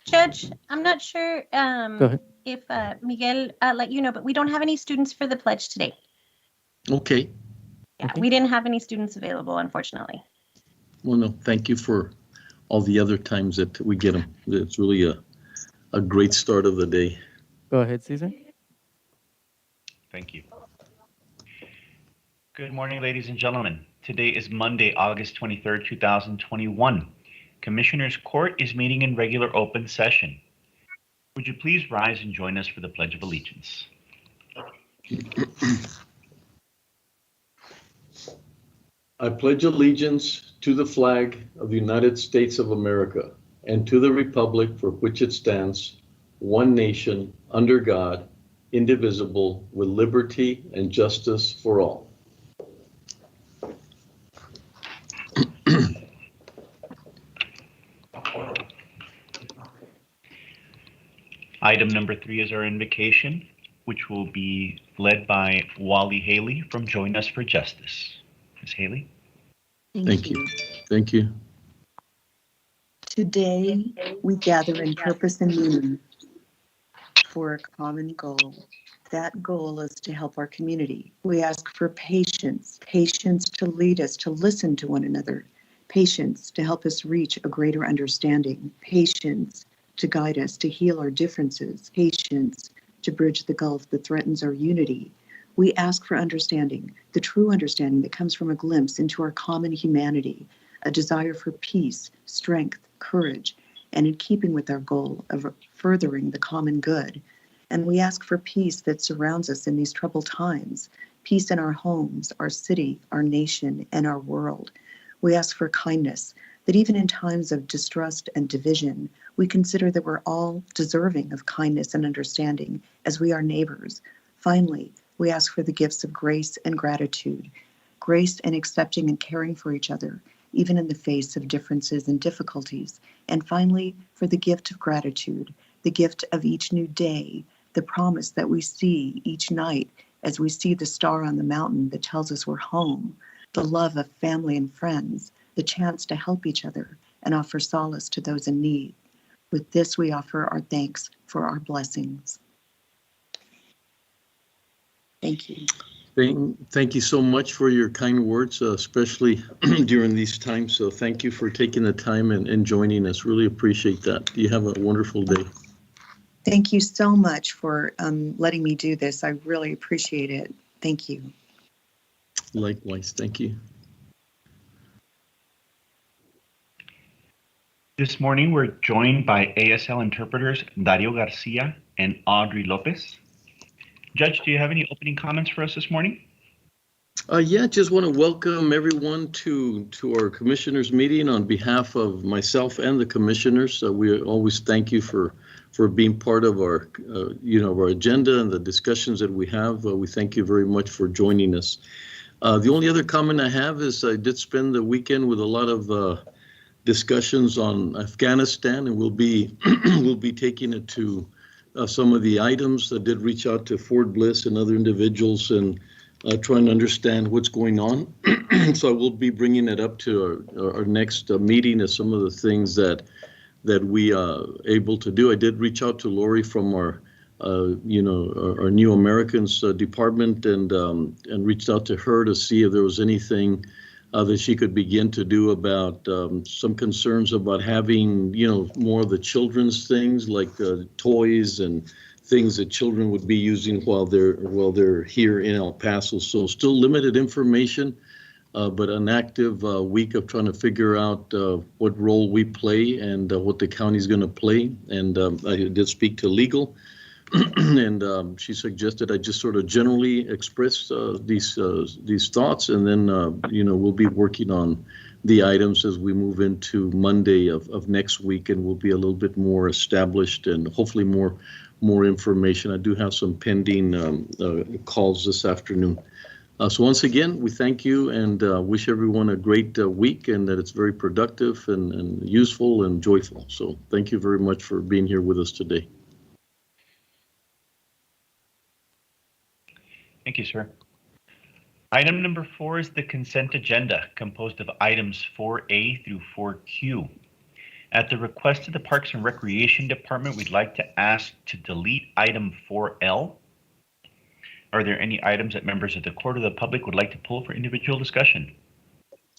Judge, I'm not sure Go ahead. if Miguel let you know, but we don't have any students for the pledge today. Okay. Yeah, Okay. we didn't have any students available, unfortunately. Well, no, thank you for all the other times that we get them. It's really a great start of the day. Go ahead, Caesar. Thank you. Good morning, ladies and gentlemen. Today is Monday, August 23rd, 2021. Commissioners Court is meeting in regular open session. Would you please rise and join us for the Pledge of Allegiance? I pledge allegiance to the flag of the United States of America and to the republic for which it stands, one nation, under God, indivisible, with liberty and justice for all. Item number 3 is our invocation, which will be led by Wally Haley from Join Us for Justice. Ms. Haley? Thank you. Thank you. Today, we gather in purpose and meaning for a common goal. That goal is to help our community. We ask for patience, patience to lead us to listen to one another, patience to help us reach a greater understanding, patience to guide us to heal our differences, patience to bridge the gulf that threatens our unity. We ask for understanding, the true understanding that comes from a glimpse into our common humanity, a desire for peace, strength, courage, and in keeping with our goal of furthering the common good. And we ask for peace that surrounds us in these troubled times, peace in our homes, our city, our nation, and our world. We ask for kindness, that even in times of distrust and division, we consider that we're all deserving of kindness and understanding as we are neighbors. Finally, we ask for the gifts of grace and gratitude, grace in accepting and caring for each other, even in the face of differences and difficulties. And finally, for the gift of gratitude, the gift of each new day, the promise that we see each night as we see the star on the mountain that tells us we're home, the love of family and friends, the chance to help each other and offer solace to those in need. With this, we offer our thanks for our blessings. Thank you. Thank you so much for your kind words, especially during these times. So thank you for taking the time and joining us. Really appreciate that. You have a wonderful day. Thank you so much for letting me do this. I really appreciate it. Thank you. Likewise. Thank you. This morning, we're joined by ASL interpreters Dario Garcia and Audrey Lopez. Judge, do you have any opening comments for us this morning? Yeah, just want to welcome everyone to our commissioners meeting on behalf of myself and the commissioners. We always thank you for being part of our our agenda and the discussions that we have. We thank you very much for joining us. The only other comment I have is I did spend the weekend with a lot of discussions on Afghanistan, and we'll be taking it to some of the items. I did reach out to Fort Bliss and other individuals and trying to understand what's going on. So I will be bringing it up to our next meeting as some of the things that we are able to do. I did reach out to Lori from our our New Americans department and reached out to her to see if there was anything that she could begin to do about some concerns about having more of the children's things like toys and things that children would be using while they're here in El Paso. So still limited information, but an active week of trying to figure out what role we play and what the county's going to play. And I did speak to legal, and she suggested I just sort of generally express these thoughts, and then we'll be working on the items as we move into Monday of next week, and we'll be a little bit more established and hopefully more information. I do have some pending calls this afternoon. So once again, we thank you and wish everyone a great week, and that it's very productive and useful and joyful. So thank you very much for being here with us today. Thank you, sir. Item number 4 is the consent agenda, composed of items 4A through 4Q. At the request of the Parks and Recreation Department, we'd like to ask to delete item 4L. Are there any items that members of the court or the public would like to pull for individual discussion?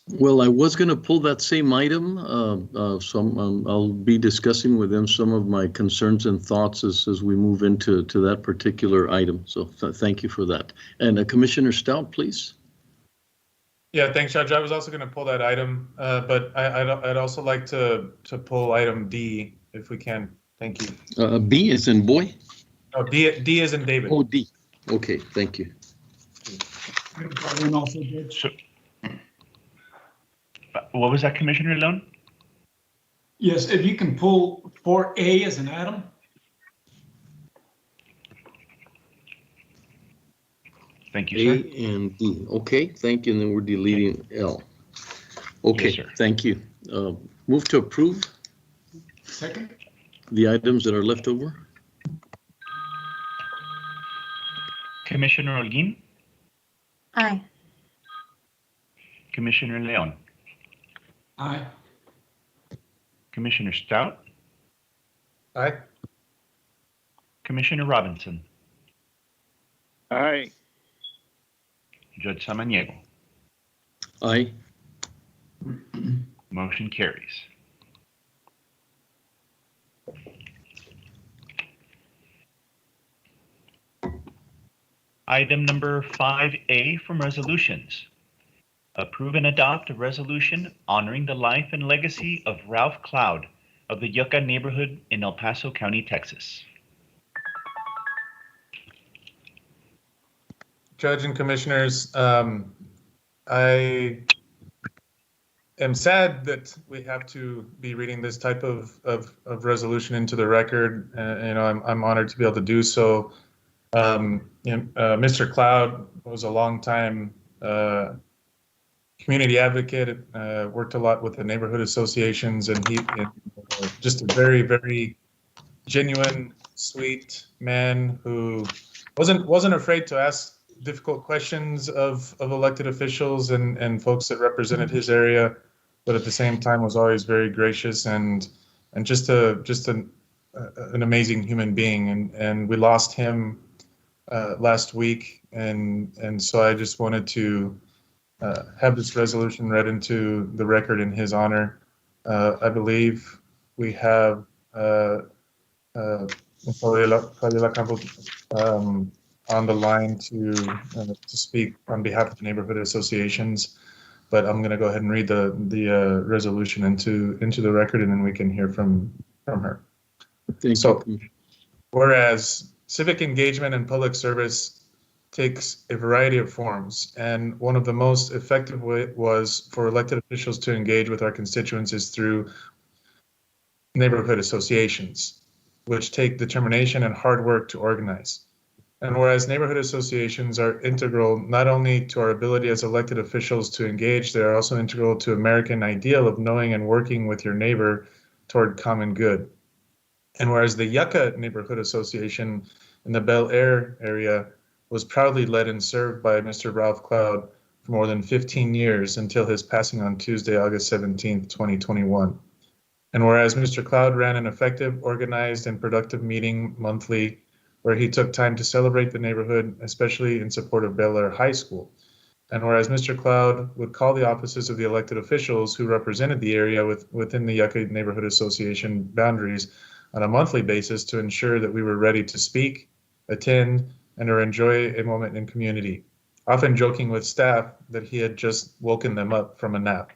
Well, I was going to pull that same item, I'll be discussing with them some of my concerns and thoughts as we move into that particular item. So thank you for that. And Commissioner Stout, please. Yeah, thanks, Judge. I was also going to pull that item, but I'd also like to pull item D if we can. Thank you. B is in boy? Oh, D is in David. Oh, D. Okay, thank you. And also, Judge. So, what was that, Commissioner Leon? Yes, if you can pull 4A as an atom. Thank you, A sir. and D. Okay, thank you. And then we're deleting L. Okay, Yes, sir. thank you. Move to approve Second. the items that are left over. Commissioner Holguin, Aye. Commissioner Leon, Aye. Commissioner Stout, Aye. Commissioner Robinson, Aye. Judge Samaniego. Aye. Motion carries. Item number 5A from resolutions. Approve and adopt a resolution honoring the life and legacy of Ralph Cloud of the Yucca neighborhood in El Paso County, Texas. Judge and Commissioners, I am sad that we have to be reading this type of resolution into the record. I'm honored to be able to do so. Mr. Cloud was a longtime community advocate, worked a lot with the neighborhood associations, and he just a very, very genuine, sweet man who wasn't afraid to ask difficult questions of elected officials and folks that represented his area, but at the same time was always very gracious and just an amazing human being. And we lost him last week, and so I just wanted to have this resolution read into the record in his honor. I believe we have Fabiola Campos on the line to speak on behalf of the neighborhood associations, but I'm going to go ahead and read the resolution into the record, and then we can hear from her. Thank you. Whereas civic engagement and public service takes a variety of forms, and one of the most effective was for elected officials to engage with our constituents is through neighborhood associations, which take determination and hard work to organize. And whereas neighborhood associations are integral not only to our ability as elected officials to engage, they are also integral to American ideal of knowing and working with your neighbor toward common good. And whereas the Yucca Neighborhood Association in the Bel Air area was proudly led and served by Mr. Ralph Cloud for more than 15 years until his passing on Tuesday, August 17th, 2021. And whereas Mr. Cloud ran an effective, organized, and productive meeting monthly where he took time to celebrate the neighborhood, especially in support of Bel Air High School. And whereas Mr. Cloud would call the offices of the elected officials who represented the area within the Yucca Neighborhood Association boundaries on a monthly basis to ensure that we were ready to speak, attend, and or enjoy a moment in community, often joking with staff that he had just woken them up from a nap.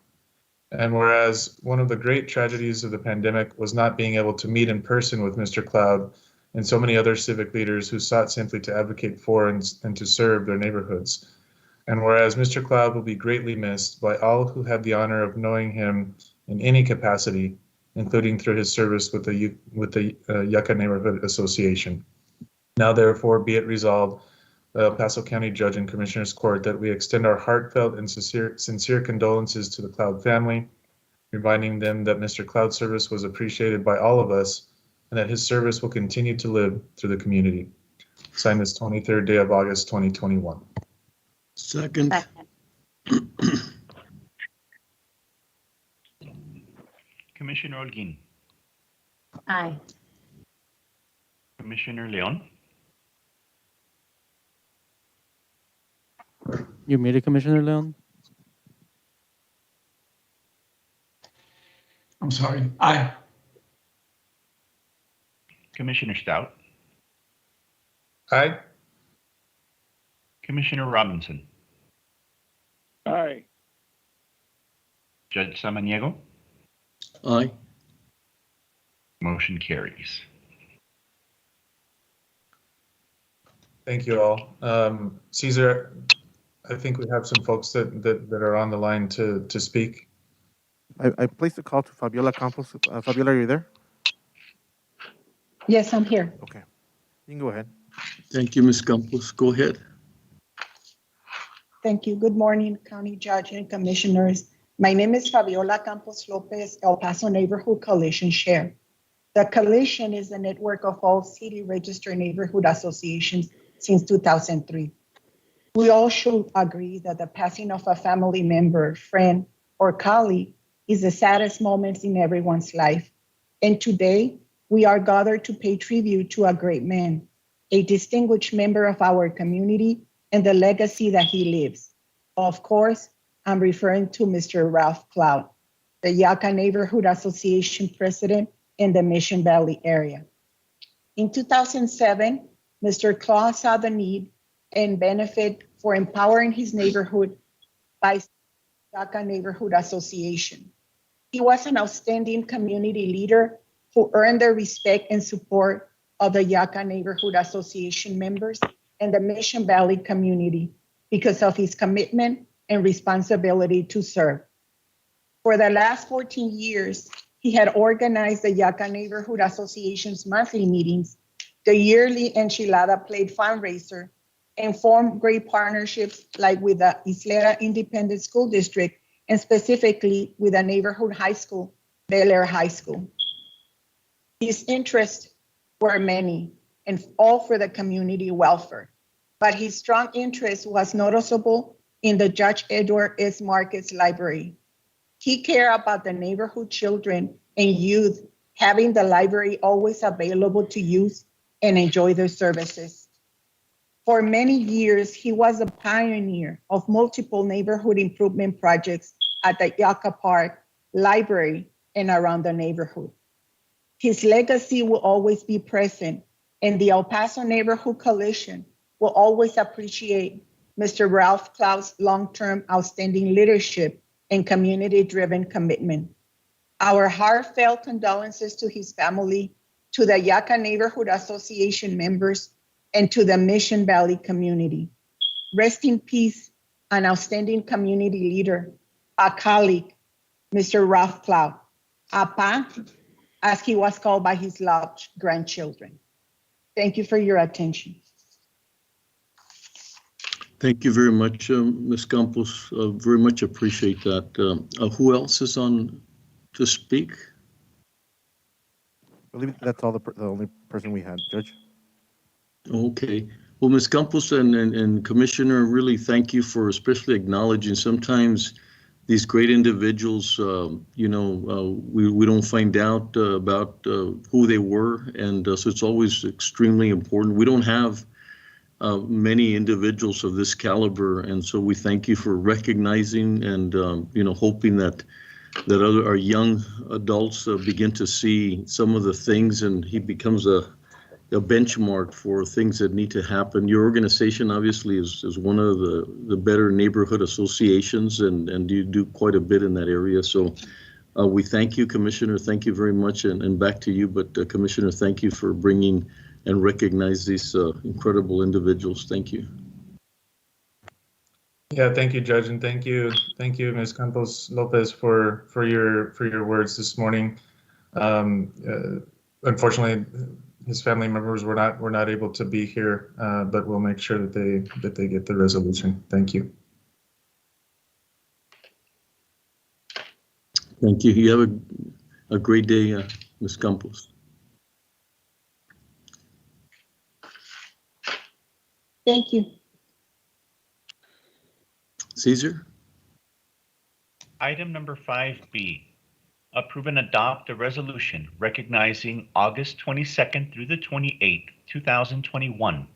And whereas one of the great tragedies of the pandemic was not being able to meet in person with Mr. Cloud and so many other civic leaders who sought simply to advocate for and to serve their neighborhoods. And whereas Mr. Cloud will be greatly missed by all who had the honor of knowing him in any capacity, including through his service with the Yucca Neighborhood Association. Now, therefore, be it resolved, the El Paso County Judge and Commissioners Court, that we extend our heartfelt and sincere condolences to the Cloud family, reminding them that Mr. Cloud's service was appreciated by all of us, and that his service will continue to live through the community. Signed this 23rd day of August, 2021. Second. Commissioner Holguin, Aye. Commissioner Leon, You muted, Commissioner Leon? I'm sorry. Aye. Commissioner Stout, Aye. Commissioner Robinson, Aye. Judge Samaniego, Aye. motion carries. Thank you all. Caesar, I think we have some folks that are on the line to speak. I placed a call to Fabiola Campos. Fabiola, are you there? Yes, I'm here. Okay. You can go ahead. Thank you, Ms. Campos. Go ahead. Thank you. Good morning, County Judge and Commissioners. My name is Fabiola Campos Lopez, El Paso Neighborhood Coalition Chair. The coalition is a network of all city registered neighborhood associations since 2003. We all should agree that the passing of a family member, friend, or colleague is the saddest moment in everyone's life. And today, we are gathered to pay tribute to a great man, a distinguished member of our community, and the legacy that he lives. Of course, I'm referring to Mr. Ralph Cloud, the Yaca Neighborhood Association president in the Mission Valley area. In 2007, Mr. Cloud saw the need and benefit for empowering his neighborhood by Yaca Neighborhood Association. He was an outstanding community leader who earned the respect and support of the Yaca Neighborhood Association members and the Mission Valley community because of his commitment and responsibility to serve. For the last 14 years, he had organized the Yaca Neighborhood Association's monthly meetings, the yearly Enchilada Plate fundraiser, and formed great partnerships like with the Isleta Independent School District and specifically with a neighborhood high school, Bel Air High School. His interests were many and all for the community welfare, but his strong interest was noticeable in the Judge Edward S. Marcus Library. He cared about the neighborhood children and youth having the library always available to use and enjoy their services. For many years, he was a pioneer of multiple neighborhood improvement projects at the Yaca Park, library, and around the neighborhood. His legacy will always be present, and the El Paso Neighborhood Coalition will always appreciate Mr. Ralph Cloud's long-term outstanding leadership and community-driven commitment. Our heartfelt condolences to his family, to the Yaca Neighborhood Association members, and to the Mission Valley community. Rest in peace, an outstanding community leader, a colleague, Mr. Ralph Cloud, Apa, as he was called by his loved grandchildren. Thank you for your attention. Thank you very much, Ms. Campos. Very much appreciate that. Who else is on to speak? I believe that's all the only person we had, Judge. Okay. Well, Ms. Campos and Commissioner, really thank you for especially acknowledging sometimes these great individuals, we don't find out about who they were. And so it's always extremely important. We don't have many individuals of this caliber. And so we thank you for recognizing and, hoping that our young adults begin to see some of the things and he becomes a benchmark for things that need to happen. Your organization obviously is one of the better neighborhood associations and you do quite a bit in that area. So we thank you, Commissioner. Thank you very much. And back to you. But Commissioner, thank you for bringing and recognize these incredible individuals. Thank you. Yeah, thank you, Judge, and thank you, Ms. Campos Lopez for your words this morning. Unfortunately, his family members were not able to be here, but we'll make sure that they get the resolution. Thank you. Thank you. You have a great day, Ms. Campos. Thank you. Caesar? Item number 5B, Approve and adopt a resolution recognizing August 22nd through the 28th, 2021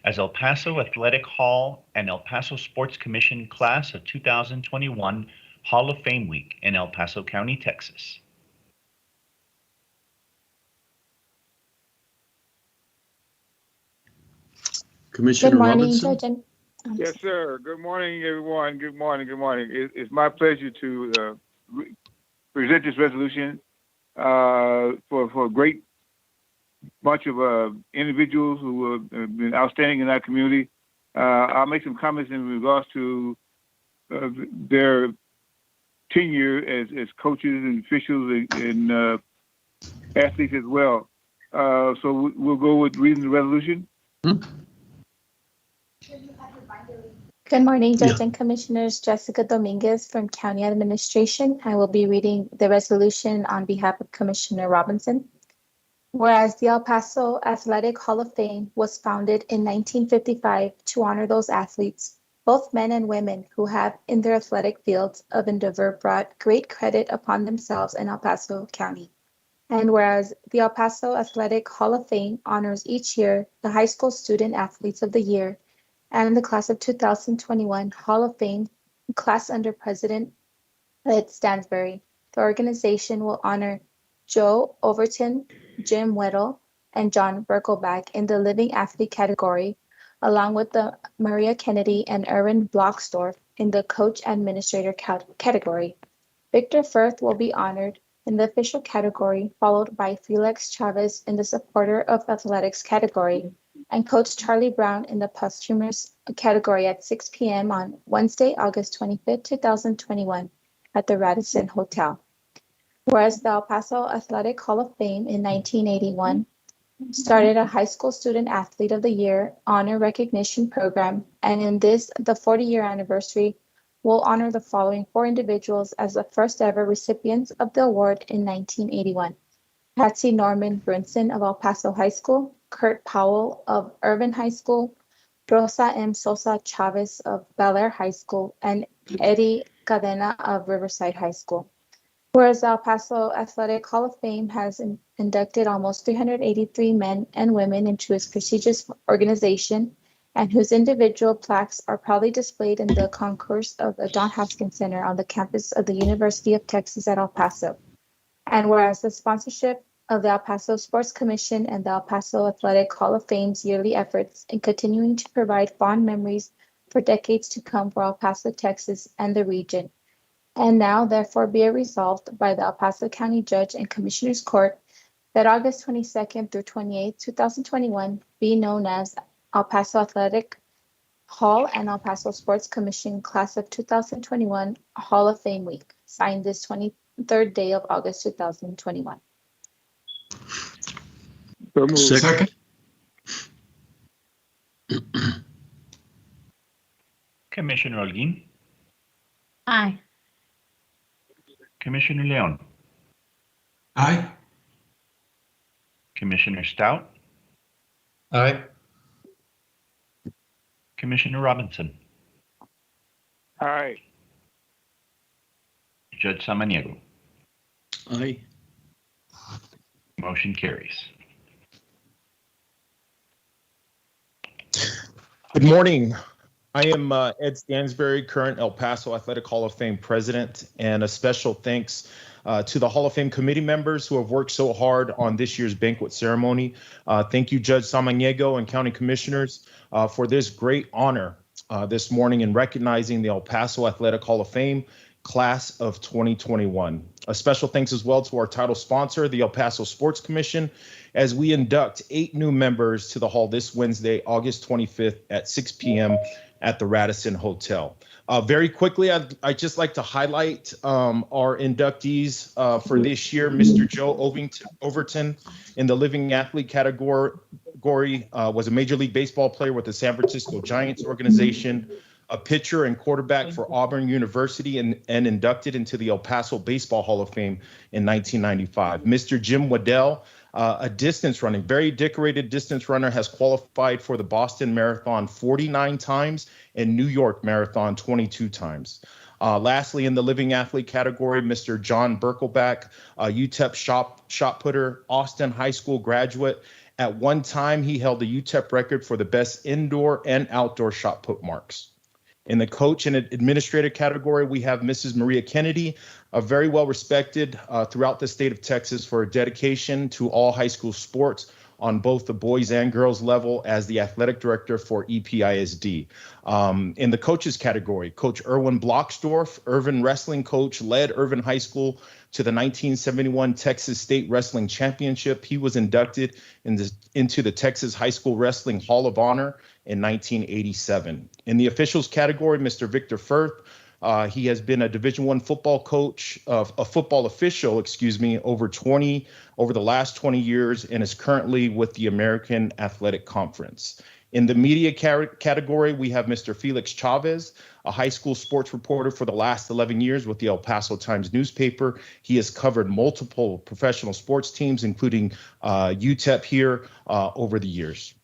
as El Paso Athletic Hall and El Paso Sports Commission Class of 2021 Hall of Fame Week in El Paso County, Texas. Commissioner Good morning, Robinson? Judge. Yes, sir. Good morning, everyone. Good morning. Good morning. It's my pleasure to present this resolution for a great bunch of individuals who have been outstanding in our community. I'll make some comments in regards to their tenure as coaches and officials and athletes as well. So we'll go with reading the resolution. Good morning, Judge and Commissioners. Jessica Dominguez from County Administration. I will be reading the resolution on behalf of Commissioner Robinson. Whereas the El Paso Athletic Hall of Fame was founded in 1955 to honor those athletes, both men and women, who have in their athletic fields of endeavor brought great credit upon themselves in El Paso County. And whereas the El Paso Athletic Hall of Fame honors each year the high school student athletes of the year and the class of 2021 Hall of Fame class under President Ed Stansbury, the organization will honor Joe Overton, Jim Weddle, and John Berkelback in the Living Athlete category, along with the Maria Kennedy and Erwin Blocksdorf in the Coach Administrator category. Victor Firth will be honored in the official category, followed by Felix Chavez in the Supporter of Athletics category, and Coach Charlie Brown in the posthumous category at 6 p.m. on Wednesday, August 25th, 2021 at the Radisson Hotel. Whereas the El Paso Athletic Hall of Fame in 1981 started a high school student athlete of the year honor recognition program, and in this, the 40-year anniversary, will honor the following 4 individuals as the first ever recipients of the award in 1981. Patsy Norman Brunson of El Paso High School, Kurt Powell of Irvin High School, Rosa M. Sosa Chavez of Bel Air High School, and Eddie Cadena of Riverside High School. Whereas the El Paso Athletic Hall of Fame has inducted almost 383 men and women into its prestigious organization, and whose individual plaques are proudly displayed in the concourse of the Don Haskins Center on the campus of the University of Texas at El Paso. And whereas the sponsorship of the El Paso Sports Commission and the El Paso Athletic Hall of Fame's yearly efforts in continuing to provide fond memories for decades to come for El Paso, Texas, and the region. And now, therefore, be it resolved by the El Paso County Judge and Commissioners Court that August 22nd through 28th, 2021 be known as El Paso Athletic Hall and El Paso Sports Commission Class of 2021 Hall of Fame Week, signed this 23rd day of August 2021. So moved. Second. Commissioner Holguin, Aye. Commissioner Leon, Aye. Commissioner Stout, Aye. Commissioner Robinson, Aye. Judge Samaniego. Aye. Motion carries. Good morning. I am Ed Stansbury, current El Paso Athletic Hall of Fame president, and a special thanks to the Hall of Fame committee members who have worked so hard on this year's banquet ceremony. Thank you, Judge Samaniego and county commissioners, for this great honor this morning in recognizing the El Paso Athletic Hall of Fame class of 2021. A special thanks as well to our title sponsor, the El Paso Sports Commission, as we induct 8 new members to the hall this Wednesday, August 25th at 6 p.m. at the Radisson Hotel. Very quickly, I'd just like to highlight our inductees for this year. Mr. Joe Overton in the Living Athlete category was a Major League Baseball player with the San Francisco Giants organization, a pitcher and quarterback for Auburn University, and inducted into the El Paso Baseball Hall of Fame in 1995. Mr. Jim Weddle A distance running, very decorated distance runner, has qualified for the Boston Marathon 49 times and New York Marathon 22 times. Lastly, in the living athlete category, Mr. John Berkelback, UTEP shot putter, Austin High School graduate. At one time, he held the UTEP record for the best indoor and outdoor shot put marks. In the coach and administrator category, we have Mrs. Maria Kennedy, a very well respected throughout the state of Texas for her dedication to all high school sports on both the boys and girls level as the athletic director for EPISD. In the coaches category, Coach Erwin Blocksdorf, Irvin wrestling coach, led Irvin High School to the 1971 Texas State Wrestling Championship. He was inducted into the Texas High School Wrestling Hall of Honor in 1987. In the officials category, Mr. Victor Firth, he has been a Division I football coach, a football official, over the last 20 years, and is currently with the American Athletic Conference. In the media category, we have Mr. Felix Chavez, a high school sports reporter for the last 11 years with the El Paso Times newspaper. He has covered multiple professional sports teams, including UTEP here over the years.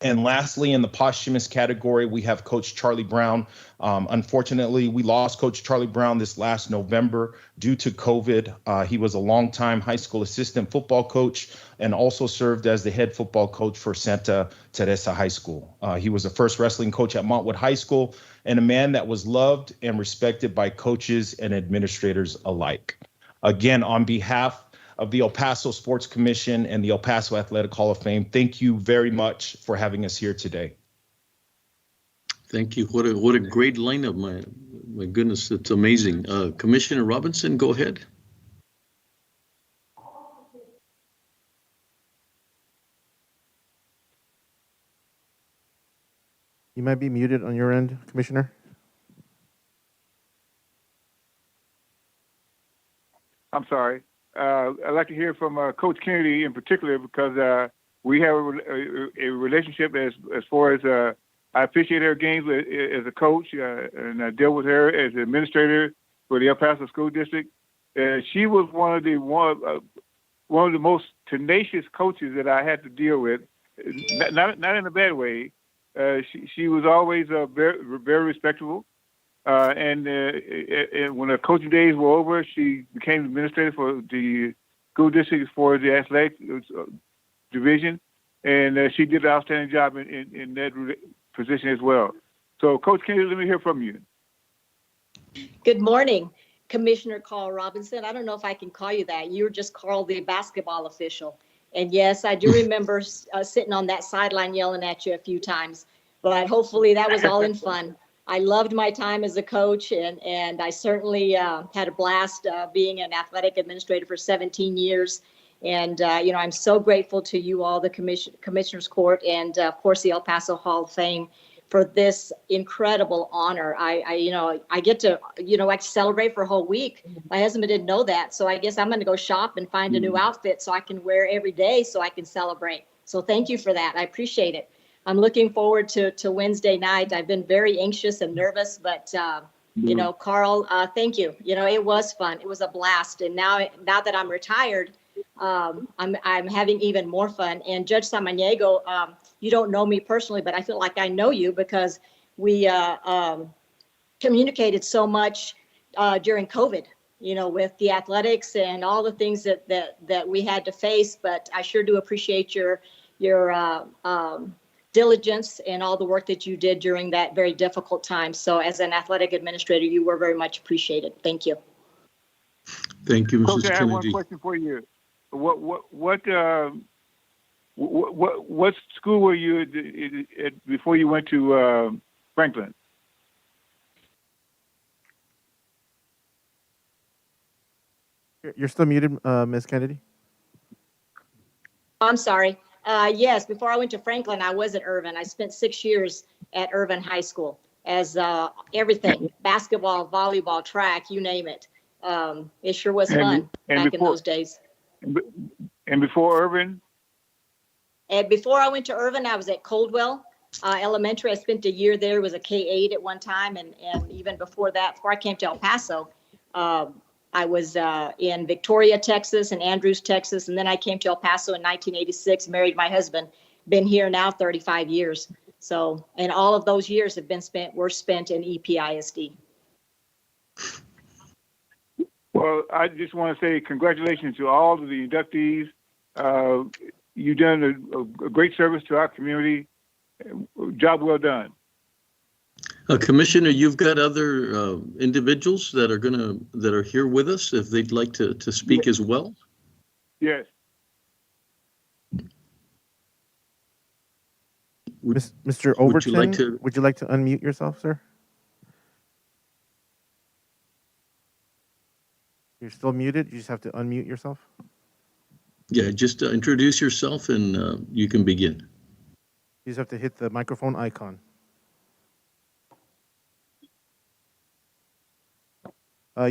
And lastly, in the posthumous category, we have Coach Charlie Brown. Unfortunately, we lost Coach Charlie Brown this last November due to COVID. He was a longtime high school assistant football coach and also served as the head football coach for Santa Teresa High School. He was the first wrestling coach at Montwood High School and a man that was loved and respected by coaches and administrators alike. Again, on behalf of the El Paso Sports Commission and the El Paso Athletic Hall of Fame, thank you very much for having us here today. Thank you. What a great lineup. My goodness, it's amazing. Commissioner Robinson, go ahead. You might be muted on your end, Commissioner. I'm sorry. I'd like to hear from Coach Kennedy in particular because we have a relationship as far as I officiate her games as a coach and I deal with her as an administrator for the El Paso School District. She was one of the most tenacious coaches that I had to deal with. Not in a bad way. She was always very, very respectable. And when her coaching days were over, she became administrator for the school district for the athletic division, and she did an outstanding job in that position as well. So, Coach Kennedy, let me hear from you. Good morning, Commissioner Carl Robinson. I don't know if I can call you that. You were just Carl, the basketball official. And yes, I do remember sitting on that sideline yelling at you a few times, but hopefully that was all in fun. I loved my time as a coach, and I certainly had a blast being an athletic administrator for 17 years. And, I'm so grateful to you all, the Commissioners Court, and of course, the El Paso Hall of Fame for this incredible honor. I get to, I celebrate for a whole week. My husband didn't know that. So I guess I'm going to go shop and find a new outfit so I can wear every day so I can celebrate. So thank you for that. I appreciate it. I'm looking forward to Wednesday night. I've been very anxious and nervous, but Carl, thank you. It was fun. It was a blast. And now that I'm retired, I'm having even more fun. And Judge Samaniego, you don't know me personally, but I feel like I know you because we communicated so much during COVID, with the athletics and all the things that we had to face. But I sure do appreciate your diligence and all the work that you did during that very difficult time. So as an athletic administrator, you were very much appreciated. Thank you. Thank you, Mrs. Coach, I have Kennedy. one question for you. What school were you at before you went to Franklin? You're still muted, Ms. Kennedy. I'm sorry. Yes, before I went to Franklin, I was at Irvin. I spent 6 years at Irvin High School as everything, basketball, volleyball, track, you name it. It sure was fun back in those days. And before Irvin? And before I went to Irvin, I was at Coldwell Elementary. I spent a year there. It was a K-8 at one time. And even before that, before I came to El Paso, I was in Victoria, Texas, and Andrews, Texas, and then I came to El Paso in 1986, married my husband. Been here now 35 years. So, and all of those years were spent in EPISD. Well, I just want to say congratulations to all of the inductees. You've done a great service to our community. Job well done. Commissioner, you've got other individuals that are here with us if they'd like to speak as well. Yes. Mr. Overton, would you like to unmute yourself, sir? You're still muted. You just have to unmute yourself. Yeah, just introduce yourself and you can begin. You just have to hit the microphone icon.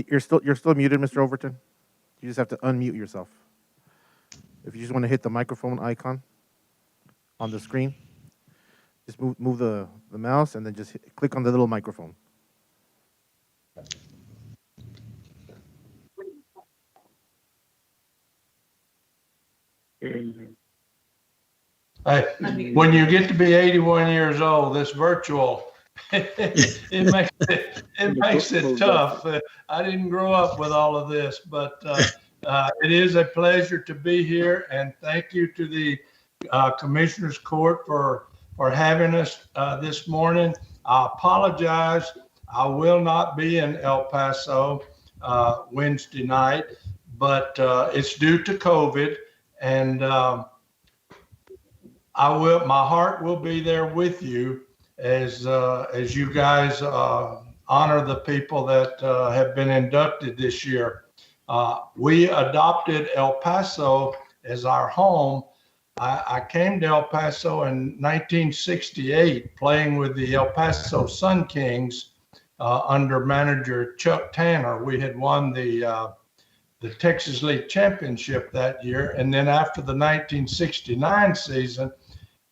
You're still muted, Mr. Overton. You just have to unmute yourself. If you just want to hit the microphone icon on the screen, just move the mouse and then just click on the little microphone. When you get to be 81 years old, this virtual, it makes it tough. I didn't grow up with all of this, but it is a pleasure to be here, and thank you to the Commissioners Court for having us this morning. I apologize. I will not be in El Paso Wednesday night, but it's due to COVID, and my heart will be there with you as you guys honor the people that have been inducted this year. We adopted El Paso as our home. I came to El Paso in 1968 playing with the El Paso Sun Kings under manager Chuck Tanner. We had won the Texas League Championship that year. And then after the 1969 season,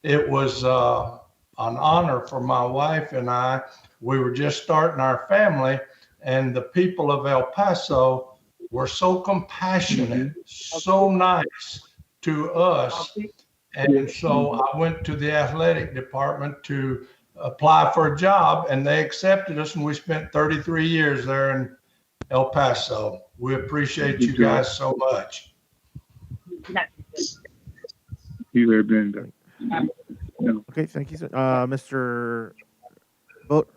it was an honor for my wife and I. We were just starting our family, and the people of El Paso were so compassionate, so nice to us. And so I went to the athletic department to apply for a job, and they accepted us, and we spent 33 years there in El Paso. We appreciate you guys so much. Okay, thank you, sir. Mr.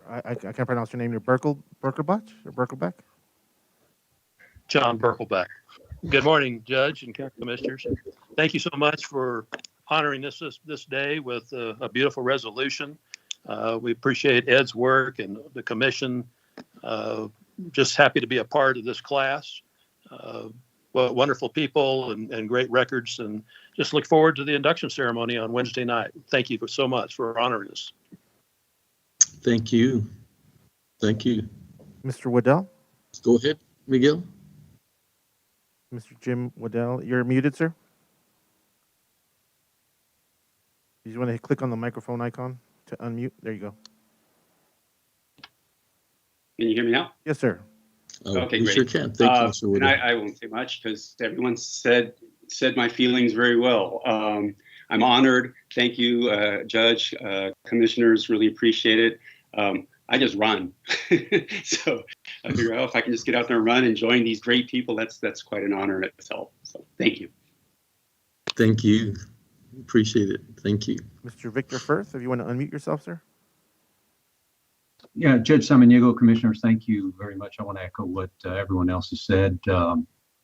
I can't pronounce your name. You're Berkelbach or Berkelbeck? John Berkelbeck. Good morning, Judge and Commissioners. Thank you so much for honoring this day with a beautiful resolution. We appreciate Ed's work and the commission. Just happy to be a part of this class. Wonderful people and great records, and just look forward to the induction ceremony on Wednesday night. Thank you so much for honoring us. Thank you. Thank you. Mr. Waddell? Go ahead, Miguel. Mr. Jim Waddell, you're muted, sir. You just want to click on the microphone icon to unmute. There you go. Can you hear me now? Yes, sir. Okay, we great. Sure can. Thank you, Mr. Waddell. And I won't say much because everyone said my feelings very well. I'm honored. Thank you, Judge, commissioners. Really appreciate it. I just run, so I figure out if I can just get out there and run and join these great people. That's quite an honor in itself. So thank you. Thank you. Appreciate it. Thank you. Mr. Victor Firth, if you want to unmute yourself, sir. Yeah, Judge Samaniego, commissioners, thank you very much. I want to echo what everyone else has said.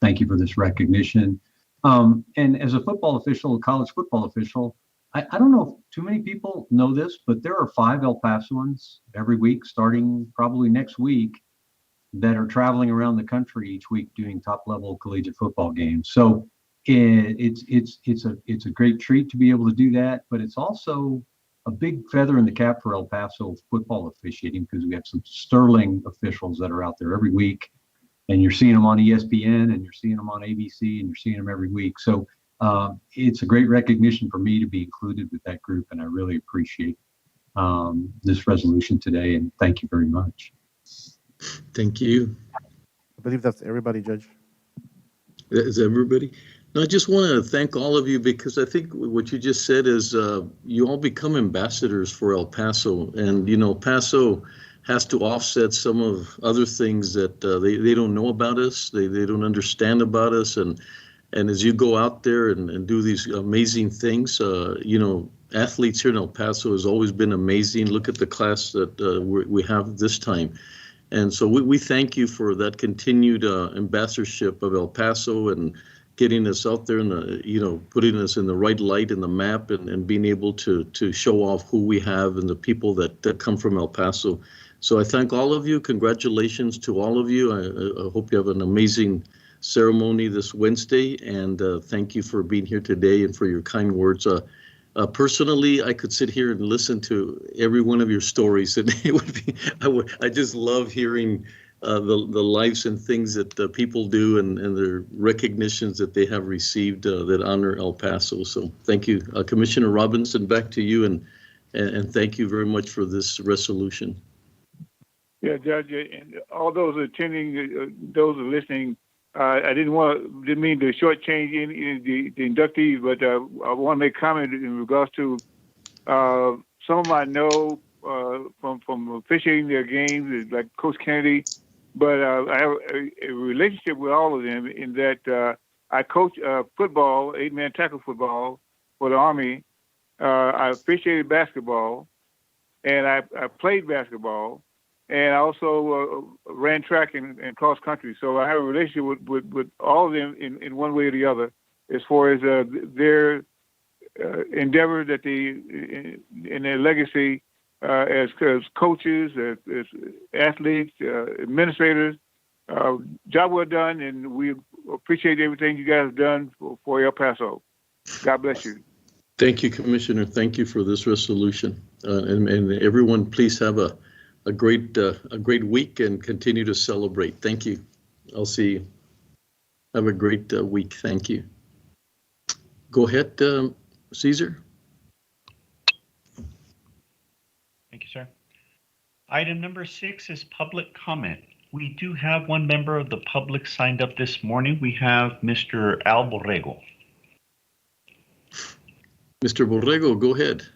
Thank you for this recognition. And as a football official, a college football official, I don't know if too many people know this, but there are 5 El Pasoans every week, starting probably next week, that are traveling around the country each week doing top-level collegiate football games. So it's a great treat to be able to do that, but it's also a big feather in the cap for El Paso football officiating, because we have some sterling officials that are out there every week, and you're seeing them on ESPN and you're seeing them on ABC and you're seeing them every week. So it's a great recognition for me to be included with that group, and I really appreciate this resolution today, and thank you very much. Thank you. I believe that's everybody, Judge. Is everybody? No, I just want to thank all of you because I think what you just said is you all become ambassadors for El Paso. And, you know, Paso has to offset some of other things that they don't know about us. They don't understand about us. And as you go out there and do these amazing things, you know, athletes here in El Paso has always been amazing. Look at the class that we have this time. And so we thank you for that continued ambassadorship of El Paso and getting us out there and, you know, putting us in the right light in the map and being able to show off who we have and the people that come from El Paso. So I thank all of you. Congratulations to all of you. I hope you have an amazing ceremony this Wednesday. And thank you for being here today and for your kind words. Personally, I could sit here and listen to every one of your stories, and it would be. I just love hearing the lives and things that people do and their recognitions that they have received that honor El Paso. So thank you, Commissioner Robinson. Back to you, and thank you very much for this resolution. Yeah, Judge, and all those attending, those are listening. I didn't mean to shortchange the inductees, but I want to make a comment in regards to some of them I know from officiating their games, like Coach Kennedy, but I have a relationship with all of them in that I coach football, 8-man tackle football for the Army. I officiated basketball, and I played basketball. And I also ran track and cross country. So I have a relationship with all of them in one way or the other, as far as their endeavor that in their legacy as coaches, as athletes, administrators. Job well done, and we appreciate everything you guys have done for El Paso. God bless you. Thank you, Commissioner. Thank you for this resolution. And everyone, please have a great week and continue to celebrate. Thank you. I'll see you. Have a great week. Thank you. Go ahead, Caesar. Thank you, sir. Item number 6 is public comment. We do have one member of the public signed up this morning. We have Mr. Al Borrego. Mr. Borrego, go ahead.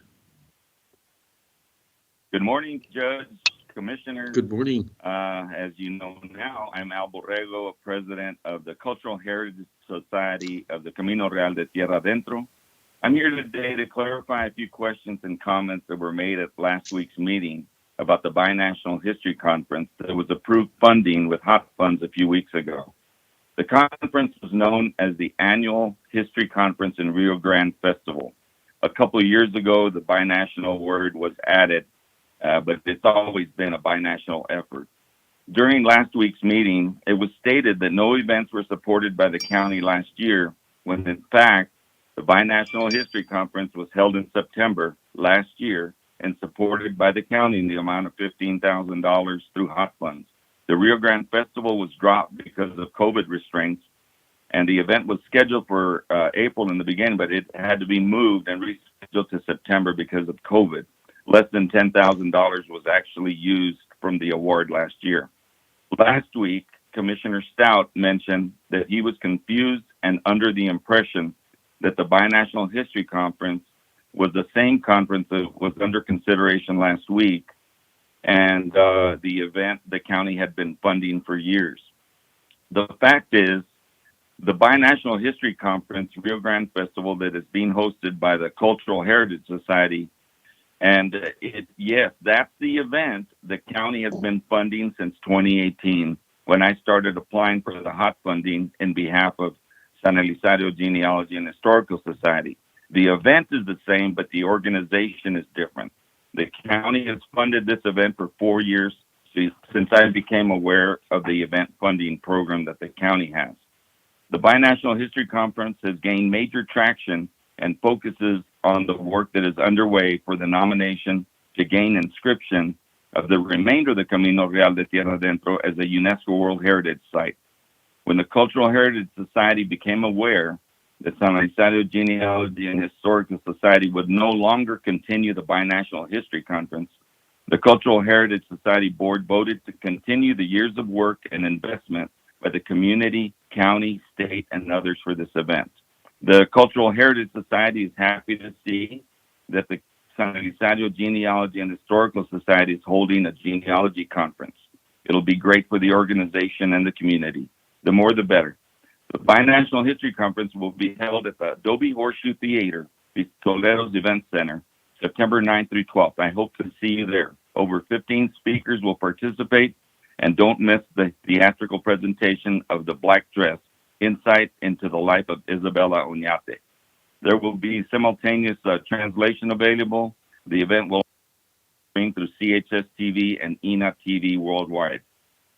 Good morning, Judge, Commissioner. Good morning. As you know now, I'm Al Borrego, President of the Cultural Heritage Society of the Camino Real de Tierra Adentro. I'm here today to clarify a few questions and comments that were made at last week's meeting about the Binational History Conference that was approved funding with hot funds a few weeks ago. The conference was known as the Annual History Conference in Rio Grande Festival. A couple of years ago, the binational word was added, but it's always been a binational effort. During last week's meeting, it was stated that no events were supported by the county last year, when in fact, the Binational History Conference was held in September last year and supported by the county in the amount of $15,000 through hot funds. The Rio Grande Festival was dropped because of COVID restraints, and the event was scheduled for April in the beginning, but it had to be moved and rescheduled to September because of COVID. Less than $10,000 was actually used from the award last year. Last week, Commissioner Stout mentioned that he was confused and under the impression that the Binational History Conference was the same conference that was under consideration last week, and the event the county had been funding for years. The fact is, the Binational History Conference Rio Grande Festival that is being hosted by the Cultural Heritage Society, and yes, that's the event the county has been funding since 2018, when I started applying for the hot funding in behalf of San Elizario Genealogy and Historical Society. The event is the same, but the organization is different. The county has funded this event for 4 years since I became aware of the event funding program that the county has. The Binational History Conference has gained major traction and focuses on the work that is underway for the nomination to gain inscription of the remainder of the Camino Real de Tierra Adentro as a UNESCO World Heritage Site. When the Cultural Heritage Society became aware that San Elizario Genealogy and Historical Society would no longer continue the Binational History Conference, the Cultural Heritage Society Board voted to continue the years of work and investment by the community, county, state, and others for this event. The Cultural Heritage Society is happy to see that the San Elizario Genealogy and Historical Society is holding a genealogy conference. It'll be great for the organization and the community. The more, the better. The Binational History Conference will be held at the Adobe Horseshoe Theater, Toledo's Event Center, September 9th through 12th. I hope to see you there. Over 15 speakers will participate, and don't miss the theatrical presentation of The Black Dress, Insight into the Life of Isabella Oñate. There will be simultaneous translation available. The event will stream through CHS TV and ENA TV worldwide.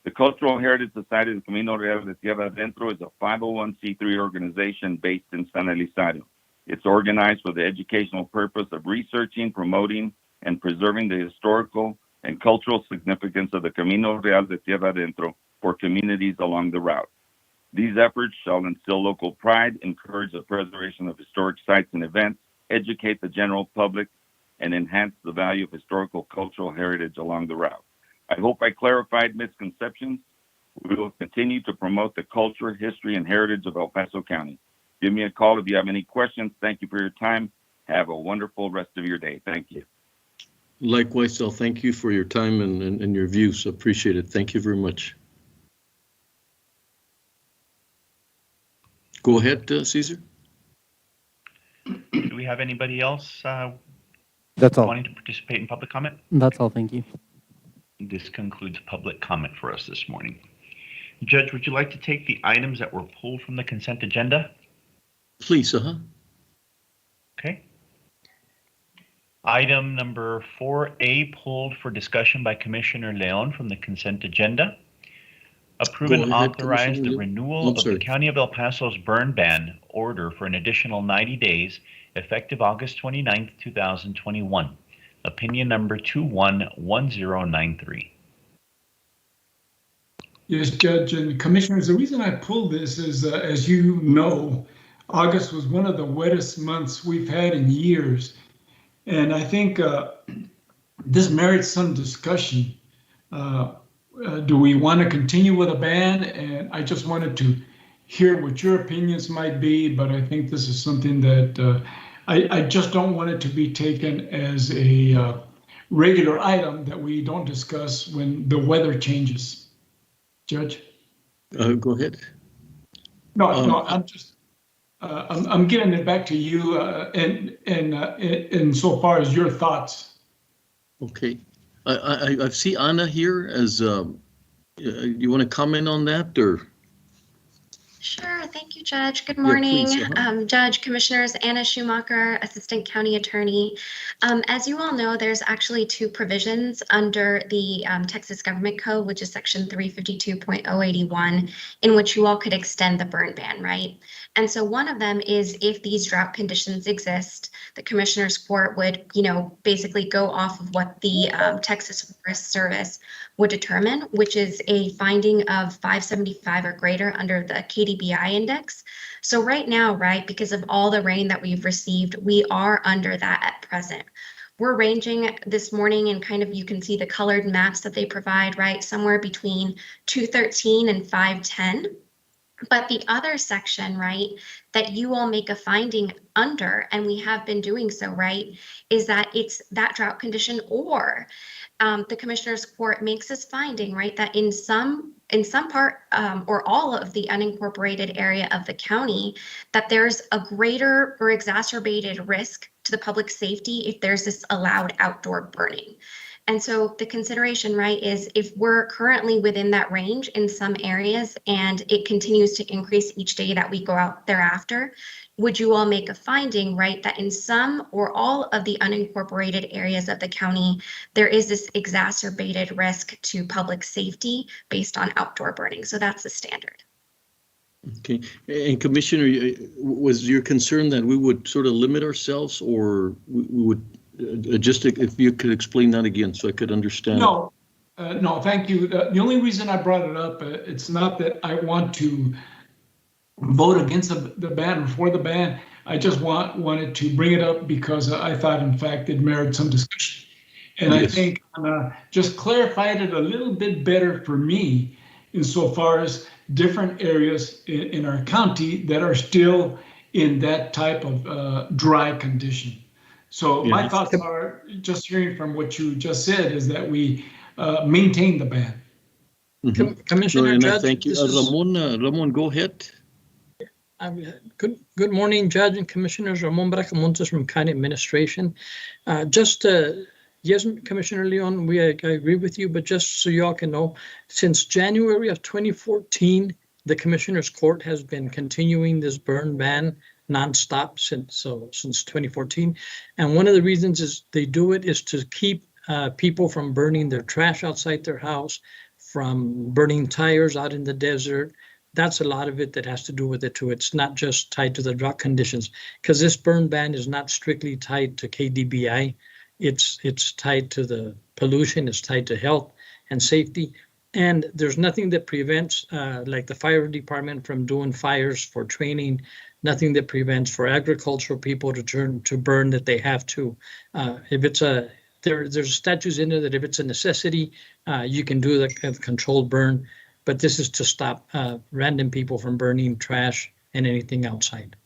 The Cultural Heritage Society of the Camino Real de Tierra Adentro is a 501c3 organization based in San Elizario. It's organized for the educational purpose of researching, promoting, and preserving the historical and cultural significance of the Camino Real de Tierra Adentro for communities along the route. These efforts shall instill local pride, encourage the preservation of historic sites and events, educate the general public, and enhance the value of historical cultural heritage along the route. I hope I clarified misconceptions. We will continue to promote the culture, history, and heritage of El Paso County. Give me a call if you have any questions. Thank you for your time. Have a wonderful rest of your day. Thank you. Likewise, Al, thank you for your time and your views. Appreciate it. Thank you very much. Go ahead, Cesar. Do we have anybody else That's all. wanting to participate in public comment? That's all. Thank you. This concludes public comment for us this morning. Judge, would you like to take the items that were pulled from the consent agenda? Please, Okay. Item number 4A pulled for discussion by Commissioner Leon from the consent agenda. Approve and authorize the renewal of the County of El Paso's burn ban order for an additional 90 days, effective August 29th, 2021. Opinion number 211093. Yes, Judge and Commissioners, the reason I pulled this is, as you know, August was one of the wettest months we've had in years. And I think this merits some discussion. Do we want to continue with a ban? And I just wanted to hear what your opinions might be, but I think this is something that I just don't want it to be taken as a regular item that we don't discuss when the weather changes. Judge? Go ahead. No, I'm just, I'm getting it back to you and so far as your thoughts. Okay. I see Anna here as, you want to comment on that or? Sure. Thank you, Judge. Good morning, Judge, Commissioners. Anna Schumacher, Assistant County Attorney. As you all know, there's actually two provisions under the Texas Government Code, which is Section 352.081, in which you all could extend the burn ban, right? And so one of them is if these drought conditions exist, the Commissioner's Court would, basically go off of what the Texas Forest Service would determine, which is a finding of 575 or greater under the KDBI index. So right now, right, because of all the rain that we've received, we are under that at present. We're ranging this morning and kind of, you can see the colored maps that they provide, right, somewhere between 213 and 510. But the other section, right, that you all make a finding under, and we have been doing so, right, is that it's that drought condition, or the Commissioner's Court makes this finding, right, that in some part or all of the unincorporated area of the county, that there's a greater or exacerbated risk to the public safety if there's this allowed outdoor burning. And so the consideration, right, is if we're currently within that range in some areas and it continues to increase each day that we go out thereafter, would you all make a finding, right, that in some or all of the unincorporated areas of the county, there is this exacerbated risk to public safety based on outdoor burning? So that's the standard. Okay. And Commissioner, was your concern that we would sort of limit ourselves, or we would just, if you could explain that again so I could understand? No, no, thank you. The only reason I brought it up, it's not that I want to vote against the ban or for the ban. I just wanted to bring it up because I thought, in fact, it merited some discussion. And yes. I think just clarified it a little bit better for me insofar as different areas in our county that are still in that type of dry condition. So my thoughts are, just hearing from what you just said, is that we maintain the ban. Commissioner Judge, thank you. Ramon, go ahead. Good morning, Judge and Commissioners. Ramon Bracamontes from County Administration. Yes, Commissioner Leon, I agree with you, but just so y'all can know, since January of 2014, the Commissioners Court has been continuing this burn ban nonstop since 2014. And one of the reasons is they do it is to keep people from burning their trash outside their house, from burning tires out in the desert. That's a lot of it that has to do with it too. It's not just tied to the drought conditions, because this burn ban is not strictly tied to KDBI. It's tied to the pollution, it's tied to health and safety. And there's nothing that prevents, like the fire department from doing fires for training, nothing that prevents for agricultural people to burn that they have to. If it's there's statutes in there that if it's a necessity, you can do the controlled burn, but this is to stop random people from burning trash and anything outside.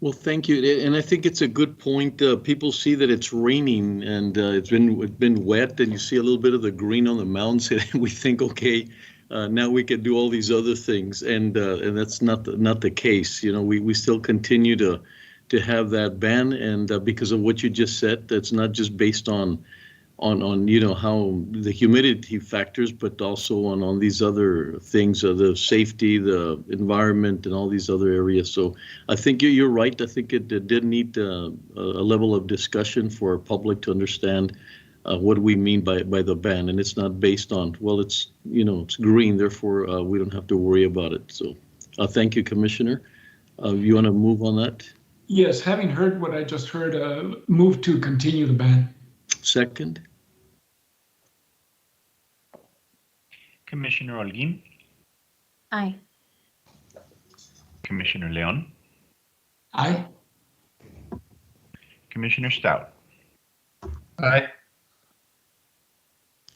Well, thank you, and I think it's a good point. People see that it's raining and it's been wet, and you see a little bit of the green on the mountains, and we think, okay, now we can do all these other things, and that's not the case. You know, we still continue to have that ban, and because of what you just said, that's not just based on you know how the humidity factors, but also on these other things, the safety, the environment, and all these other areas. So I think you're right. I think it did need a level of discussion for our public to understand what we mean by the ban, and it's not based on, well, it's it's green, therefore we don't have to worry about it. So thank you, Commissioner. You want to move on that? Yes, having heard what I just heard, move to continue the ban. Second. Commissioner Holguin, Aye. Commissioner Leon, Aye. Commissioner Stout, Aye.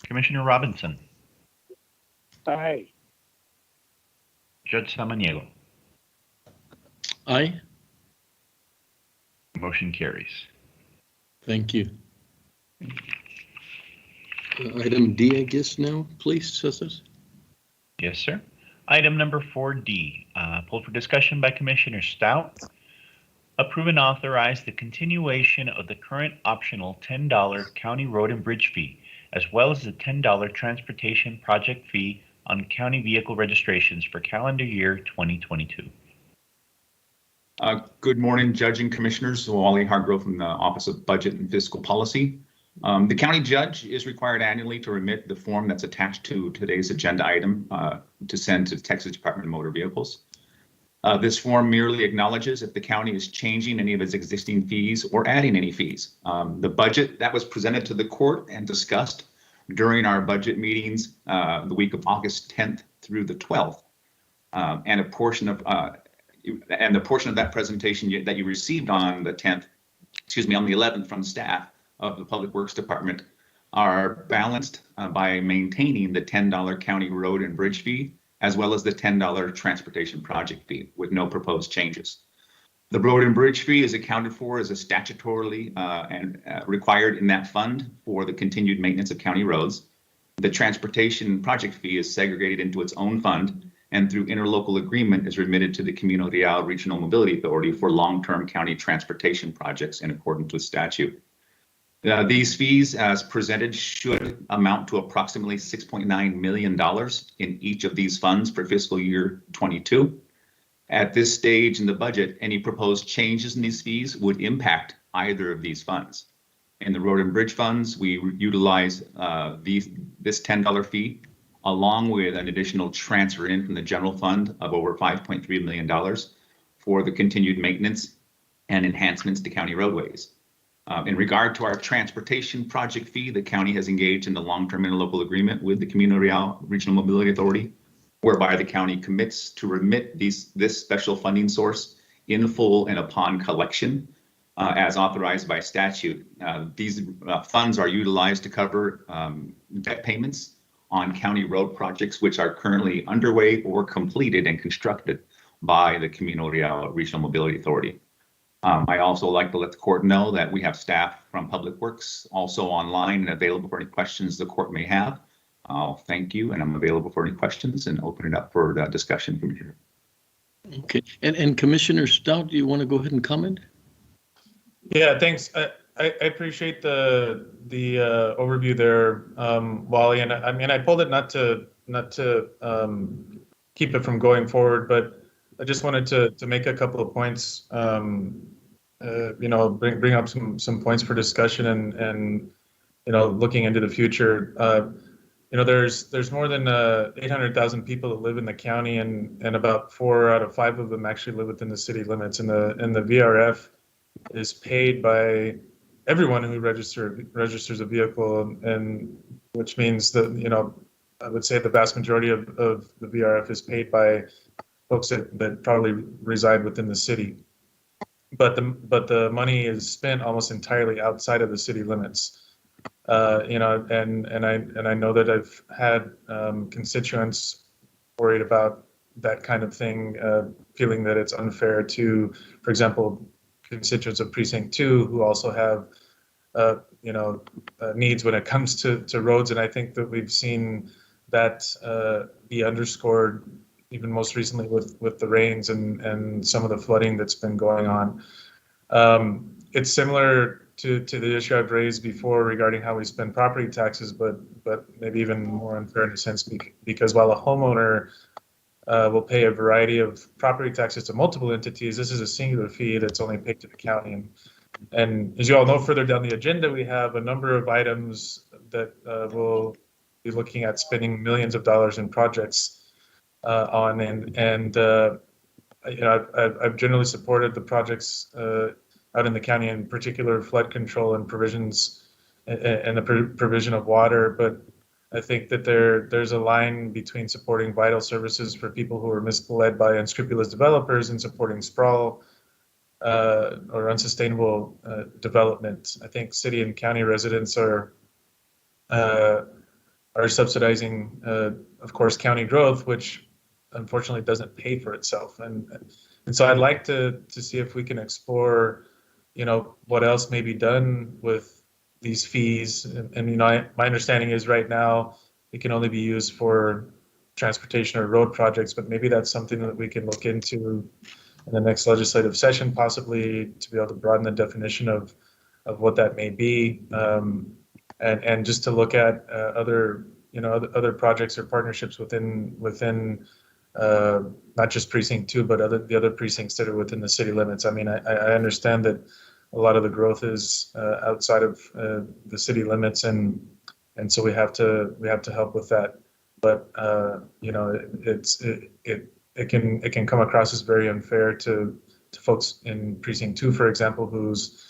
Commissioner Robinson, Aye. Judge Samaniego. Aye. Motion carries. Thank you. Item D, I guess now, please, Cesar. Yes, sir. Item number 4D, pulled for discussion by Commissioner Stout. Approve and authorize the continuation of the current optional $10 county road and bridge fee, as well as the $10 transportation project fee on county vehicle registrations for calendar year 2022. Good morning, Judge and Commissioners. Wally Hargrove from the Office of Budget and Fiscal Policy. The county judge is required annually to remit the form that's attached to today's agenda item to send to the Texas Department of Motor Vehicles. This form merely acknowledges if the county is changing any of its existing fees or adding any fees. The budget that was presented to the court and discussed during our budget meetings the week of August 10th through the 12th, and a portion of the portion of that presentation that you received on the 10th, on the 11th from staff of the Public Works Department are balanced by maintaining the $10 county road and bridge fee, as well as the $10 transportation project fee with no proposed changes. The road and bridge fee is accounted for as a statutorily and required in that fund for the continued maintenance of county roads. The transportation project fee is segregated into its own fund and through interlocal agreement is remitted to the Camino Real Regional Mobility Authority for long-term county transportation projects in accordance with statute. These fees, as presented, should amount to approximately $6.9 million in each of these funds for fiscal year 22. At this stage in the budget, any proposed changes in these fees would impact either of these funds. In the road and bridge funds, we utilize this $10 fee along with an additional transfer in from the general fund of over $5.3 million for the continued maintenance and enhancements to county roadways. In regard to our transportation project fee, the county has engaged in the long-term interlocal agreement with the Camino Real Regional Mobility Authority, whereby the county commits to remit this special funding source in full and upon collection, as authorized by statute. These funds are utilized to cover debt payments on county road projects which are currently underway or completed and constructed by the Camino Real Regional Mobility Authority. I also like to let the court know that we have staff from Public Works also online and available for any questions the court may have. I'll thank you, and I'm available for any questions and open it up for discussion from here. Okay, and Commissioner Stout, do you want to go ahead and comment? Yeah, thanks. I appreciate the overview there, Wally. And I mean, I pulled it not to keep it from going forward, but I just wanted to make a couple of points. Bring up some points for discussion and looking into the future. There's more than 800,000 people that live in the county, and about 4 out of 5 of them actually live within the city limits. And the VRF is paid by everyone who registers a vehicle, and which means that I would say the vast majority of the VRF is paid by folks that probably reside within the city. But the money is spent almost entirely outside of the city limits. And I know that I've had constituents worried about that kind of thing, feeling that it's unfair to, for example, constituents of Precinct 2 who also have needs when it comes to roads. And I think that we've seen that be underscored even most recently with the rains and some of the flooding that's been going on. It's similar to the issue I've raised before regarding how we spend property taxes, but maybe even more unfair in a sense, because while a homeowner will pay a variety of property taxes to multiple entities, this is a singular fee that's only paid to the county. And as you all know, further down the agenda, we have a number of items that we'll be looking at spending millions of dollars in projects on. I've generally supported the projects out in the county, in particular flood control and provisions and the provision of water. But I think that there's a line between supporting vital services for people who are misled by unscrupulous developers and supporting sprawl or unsustainable development. I think city and county residents are subsidizing, of course, county growth, which unfortunately doesn't pay for itself. And so I'd like to see if we can explore, what else may be done with these fees. And my understanding is right now it can only be used for transportation or road projects, but maybe that's something that we can look into in the next legislative session, possibly to be able to broaden the definition of what that may be, and just to look at other projects or partnerships within not just Precinct 2, but the other precincts that are within the city limits. I mean, I understand that a lot of the growth is outside of the city limits, and so we have to help with that. But it can come across as very unfair to folks in Precinct 2, for example, whose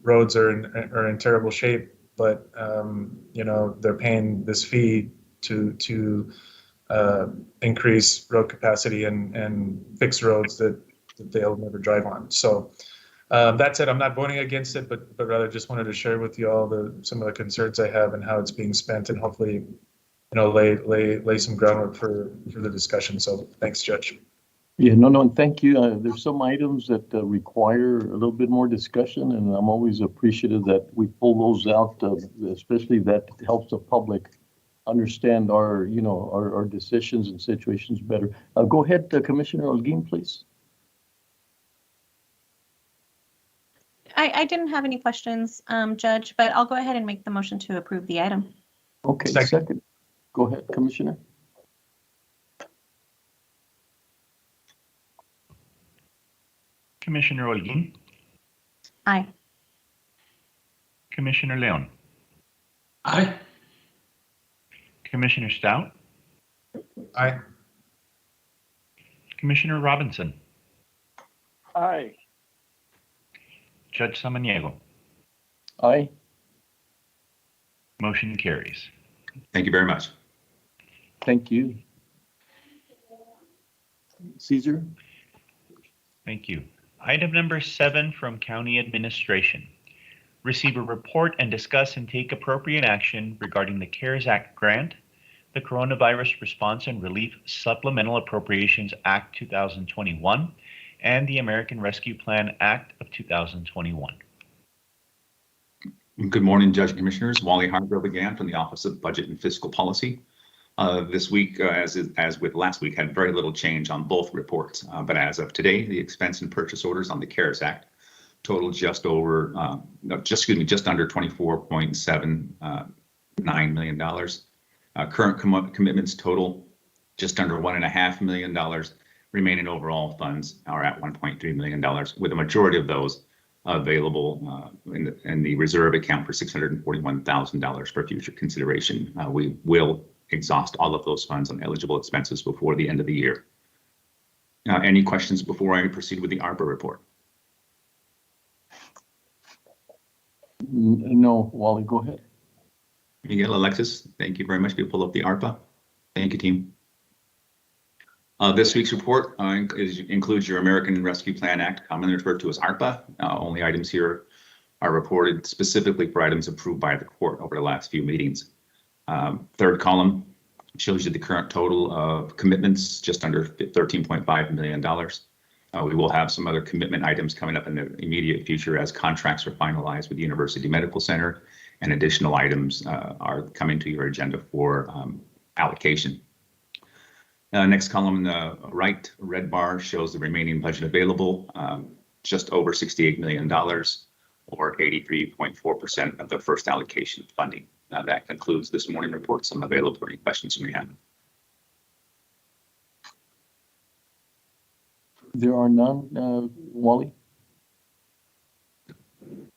roads are in terrible shape, but they're paying this fee to increase road capacity and fix roads that they'll never drive on. So that said, I'm not voting against it, but rather just wanted to share with you all some of the concerns I have and how it's being spent, and hopefully lay some groundwork for the discussion. So thanks, Judge. Yeah, no, and thank you. There's some items that require a little bit more discussion, and I'm always appreciative that we pull those out, especially that helps the public understand our decisions and situations better. Go ahead, Commissioner Holguin, please. I didn't have any questions, Judge, but I'll go ahead and make the motion to approve the item. Okay, second. Go ahead, Commissioner. Commissioner Holguin. Aye. Commissioner Leon. Aye. Commissioner Stout. Aye. Commissioner Robinson. Aye. Judge Samaniego. Aye. Motion carries. Thank you very much. Thank you. Caesar? Thank you. Item number 7 from County Administration. Receive a report and discuss and take appropriate action regarding the CARES Act grant, the Coronavirus Response and Relief Supplemental Appropriations Act 2021, and the American Rescue Plan Act of 2021. Good morning, Judge and Commissioners. Wally Hargrove again from the Office of Budget and Fiscal Policy. This week, as with last week, had very little change on both reports. But as of today, the expense and purchase orders on the CARES Act total just under $24.79 million. Current commitments total just under $1.5 million. Remaining overall funds are at $1.3 million, with a majority of those available in the reserve account for $641,000 for future consideration. We will exhaust all of those funds on eligible expenses before the end of the year. Any questions before I proceed with the ARPA report? No, Wally, go ahead. Miguel, Alexis, thank you very much. We'll pull up the ARPA. Thank you, team. This week's report includes your American Rescue Plan Act, commonly referred to as ARPA. Only items here are reported specifically for items approved by the court over the last few meetings. Third column shows you the current total of commitments, just under $13.5 million. We will have some other commitment items coming up in the immediate future as contracts are finalized with the University Medical Center, and additional items are coming to your agenda for allocation. Next column in the right red bar shows the remaining budget available, just over $68 million, or 83.4% of the first allocation funding. That concludes this morning reports. I'm available for any questions you may have. There are none, Wally.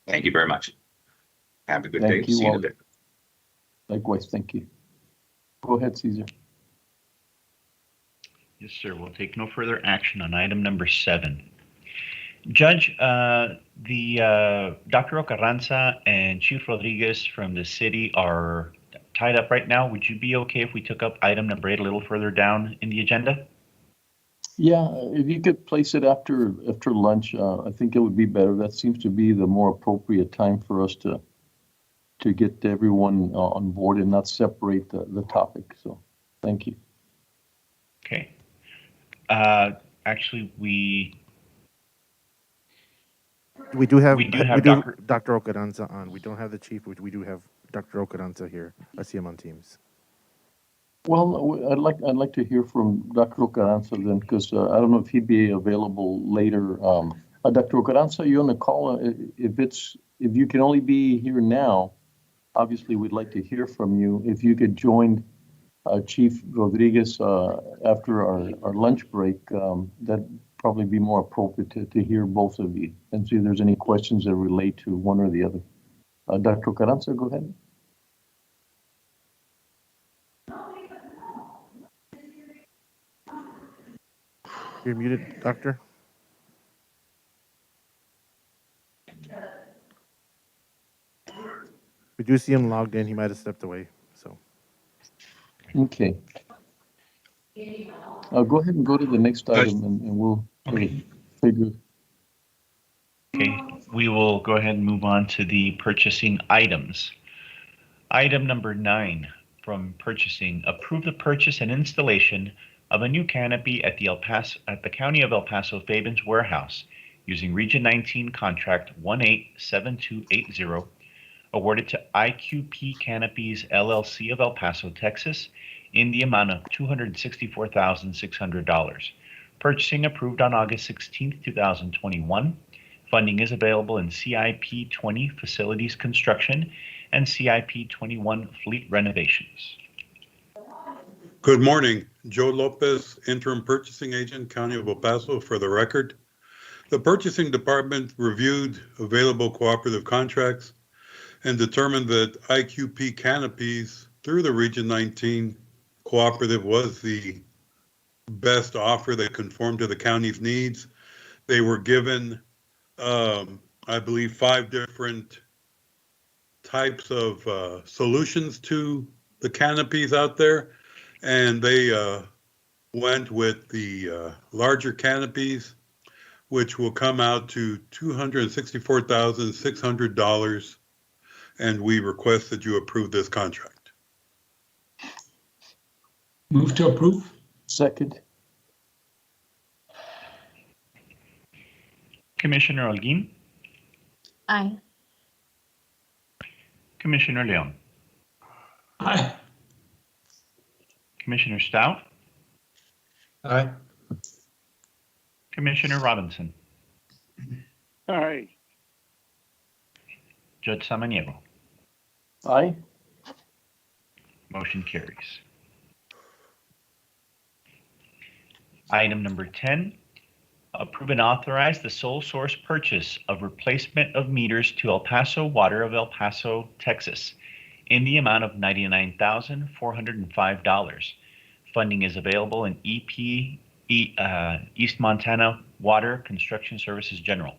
Thank you very much. Have a good Thank day. you, See you in a Wally. bit. Likewise, thank you. Go ahead, Caesar. Yes, sir. We'll take no further action on item number 7. Judge, Dr. Ocarranza and Chief Rodriguez from the city are tied up right now. Would you be okay if we took up item number 8 a little further down in the agenda? Yeah, if you could place it after lunch, I think it would be better. That seems to be the more appropriate time for us to get everyone on board and not separate the topic. So, thank you. Okay. Actually, we do have Dr. Ocarranza on. We don't have the chief, but we do have Dr. Ocarranza here. I see him on Teams. Well, I'd like to hear from Dr. Ocarranza then, because I don't know if he'd be available later. Dr. Ocarranza, are you on the call? If you can only be here now, obviously we'd like to hear from you. If you could join Chief Rodriguez after our lunch break, that'd probably be more appropriate to hear both of you and see if there's any questions that relate to one or the other. Dr. Ocarranza, go ahead. You're muted, Doctor. We do see him logged in. He might have stepped away. So. Okay. Go ahead and go to the next item, and we'll figure. Okay, we will go ahead and move on to the purchasing items. Item number 9 from purchasing: approve the purchase and installation of a new canopy at the County of El Paso Fabens warehouse using Region 19 contract 187280, awarded to IQP Canopies LLC of El Paso, Texas, in the amount of $264,600. Purchasing approved on August 16, 2021. Funding is available in CIP 20 Facilities Construction and CIP 21 Fleet Renovations. Good morning. Joe Lopez, Interim Purchasing Agent, County of El Paso. For the record, the Purchasing Department reviewed available cooperative contracts and determined that IQP Canopies through the Region 19 cooperative was the best offer that conformed to the county's needs. They were given, I believe, 5 different types of solutions to the canopies out there, and they went with the larger canopies which will come out to $264,600, and we request that you approve this contract. Move to approve. Second. Commissioner Holguín, Aye. Commissioner Leon, Aye. Commissioner Stout, Aye. Commissioner Robinson, Aye. Judge Samaniego. Aye. Motion carries. Item number 10, approve and authorize the sole source purchase of replacement of meters to El Paso Water of El Paso, Texas, in the amount of $99,405. Funding is available in East Montana Water Construction Services General,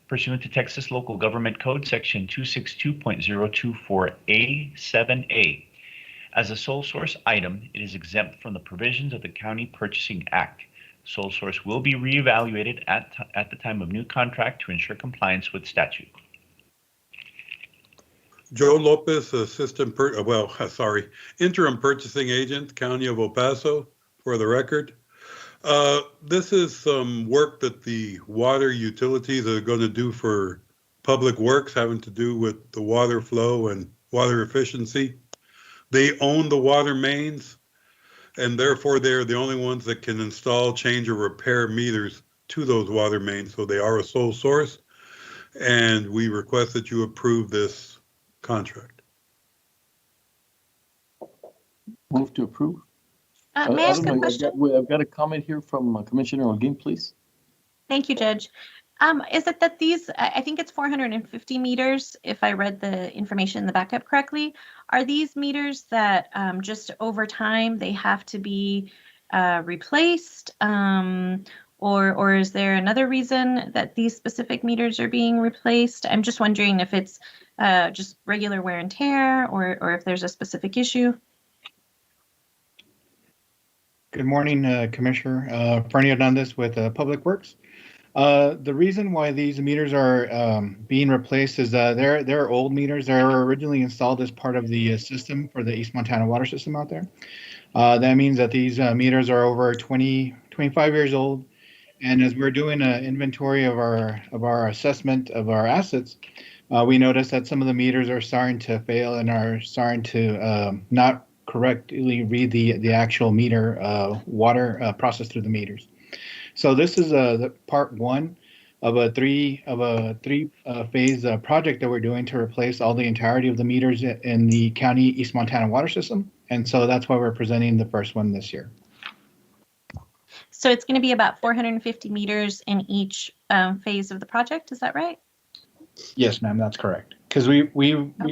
pursuant to Texas Local Government Code Section 262.024A7A. As a sole source item, it is exempt from the provisions of the County Purchasing Act. Sole source will be reevaluated at the time of new contract to ensure compliance with statute. Joe Lopez, interim purchasing agent, County of El Paso, for the record. This is some work that the water utilities are going to do for public works, having to do with the water flow and water efficiency. They own the water mains, and therefore they're the only ones that can install, change, or repair meters to those water mains. So they are a sole source, and we request that you approve this contract. Move to approve. May I ask a I've question? I've got a comment here from Commissioner Holguín, please. Thank you, Judge. Is it that these, I think it's 450 meters, if I read the information in the backup correctly, are these meters that just over time they have to be replaced? Or is there another reason that these specific meters are being replaced? I'm just wondering if it's just regular wear and tear or if there's a specific issue. Good morning, Commissioner. Fernie Hernandez with Public Works. The reason why these meters are being replaced is they're old meters. They were originally installed as part of the system for the East Montana water system out there. That means that these meters are over 25 years old. And as we're doing an inventory of our assessment of our assets, we noticed that some of the meters are starting to fail and are starting to not correctly read the actual meter water process through the meters. So this is the part one of a three phase project that we're doing to replace all the entirety of the meters in the county East Montana water system. And so that's why we're presenting the first one this year. So it's going to be about 450 meters in each phase of the project. Is that right? Yes, ma'am, that's correct. Because we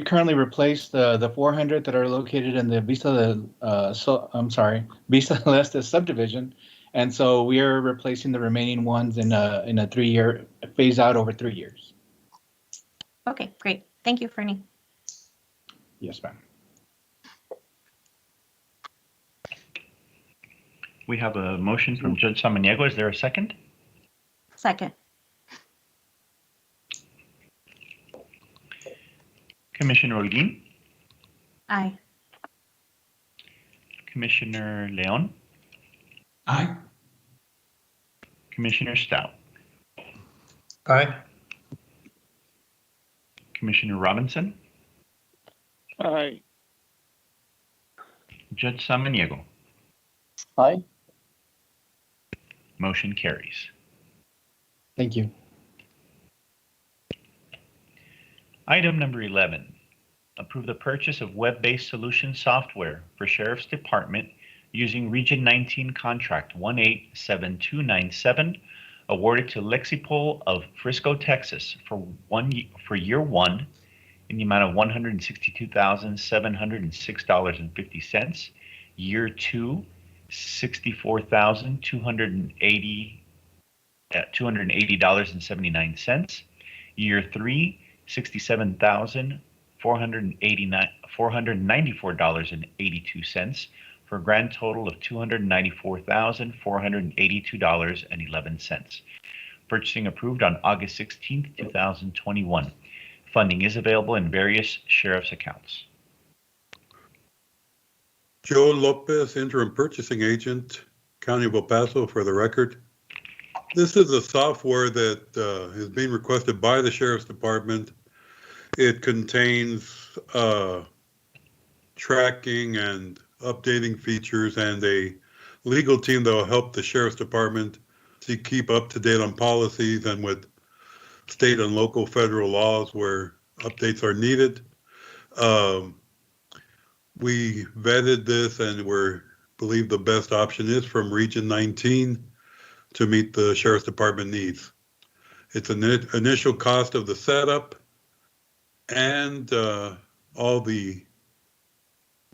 currently replaced the 400 that are located in the Vista Leste subdivision. And so we are replacing the remaining ones in a 3-year phase out over 3 years. Okay, great. Thank you, Fernie. Yes, ma'am. We have a motion from Judge Samaniego. Is there a second? Second. Commissioner Holguín, Aye. Commissioner Leon, Aye. Commissioner Stout, Aye. Commissioner Robinson, Aye. Judge Samaniego. Aye. Motion carries. Thank you. Item number 11, approve the purchase of web-based solution software for Sheriff's Department using Region 19 Contract 187297, awarded to Lexipol of Frisco, Texas for year one in the amount of $162,706.50, year two, $280.79, year three, $67,494.82 for a grand total of $294,482.11. Purchasing approved on August 16th, 2021. Funding is available in various sheriff's accounts. Joe Lopez, interim purchasing agent, County of El Paso, for the record. This is a software that is being requested by the Sheriff's Department. It contains tracking and updating features and a legal team that will help the Sheriff's Department to keep up to date on policies and with state and local federal laws where updates are needed. We vetted this and believe the best option is from Region 19 to meet the Sheriff's Department needs. It's an initial cost of the setup and all the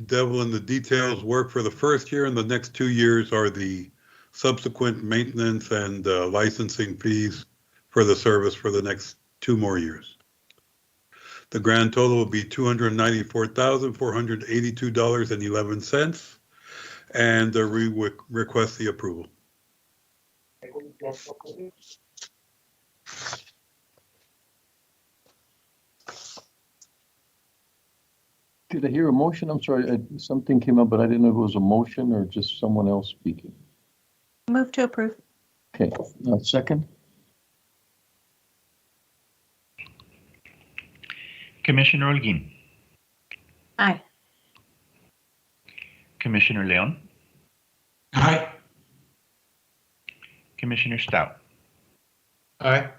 devil in the details work for the first year, and the next 2 years are the subsequent maintenance and licensing fees for the service for the next 2 more years. The grand total will be $294,482.11, and we request the approval. Did I hear a motion? I'm sorry, something came up, but I didn't know if it was a motion or just someone else speaking. Move to approve. Okay, second? Commissioner Holguin. Aye. Commissioner Leon. Aye. Commissioner Stout. Aye.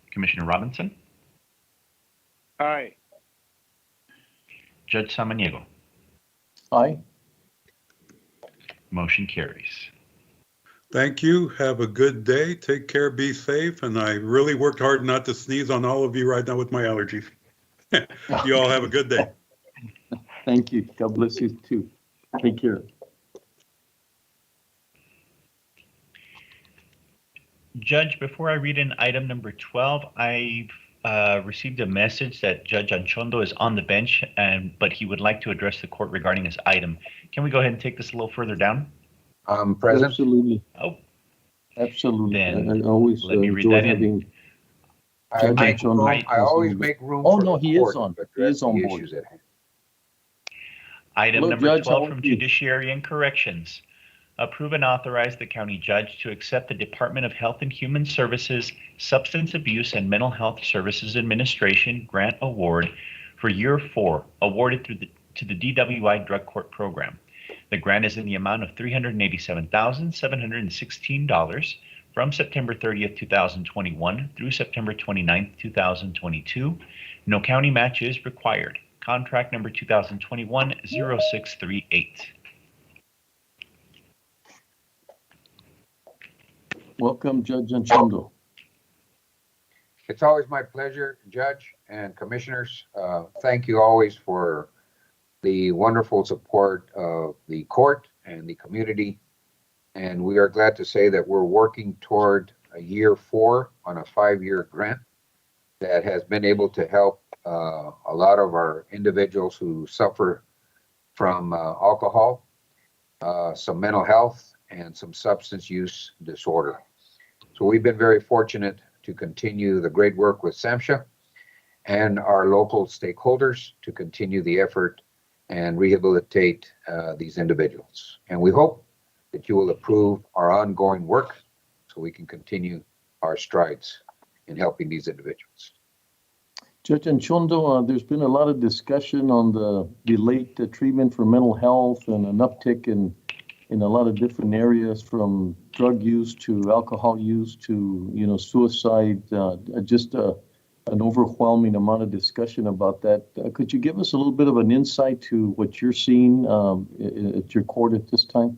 Commissioner Robinson. Aye. Judge Samaniego. Aye. Motion carries. Thank you. Have a good day. Take care. Be safe. And I really worked hard not to sneeze on all of you right now with my allergies. You all have a good day. Thank you. God bless you too. Take care. Judge, before I read in item number 12, I've received a message that Judge Anchondo is on the bench, but he would like to address the court regarding this item. Can we go ahead and take this a little further down? Present. Absolutely. Oh. Absolutely. Then I always let me read enjoy that in. having I always make room Oh, for no, the he court is on. to He is address on the board. issues at hand. Item Hello, number Judge, 12 how from are you? Judiciary and Corrections. Approve and authorize the county judge to accept the Department of Health and Human Services Substance Abuse and Mental Health Services Administration Grant Award for Year 4, awarded to the DWI Drug Court Program. The grant is in the amount of $387,716 from September 30th, 2021 through September 29th, 2022. No county match is required. Contract number 2021-0638. Welcome, Judge Anchondo. It's always my pleasure, Judge and Commissioners. Thank you always for the wonderful support of the court and the community. And we are glad to say that we're working toward a year 4 on a 5-year grant that has been able to help a lot of our individuals who suffer from alcohol, some mental health, and some substance use disorder. So we've been very fortunate to continue the great work with SAMHSA and our local stakeholders to continue the effort and rehabilitate these individuals. And we hope that you will approve our ongoing work so we can continue our strides in helping these individuals. Judge Anchondo, there's been a lot of discussion on the delayed treatment for mental health and an uptick in a lot of different areas, from drug use to alcohol use to, suicide, just an overwhelming amount of discussion about that. Could you give us a little bit of an insight to what you're seeing at your court at this time?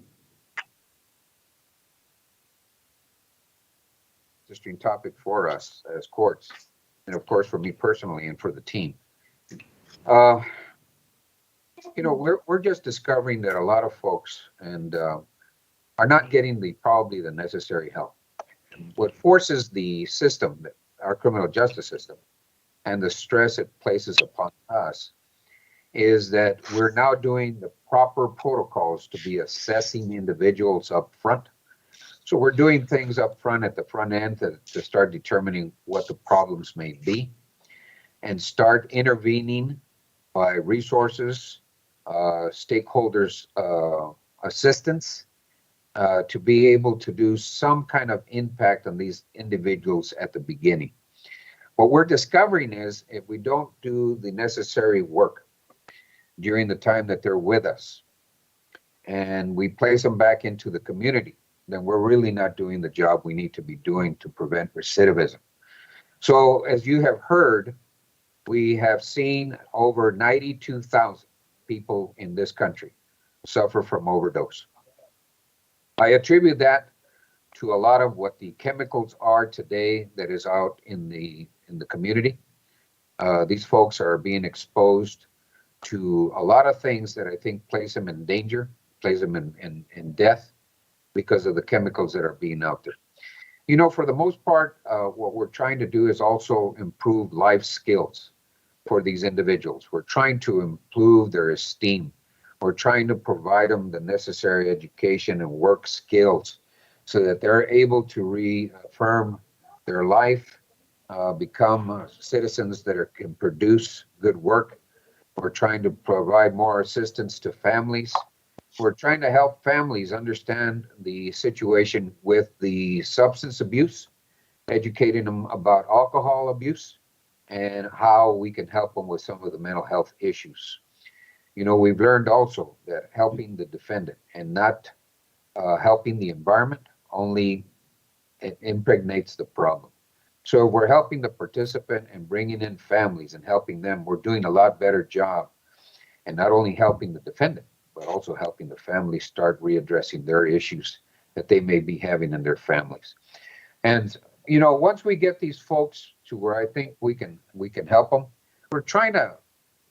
Interesting topic for us as courts, and of course for me personally and for the team. We're just discovering that a lot of folks are not getting probably the necessary help. What forces the system, our criminal justice system, and the stress it places upon us is that we're now doing the proper protocols to be assessing individuals up front. So we're doing things up front at the front end to start determining what the problems may be and start intervening by resources, stakeholders' assistance to be able to do some kind of impact on these individuals at the beginning. What we're discovering is if we don't do the necessary work during the time that they're with us and we place them back into the community, then we're really not doing the job we need to be doing to prevent recidivism. So as you have heard, we have seen over 92,000 people in this country suffer from overdose. I attribute that to a lot of what the chemicals are today that is out in the community. These folks are being exposed to a lot of things that I think place them in danger, place them in death because of the chemicals that are being out there. You know, for the most part, what we're trying to do is also improve life skills for these individuals. We're trying to improve their esteem. We're trying to provide them the necessary education and work skills so that they're able to reaffirm their life, become citizens that can produce good work. We're trying to provide more assistance to families. We're trying to help families understand the situation with the substance abuse, educating them about alcohol abuse, and how we can help them with some of the mental health issues. You know, we've learned also that helping the defendant and not helping the environment only impregnates the problem. So if we're helping the participant and bringing in families and helping them, we're doing a lot better job. And not only helping the defendant, but also helping the families start readdressing their issues that they may be having in their families. And, you know, once we get these folks to where I think we can help them, we're trying to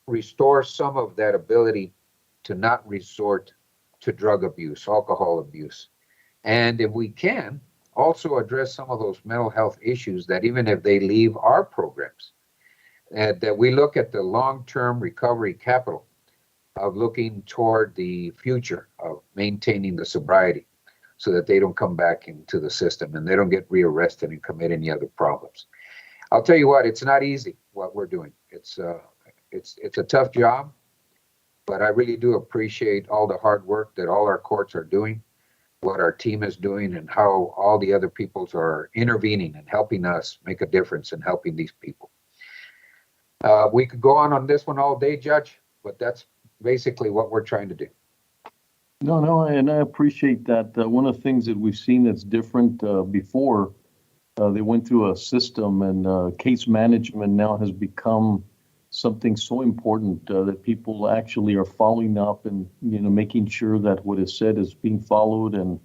restore some of that ability to not resort to drug abuse, alcohol abuse. And if we can, also address some of those mental health issues that even if they leave our programs, that we look at the long-term recovery capital of looking toward the future of maintaining the sobriety so that they don't come back into the system and they don't get rearrested and commit any other problems. I'll tell you what, it's not easy what we're doing. It's a tough job, but I really do appreciate all the hard work that all our courts are doing, what our team is doing, and how all the other peoples are intervening and helping us make a difference in helping these people. We could go on this one all day, Judge, but that's basically what we're trying to do. No, and I appreciate that. One of the things that we've seen that's different before, they went through a system, and case management now has become something so important that people actually are following up and, you know, making sure that what is said is being followed. And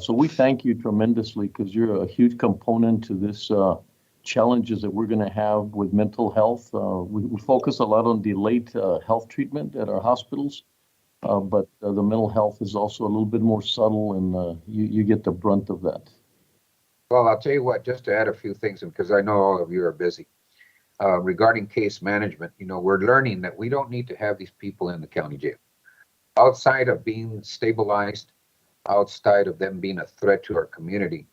so we thank you tremendously because you're a huge component to this challenges that we're going to have with mental health. We focus a lot on delayed health treatment at our hospitals, but the mental health is also a little bit more subtle, and you get the brunt of that. Well, I'll tell you what, just to add a few things, because I know all of you are busy. Regarding case management, you know, we're learning that we don't need to have these people in the county jail. Outside of being stabilized, outside of them being a threat to our community,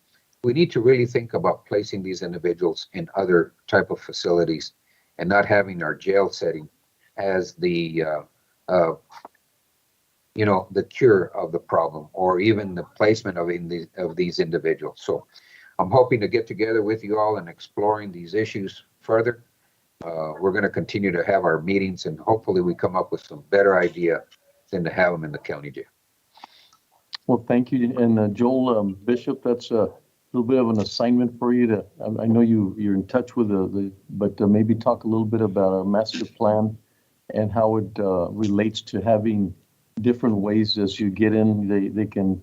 we need to really think about placing these individuals in other type of facilities and not having our jail setting as the, you know, the cure of the problem or even the placement of these individuals. So I'm hoping to get together with you all and exploring these issues further. We're going to continue to have our meetings, and hopefully we come up with some better idea than to have them in the county jail. Well, thank you. And Joel Bishop, that's a little bit of an assignment for you to, I know you're in touch with but maybe talk a little bit about our master plan and how it relates to having different ways as you get in, they can,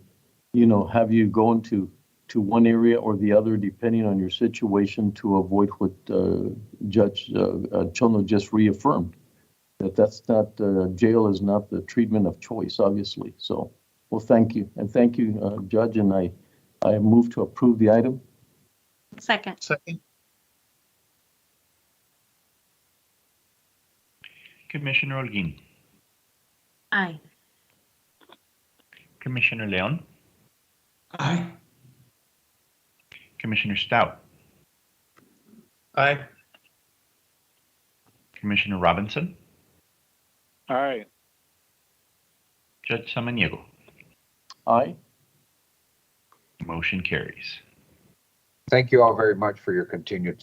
you know, have you go into one area or the other, depending on your situation, to avoid what Judge Chono just reaffirmed, that's not, jail is not the treatment of choice, obviously. So, well, thank you. And thank you, Judge, and I move to approve the item. Second. Commissioner Holguín. Aye. Commissioner Leon. Aye. Commissioner Stout, Aye. Commissioner Robinson, Aye. Judge Samaniego. Aye. Motion carries. Thank you all very much for your continued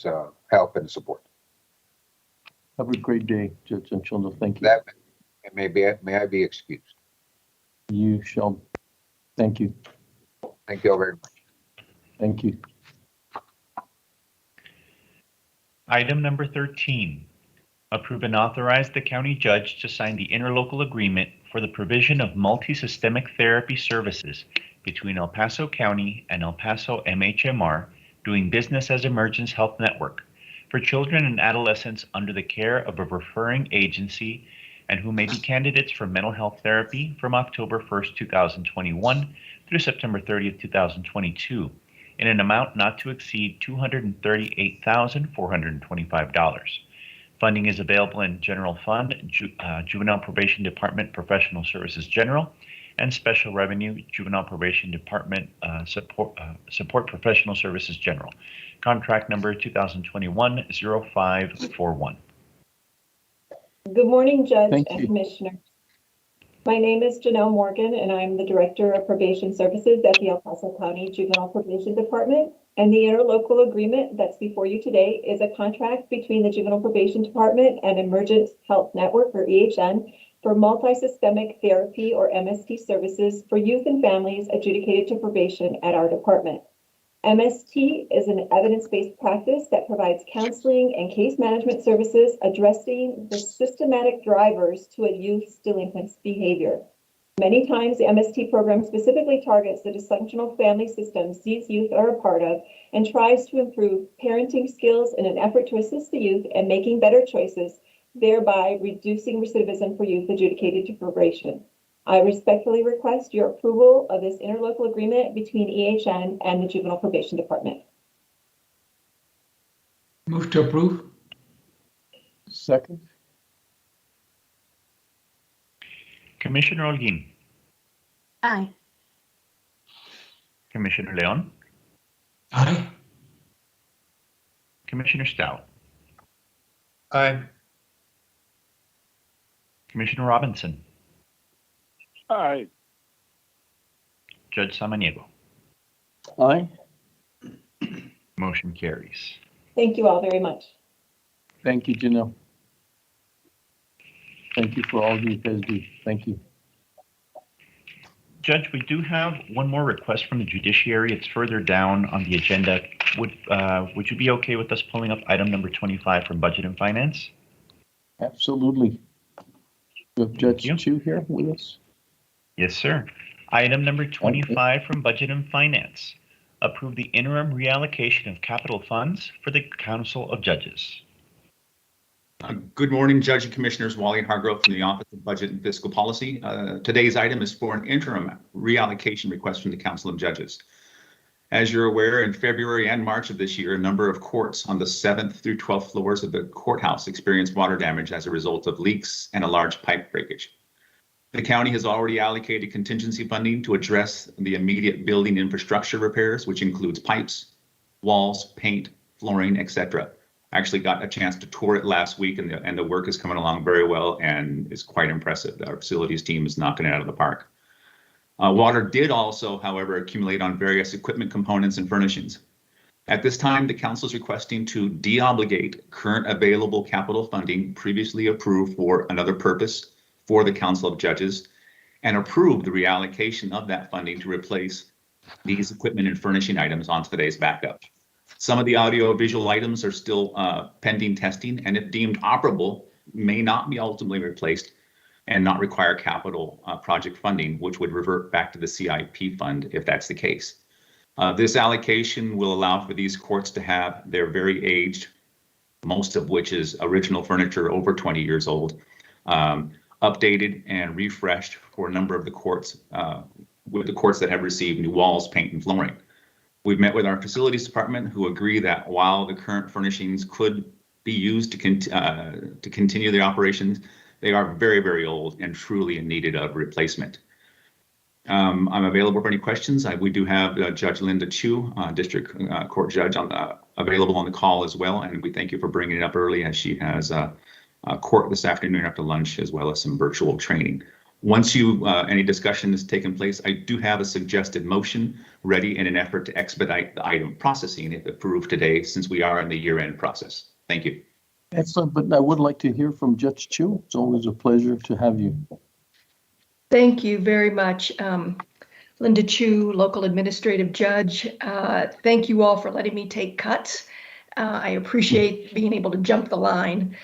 help and support. Have a great day, Judge Anchondo. Thank you. That may I be excused. You shall. Thank you. Thank you all very much. Thank you. Item number 13, approve and authorize the county judge to sign the interlocal agreement for the provision of multi-systemic therapy services between El Paso County and El Paso MHMR, doing business as Emergence Health Network, for children and adolescents under the care of a referring agency and who may be candidates for mental health therapy from October 1st, 2021 through September 30th, 2022, in an amount not to exceed $238,425. Funding is available in General Fund, Juvenile Probation Department Professional Services General, and Special Revenue Juvenile Probation Department Support Professional Services General. Contract number 2021-0541. Good morning, Judge and Commissioner. My name is Janelle Morgan, and I'm the Director of Probation Services at the El Paso County Juvenile Probation Department. And the interlocal agreement that's before you today is a contract between the Juvenile Probation Department and Emergence Health Network, or EHN, for multi-systemic therapy, or MST, services for youth and families adjudicated to probation at our department. MST is an evidence-based practice that provides counseling and case management services addressing the systematic drivers to a youth's delinquent behavior. Many times, the MST program specifically targets the dysfunctional family systems these youth are a part of and tries to improve parenting skills in an effort to assist the youth in making better choices, thereby reducing recidivism for youth adjudicated to probation. I respectfully request your approval of this interlocal agreement between EHN and the Juvenile Probation Department. Move to approve. Second. Commissioner Holguin, Aye. Commissioner Leon, Aye. Commissioner Stout, Aye. Commissioner Robinson, Aye. Judge Samaniego. Aye. Motion carries. Thank you all very much. Thank you, Janelle. Thank you for all you guys do. Thank you. Judge, we do have one more request from the judiciary. It's further down on the agenda. Would you be okay with us pulling up item number 25 from Budget and Finance? Absolutely. We have Judge Chu here with us. Yes, sir. Item number 25 from Budget and Finance. Approve the interim reallocation of capital funds for the Council of Judges. Good morning, Judge and Commissioners. Wally Hargrove from the Office of Budget and Fiscal Policy. Today's item is for an interim reallocation request from the Council of Judges. As you're aware, in February and March of this year, a number of courts on the 7th through 12th floors of the courthouse experienced water damage as a result of leaks and a large pipe breakage. The county has already allocated contingency funding to address the immediate building infrastructure repairs, which includes pipes, walls, paint, flooring, etc. I actually got a chance to tour it last week, and the work is coming along very well and is quite impressive. Our facilities team is knocking it out of the park. Water did also, however, accumulate on various equipment components and furnishings. At this time, the council is requesting to deobligate current available capital funding previously approved for another purpose for the Council of Judges and approve the reallocation of that funding to replace these equipment and furnishing items on today's backup. Some of the audio-visual items are still pending testing, and if deemed operable, may not be ultimately replaced and not require capital project funding, which would revert back to the CIP fund if that's the case. This allocation will allow for these courts to have their very aged, most of which is original furniture over 20 years old, updated and refreshed for a number of the courts, with the courts that have received new walls, paint, and flooring. We've met with our facilities department, who agree that while the current furnishings could be used to continue the operations, they are very, very old and truly in need of replacement. I'm available for any questions. We do have Judge Linda Chu, District Court Judge, available on the call as well. And we thank you for bringing it up early, as she has court this afternoon after lunch, as well as some virtual training. Once any discussion has taken place, I do have a suggested motion ready in an effort to expedite the item processing if approved today, since we are in the year-end process. Thank you. Excellent, but I would like to hear from Judge Chu. It's always a pleasure to have you. Thank you very much. Linda Chu, local administrative judge. Thank you all for letting me take cuts. I appreciate being able to jump the line.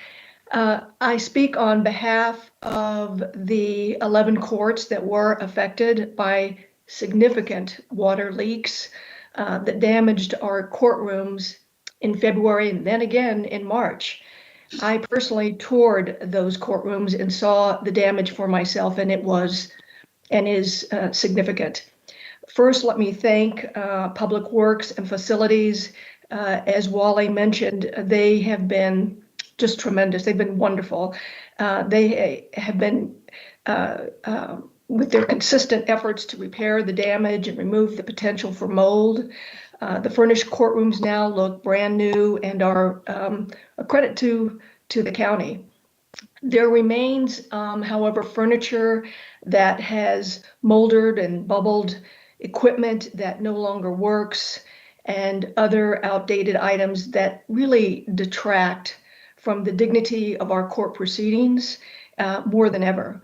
I speak on behalf of the 11 courts that were affected by significant water leaks that damaged our courtrooms in February and then again in March. I personally toured those courtrooms and saw the damage for myself, and it was and is significant. First, let me thank Public Works and Facilities. As Wally mentioned, they have been just tremendous. They've been wonderful. They have been, with their consistent efforts to repair the damage and remove the potential for mold. The furnished courtrooms now look brand new and are a credit to the county. There remains, however, furniture that has moldered and bubbled, equipment that no longer works, and other outdated items that really detract from the dignity of our court proceedings more than ever.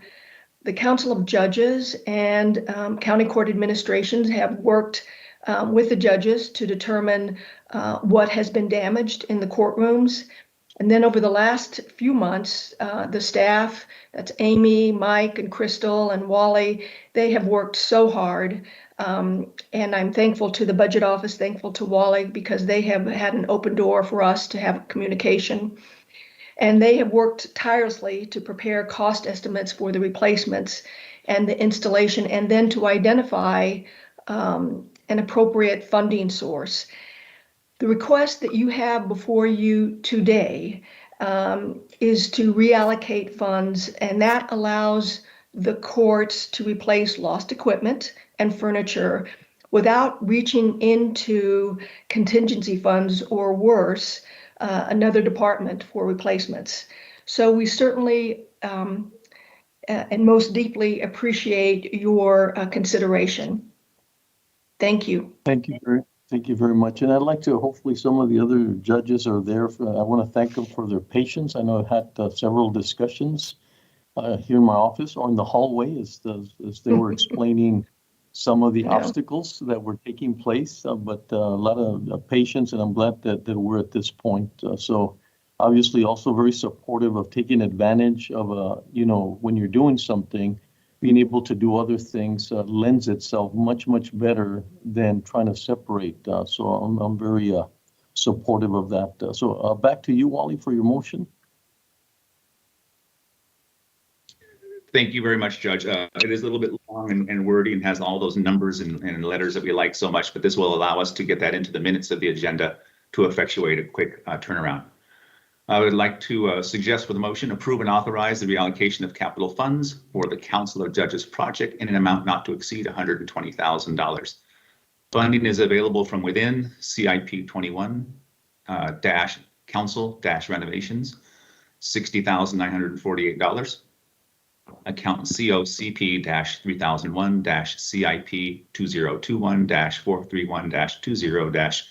The Council of Judges and county court administrations have worked with the judges to determine what has been damaged in the courtrooms. And then over the last few months, the staff, that's Amy, Mike, and Crystal, and Wally, they have worked so hard. And I'm thankful to the budget office, thankful to Wally, because they have had an open door for us to have communication. And they have worked tirelessly to prepare cost estimates for the replacements and the installation, and then to identify an appropriate funding source. The request that you have before you today is to reallocate funds, and that allows the courts to replace lost equipment and furniture without reaching into contingency funds or worse, another department for replacements. So we certainly and most deeply appreciate your consideration. Thank you. Thank you very much. And I'd like to, hopefully some of the other judges are there. I want to thank them for their patience. I know I've had several discussions here in my office or in the hallway as they were explaining some of the obstacles that were taking place, but a lot of patience, and I'm glad that we're at this point. So obviously also very supportive of taking advantage of, when you're doing something, being able to do other things lends itself much, much better than trying to separate. So I'm very supportive of that. So back to you, Wally, for your motion. Thank you very much, Judge. It is a little bit long and wordy and has all those numbers and letters that we like so much, but this will allow us to get that into the minutes of the agenda to effectuate a quick turnaround. I would like to suggest for the motion, approve and authorize the reallocation of capital funds for the Council of Judges project in an amount not to exceed $120,000. Funding is available from within CIP 21 Council renovations, $60,948. Account COCP 3001 CIP 2021 431 20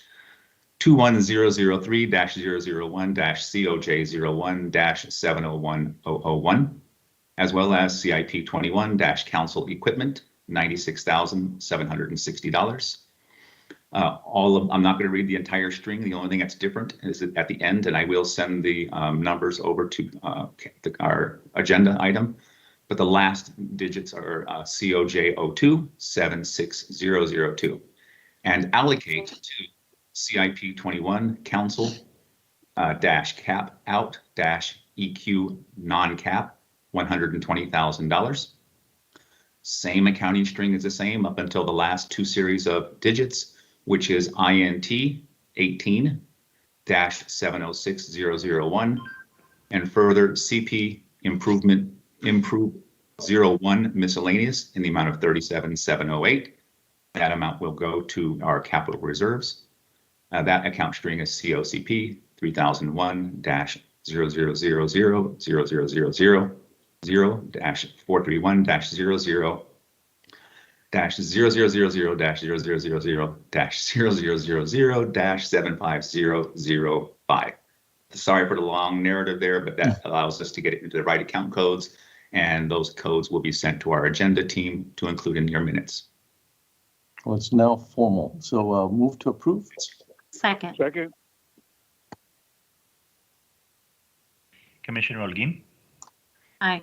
21003 001 COJ 01 701001, as well as CIP 21 Council equipment $96,760. I'm not going to read the entire string. The only thing that's different is at the end, and I will send the numbers over to our agenda item. But the last digits are COJ02 76002, and allocate to CIP 21 Council cap out EQ non-cap $120,000. Same accounting string is the same up until the last two series of digits, which is INT 18 706001, and further CP improve 01 miscellaneous in the amount of 37,708. That amount will go to our capital reserves. That account string is COCP 3000-000-000-000-000-0000-75005. Sorry for the long narrative there, but that allows us to get it into the right account codes, and those codes will be sent to our agenda team to include in your minutes. Well, it's now formal. So move to approve. Second. Second. Commissioner Holguín, Aye.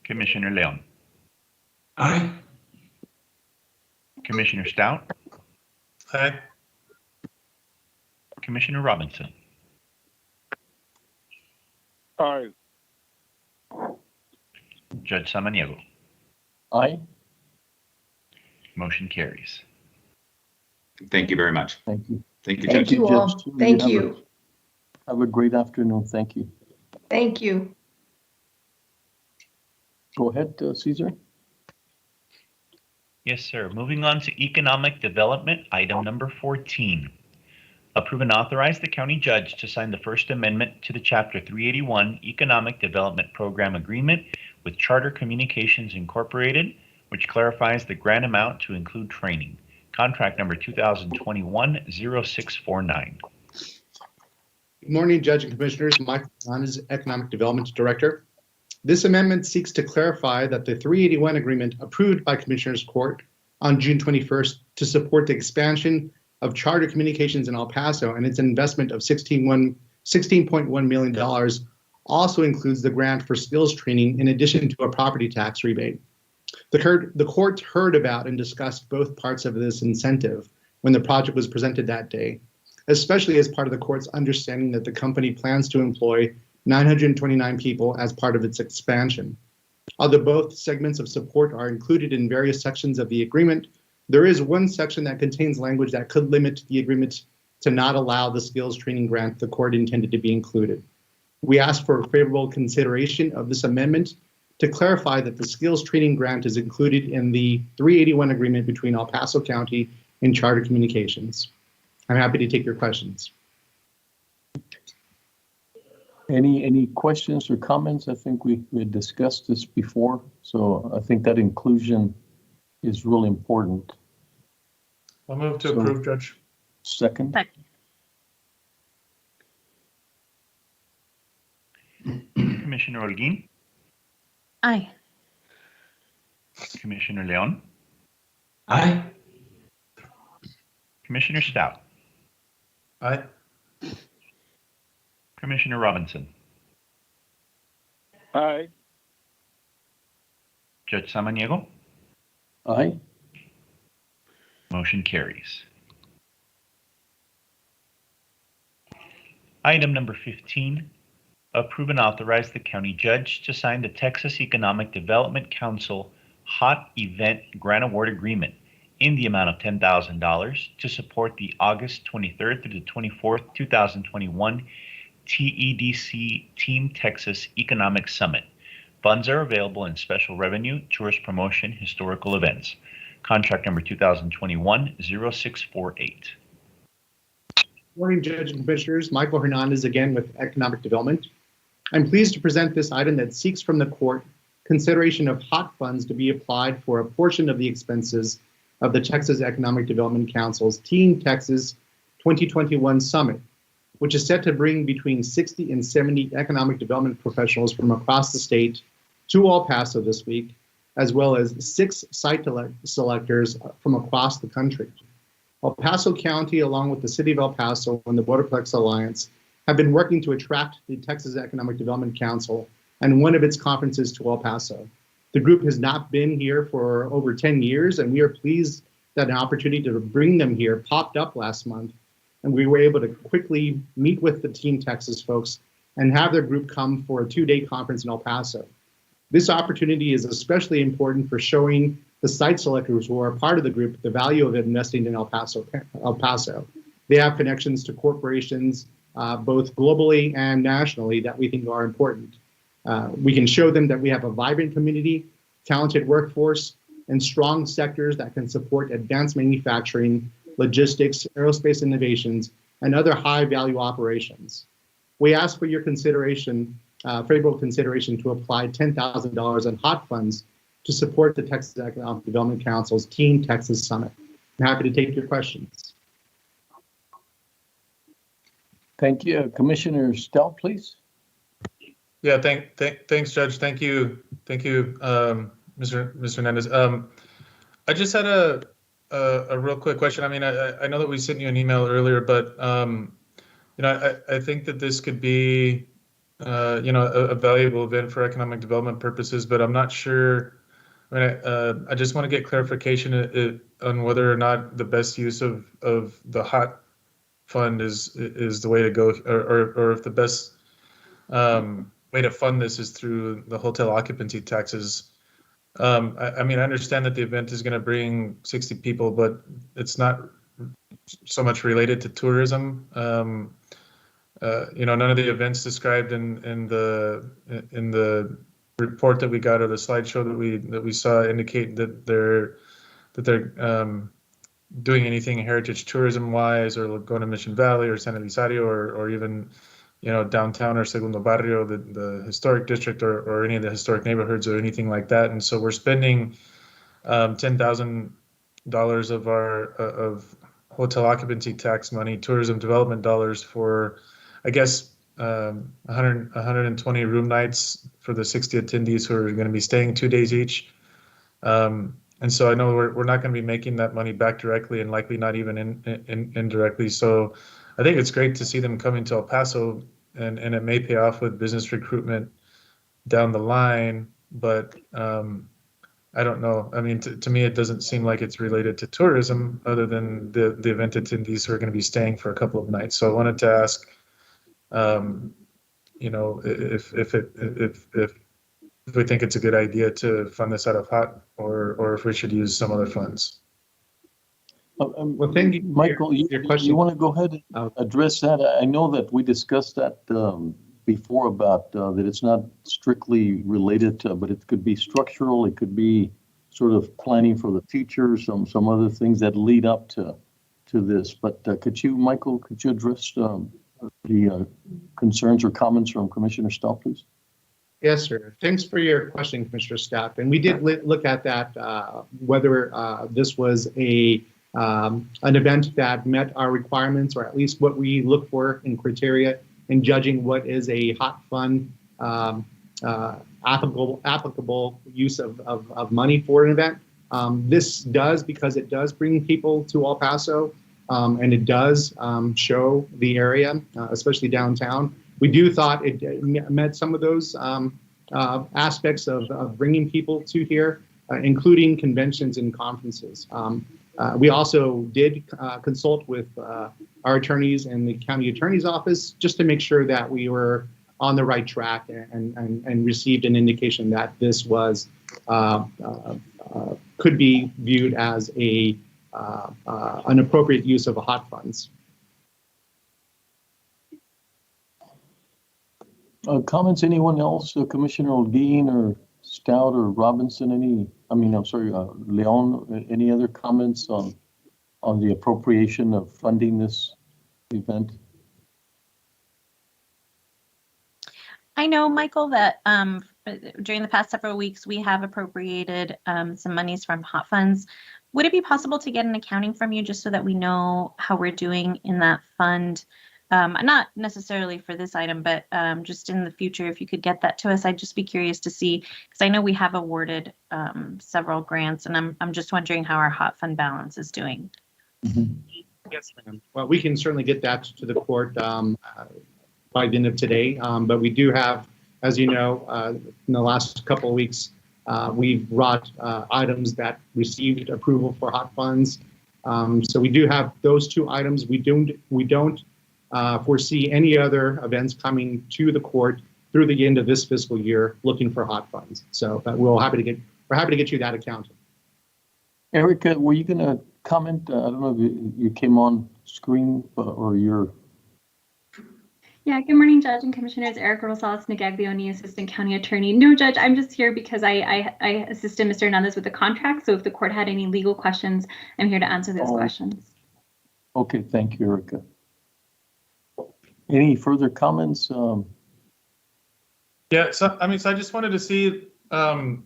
Commissioner Leon, Aye. Commissioner Stout, Aye. Commissioner Robinson. Aye. Judge Samaniego. Aye. Motion carries. Thank you very much. Thank you. Thank you, Thank Judge. you all. Judge, too. Thank you. Have a great afternoon. Thank you. Thank you. Go ahead, Caesar. Yes, sir. Moving on to economic development, item number 14. Approve and authorize the county judge to sign the First Amendment to the Chapter 381 Economic Development Program Agreement with Charter Communications Incorporated, which clarifies the grant amount to include training. Contract number 2021-0649. Good morning, Judge and Commissioners. Michael Hahn is Economic Development Director. This amendment seeks to clarify that the 381 agreement approved by Commissioners Court on June 21st to support the expansion of Charter Communications in El Paso and its investment of $16.1 million also includes the grant for skills training in addition to a property tax rebate. The court heard about and discussed both parts of this incentive when the project was presented that day, especially as part of the court's understanding that the company plans to employ 929 people as part of its expansion. Although both segments of support are included in various sections of the agreement, there is one section that contains language that could limit the agreement to not allow the skills training grant the court intended to be included. We ask for favorable consideration of this amendment to clarify that the skills training grant is included in the 381 agreement between El Paso County and Charter Communications. I'm happy to take your questions. Any questions or comments? I think we had discussed this before, so I think that inclusion is really important. I'll move to approve, Judge. Second. Second. Commissioner Holguín, Aye. Commissioner Leon, Aye. Commissioner Stout, Aye. Commissioner Robinson, Aye. Judge Samaniego. Aye. Motion carries. Item number 15, approve and authorize the county judge to sign the Texas Economic Development Council Hot Event Grant Award Agreement in the amount of $10,000 to support the August 23rd through the 24th, 2021 TEDC Team Texas Economic Summit. Funds are available in special revenue, tourist promotion, historical events. Contract number 2021-0648. Morning, Judge and Commissioners. Michael Hernandez again with Economic Development. I'm pleased to present this item that seeks from the court consideration of hot funds to be applied for a portion of the expenses of the Texas Economic Development Council's Team Texas 2021 Summit, which is set to bring between 60 and 70 economic development professionals from across the state to El Paso this week, as well as 6 site selectors from across the country. El Paso County, along with the City of El Paso and the Borderplex Alliance, have been working to attract the Texas Economic Development Council and one of its conferences to El Paso. The group has not been here for over 10 years, and we are pleased that an opportunity to bring them here popped up last month, and we were able to quickly meet with the Team Texas folks and have their group come for a 2-day conference in El Paso. This opportunity is especially important for showing the site selectors who are part of the group the value of investing in El Paso. They have connections to corporations both globally and nationally that we think are important. We can show them that we have a vibrant community, talented workforce, and strong sectors that can support advanced manufacturing, logistics, aerospace innovations, and other high-value operations. We ask for your consideration, favorable consideration to apply $10,000 in hot funds to support the Texas Economic Development Council's Team Texas Summit. I'm happy to take your questions. Thank you. Commissioner Stout, please. Yeah, thanks, Judge. Thank you, Mr. Hernandez. I just had a real quick question. I mean, I know that we sent you an email earlier, but you know, I think that this could be you know, a valuable event for economic development purposes, but I'm not sure. I mean, I just want to get clarification on whether or not the best use of the hot fund is the way to go, or if the best way to fund this is through the hotel occupancy taxes. I mean, I understand that the event is going to bring 60 people, but it's not so much related to tourism. You know, none of the events described in the report that we got, or the slideshow that we saw, indicate that they're doing anything heritage tourism wise, or going to Mission Valley or San Elizario, or even, you know, downtown or Segundo Barrio, the historic district, or any of the historic neighborhoods, or anything like that. And so we're spending $10,000 of our hotel occupancy tax money, tourism development dollars, for, I guess, 120 room nights for the 60 attendees who are going to be staying 2 days each. And so I know we're not going to be making that money back directly, and likely not even indirectly. So I think it's great to see them coming to El Paso, and it may pay off with business recruitment down the line. But I don't know. I mean, to me, it doesn't seem like it's related to tourism, other than the event attendees who are going to be staying for a couple of nights. So I wanted to ask, you know, if we think it's a good idea to fund this out of HOT, or if we should use some other funds. Well, thank you, Michael. Your question. You want to go ahead and address that? I know that we discussed that before, about that it's not strictly related to, but it could be structural. It could be sort of planning for the future, some other things that lead up to this. But could you, Michael, could you address the concerns or comments from Commissioner Stout, please? Yes, sir. Thanks for your question, Commissioner Stout. And we did look at that, whether this was an event that met our requirements, or at least what we look for in criteria in judging what is a hot fund applicable use of money for an event. This does, because it does bring people to El Paso, and it does show the area, especially downtown. We do thought it met some of those aspects of bringing people to here, including conventions and conferences. We also did consult with our attorneys in the county attorney's office, just to make sure that we were on the right track, and received an indication that this was could be viewed as an appropriate use of hot funds. Comments, anyone else? Commissioner Oldeen or Stout or Robinson, Leon, any other comments on the appropriation of funding this event? I know, Michael, that during the past several weeks, we have appropriated some monies from hot funds. Would it be possible to get an accounting from you, just so that we know how we're doing in that fund? Not necessarily for this item, but just in the future, if you could get that to us, I'd just be curious to see, because I know we have awarded several grants, and I'm just wondering how our hot fund balance is doing. Mm-hmm. Yes, ma'am. Well, we can certainly get that to the court by the end of today, but we do have, as you know, in the last couple of weeks, we've brought items that received approval for hot funds. So we do have those two items. We don't foresee any other events coming to the court through the end of this fiscal year looking for hot funds. So we're happy to get you that accounting. Erica, were you going to comment? I don't know if you came on screen, or you're. Yeah, good morning, Judge and Commissioners. Erica Rosales Negaglioni, Assistant County Attorney. No, Judge, I'm just here because I assisted Mr. Hernandez with the contract. So if the court had any legal questions, I'm here to answer those questions. Okay, thank you, Erica. Any further comments? Yeah, so I mean, so I just wanted to see, because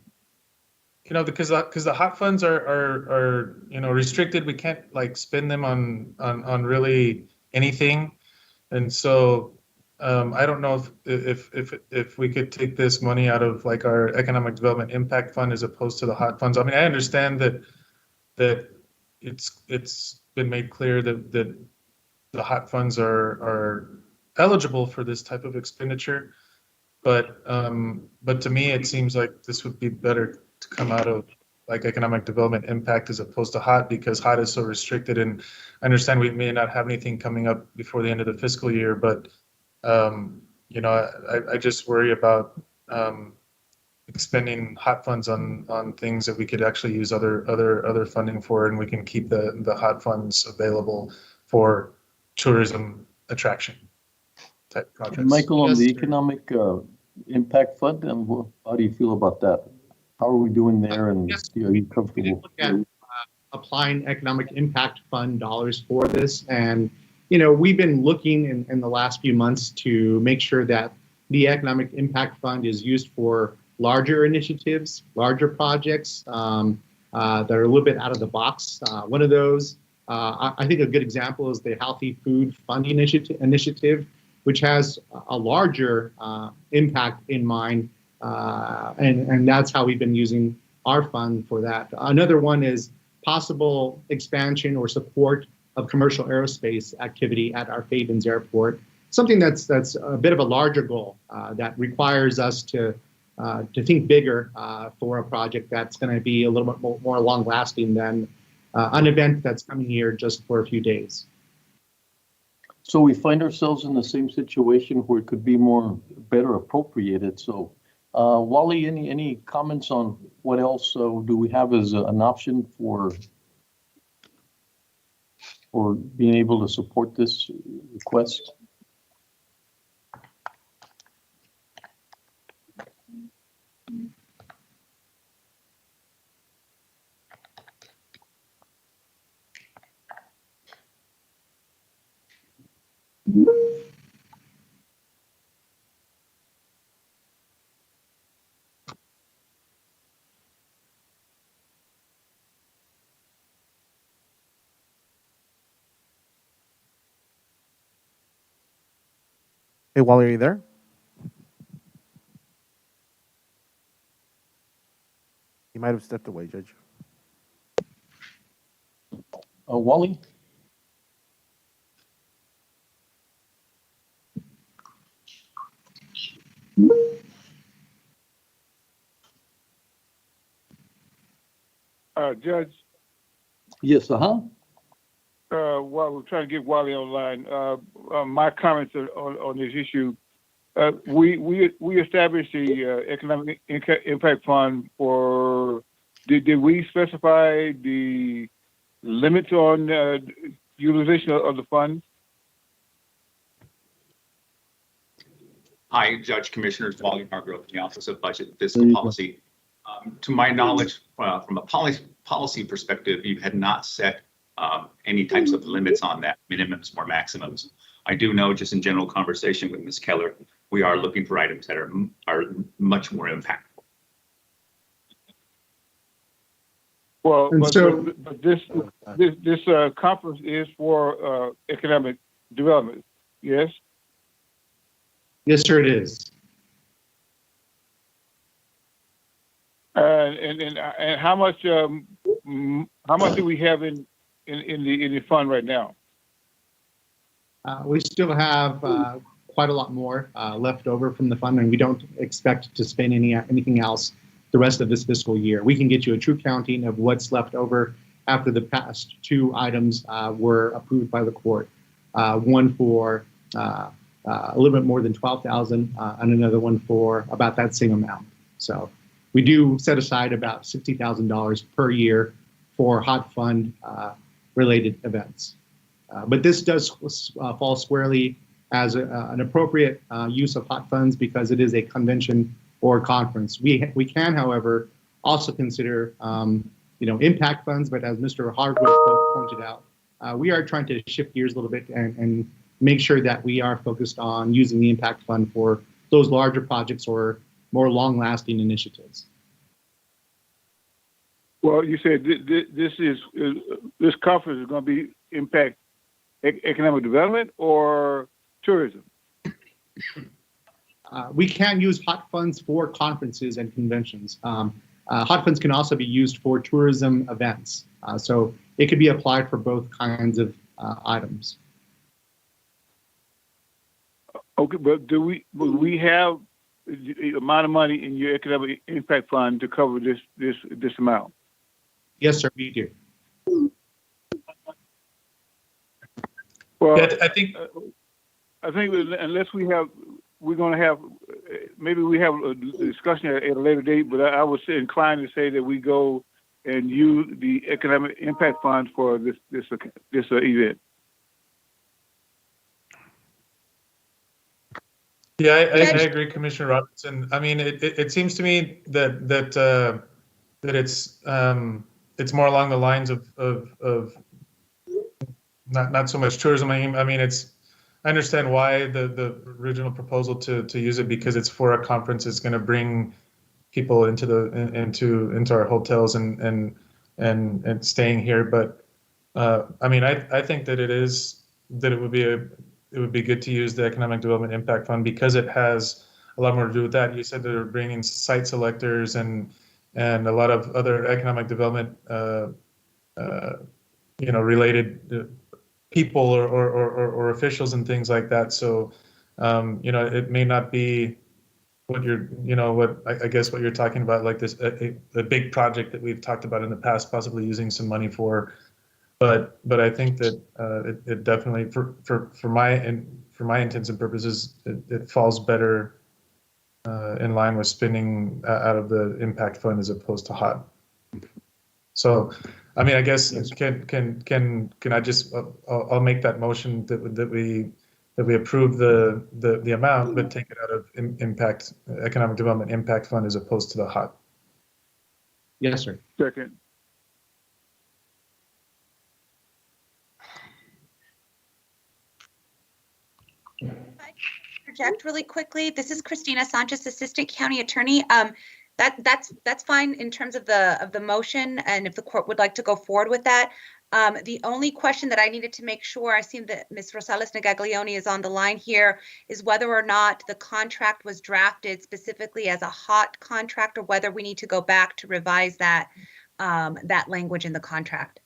the hot funds are restricted. We can't like spend them on really anything, and so I don't know if we could take this money out of like our economic development impact fund as opposed to the hot funds. I mean, I understand that it's been made clear that the hot funds are eligible for this type of expenditure, but to me it seems like this would be better to come out of like economic development impact as opposed to hot, because hot is so restricted. And I understand we may not have anything coming up before the end of the fiscal year, but I just worry about expending hot funds on things that we could actually use other funding for, and we can keep the hot funds available for tourism attraction type projects. Michael, on the economic impact fund, and how do you feel about that? How are we doing there, and are you comfortable? Look at applying economic impact fund dollars for this, and we've been looking in the last few months to make sure that the economic impact fund is used for larger initiatives, larger projects that are a little bit out of the box. One of those, I think a good example is the Healthy Food Fund initiative, which has a larger impact in mind, and that's how we've been using our fund for that. Another one is possible expansion or support of commercial aerospace activity at our Havens Airport, something that's a bit of a larger goal that requires us to think bigger for a project that's going to be a little bit more long-lasting than an event that's coming here just for a few days. So we find ourselves in the same situation where it could be better appropriated. So Wally, any comments on what else do we have as an option for being able to support this request? Hey, Wally, are you there? You might have stepped away, Judge. Wally? Judge? Yes, while we're trying to get Wally online, my comments on this issue, we established the economic impact fund for, did we specify the limits on utilization of the funds? Hi, Judge, Commissioners, Wally Hargrove, the Office of Budget and Fiscal Policy. To my knowledge, from a policy perspective, you had not set any types of limits on that, minimums or maximums. I do know, just in general conversation with Ms. Keller, we are looking for items that are much more impactful. Well, but this conference is for economic development, yes? Yes, sir, it is. And how much do we have in the fund right now? We still have quite a lot more left over from the fund, and we don't expect to spend anything else the rest of this fiscal year. We can get you a true counting of what's left over after the past two items were approved by the court. One for a little bit more than $12,000, and another one for about that same amount. So we do set aside about $60,000 per year for hot fund related events. But this does fall squarely as an appropriate use of hot funds because it is a convention or conference. We can, however, also consider impact funds, but as Mr. Hargrove pointed out, we are trying to shift gears a little bit and make sure that we are focused on using the impact fund for those larger projects or more long-lasting initiatives. Well, you said this conference is going to be impact economic development or tourism? We can use hot funds for conferences and conventions. Hot funds can also be used for tourism events. So it could be applied for both kinds of items. Okay, but will we have the amount of money in your economic impact fund to cover this amount? Yes, sir, we do. Well, Yeah, I think unless we're going to have, maybe we have a discussion at a later date, but I was inclined to say that we go and use the economic impact fund for this event. Yeah, I agree, Commissioner Robinson. I mean, it seems to me that it's more along the lines of not so much tourism. I mean, I understand why the original proposal to use it, because it's for a conference. It's going to bring people into our hotels and staying here. But I mean, I think that it would be good to use the Economic Development Impact Fund because it has a lot more to do with that. You said they're bringing site selectors and a lot of other economic development related people or officials and things like that. So it may not be what I guess what you're talking about, like this a big project that we've talked about in the past, possibly using some money for. But I think that it definitely for my intents and purposes it falls better in line with spending out of the impact fund as opposed to HOT. So, I mean, I guess can I just I'll make that motion that we approve the amount, but take it out of economic development impact fund as opposed to the HOT. Yes, sir. Second. Project really quickly. This is Christina Sanchez, Assistant County Attorney. That's fine in terms of the motion, and if the court would like to go forward with that. The only question that I needed to make sure, I see that Ms. Rosales Negaglione is on the line here, is whether or not the contract was drafted specifically as a HOT contract, or whether we need to go back to revise that language in the contract.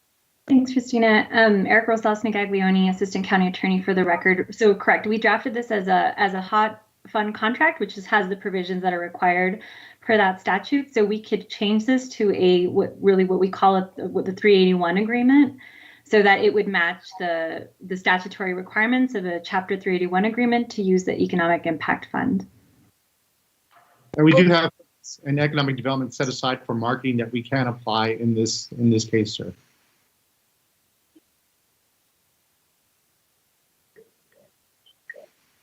Thanks, Christina. Eric Rosales Negaglione, Assistant County Attorney, for the record. So correct, we drafted this as a HOT fund contract, which has the provisions that are required per that statute. So we could change this to what we call it the 381 agreement, so that it would match the statutory requirements of a Chapter 381 agreement to use the Economic Impact Fund. And we do have an economic development set aside for marketing that we can apply in this case, sir.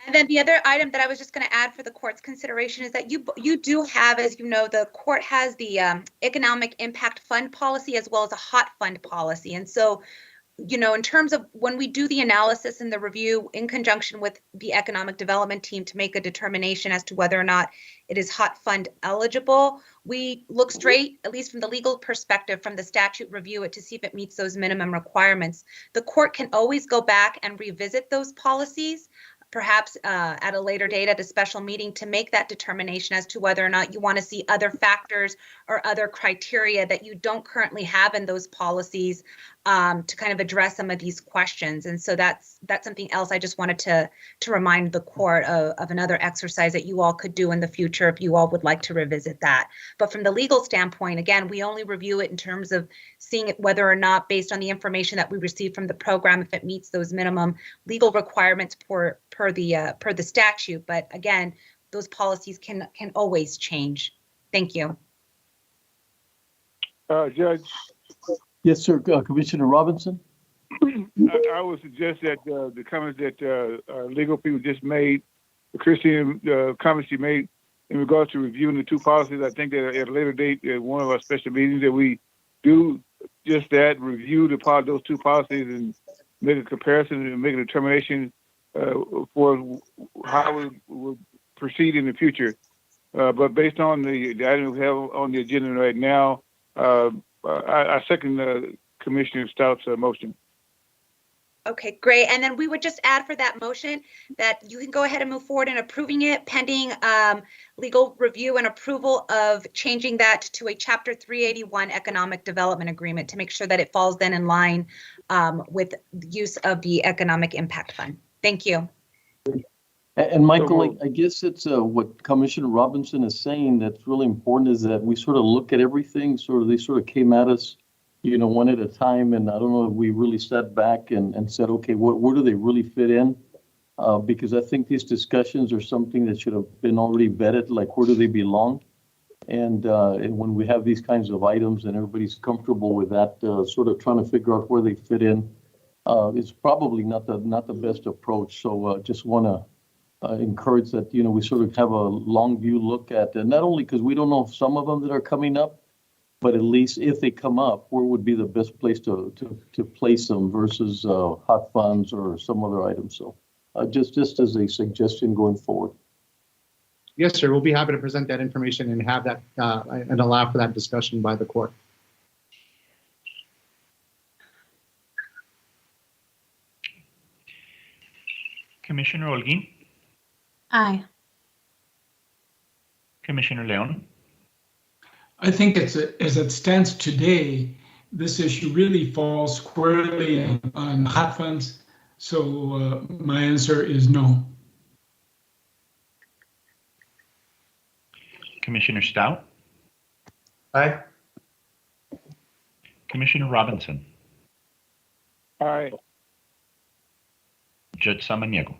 And then the other item that I was just going to add for the court's consideration is that you do have, as you know, the court has the economic impact fund policy as well as a HOT fund policy. And so, in terms of when we do the analysis and the review in conjunction with the economic development team to make a determination as to whether or not it is HOT fund eligible, we look straight, at least from the legal perspective, from the statute, review it to see if it meets those minimum requirements. The court can always go back and revisit those policies, perhaps at a later date at a special meeting, to make that determination as to whether or not you want to see other factors or other criteria that you don't currently have in those policies to kind of address some of these questions. And so that's something else I just wanted to remind the court of another exercise that you all could do in the future if you all would like to revisit that. But from the legal standpoint, again, we only review it in terms of seeing it whether or not, based on the information that we receive from the program, if it meets those minimum legal requirements per the statute. But again, those policies can always change. Thank you. Judge. Yes, sir. Commissioner Robinson. I I would suggest that the comments that our legal people just made, Christine, comments she made in regards to reviewing the two policies, I think that at a later date, at one of our special meetings, that we do just that, review those two policies and make a comparison and make a determination for how we will proceed in the future. But based on the item we have on the agenda right now, I second Commissioner Stout's motion. Okay, great. And then we would just add for that motion that you can go ahead and move forward in approving it pending legal review and approval of changing that to a Chapter 381 Economic Development Agreement to make sure that it falls then in line with the use of the Economic Impact Fund. Thank you. And Michael, I guess it's what Commissioner Robinson is saying that's really important is that we sort of look at everything, they sort of came at us, one at a time. And I don't know if we really sat back and said, okay, where do they really fit in? Because I think these discussions are something that should have been already vetted, like where do they belong? And when we have these kinds of items and everybody's comfortable with that, sort of trying to figure out where they fit in, it's probably not the best approach. So just want to encourage that, we sort of have a long view look at, and not only because we don't know some of them that are coming up, but at least if they come up, where would be the best place to place them versus hot funds or some other item. So just as a suggestion going forward. Yes, sir. We'll be happy to present that information and have that and allow for that discussion by the court. Commissioner Holguín? Aye. Commissioner Leon? I think as it stands today, this issue really falls squarely on hot funds. So my answer is no. Commissioner Stout? Aye. Commissioner Robinson? Aye. Judge Samaniego?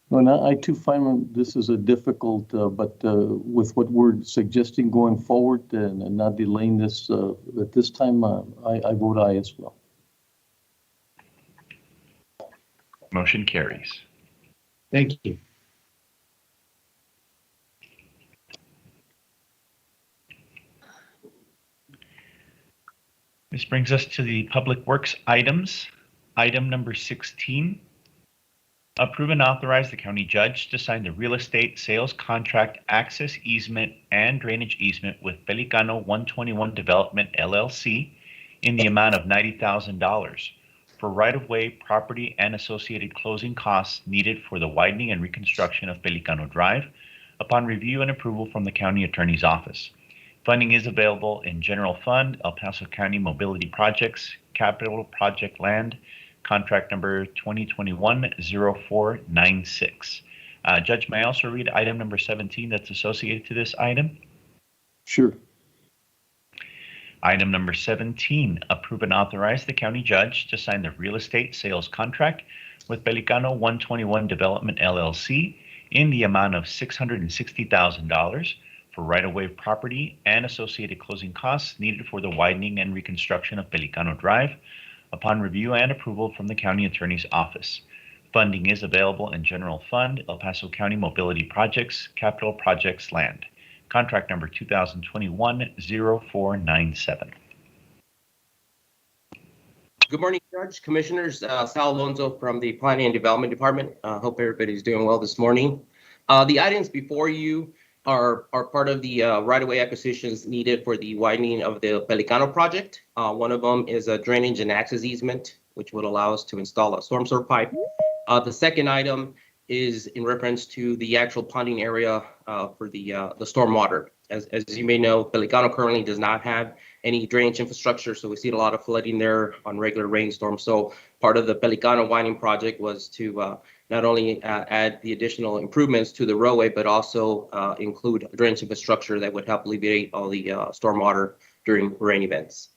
Well, I too find this is a difficult, but with what we're suggesting going forward and not delaying this at this time, I vote aye as well. Motion carries. Thank you. This brings us to the Public Works items. Item number 16. Approve and authorize the county judge to sign the real estate sales contract access easement and drainage easement with Pelicano 121 Development LLC in the amount of $90,000 for right-of-way, property, and associated closing costs needed for the widening and reconstruction of Pelicano Drive upon review and approval from the county attorney's office. Funding is available in General Fund, El Paso County Mobility Projects, Capital Project Land, contract number 2021-0496. Judge, may I also read item number 17 that's associated to this item? Sure. Item number 17, approve and authorize the county judge to sign the real estate sales contract with Pelicano 121 Development LLC in the amount of $660,000 for right-of-way property and associated closing costs needed for the widening and reconstruction of Pelicano Drive upon review and approval from the county attorney's office. Funding is available in General Fund, El Paso County Mobility Projects, Capital Projects Land. Contract number 2021-0497. Good morning, Judge, Commissioners. Sal Alonso from the Planning and Development Department. Hope everybody's doing well this morning. The items before you are part of the right-of-way acquisitions needed for the widening of the Pelicano project. One of them is a drainage and access easement, which would allow us to install a storm sewer pipe. The second item is in reference to the actual ponding area for the stormwater. As you may know, Pelicano currently does not have any drainage infrastructure, so we see a lot of flooding there on regular rainstorms. So part of the Pelicano widening project was to not only add the additional improvements to the roadway, but also include drainage infrastructure that would help alleviate all the stormwater during rain events.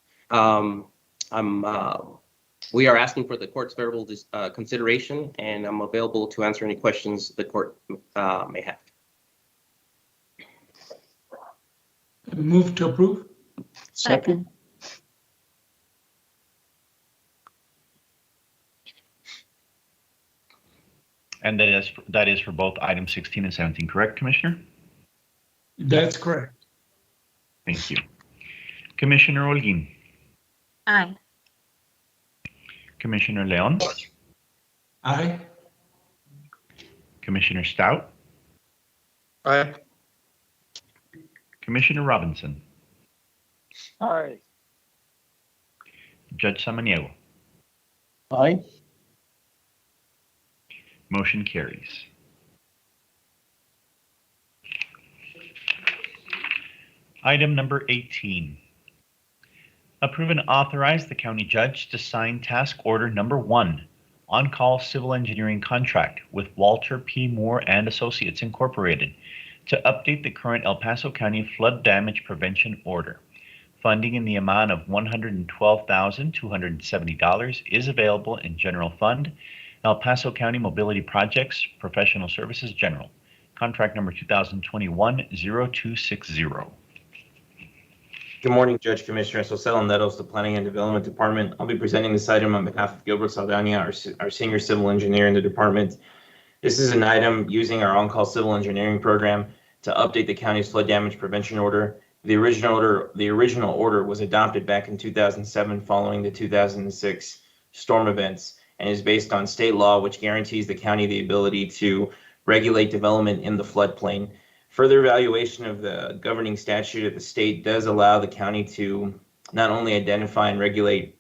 We are asking for the court's favorable consideration, and I'm available to answer any questions the court may have. Move to approve. Second. And that is for both items 16 and 17, correct, Commissioner? That's correct. Thank you. Commissioner Holguin. Aye. Commissioner Leon. Aye. Commissioner Stout. Aye. Commissioner Robinson. Aye. Judge Samaniego. Aye. Motion carries. Item number 18. Approve and authorize the county judge to sign task order number 1, on-call civil engineering contract with Walter P. Moore and Associates Incorporated to update the current El Paso County flood damage prevention order. Funding in the amount of $112,270 is available in General Fund, El Paso County Mobility Projects, Professional Services General. Contract number 2021-0260. Good morning, Judge Commissioner. Sosel Netos, the Planning and Development Department. I'll be presenting this item on behalf of Gilbert Saldana, our senior civil engineer in the department. This is an item using our on-call civil engineering program to update the county's flood damage prevention order. The original order was adopted back in 2007 following the 2006 storm events and is based on state law, which guarantees the county the ability to regulate development in the floodplain. Further evaluation of the governing statute of the state does allow the county to not only identify and regulate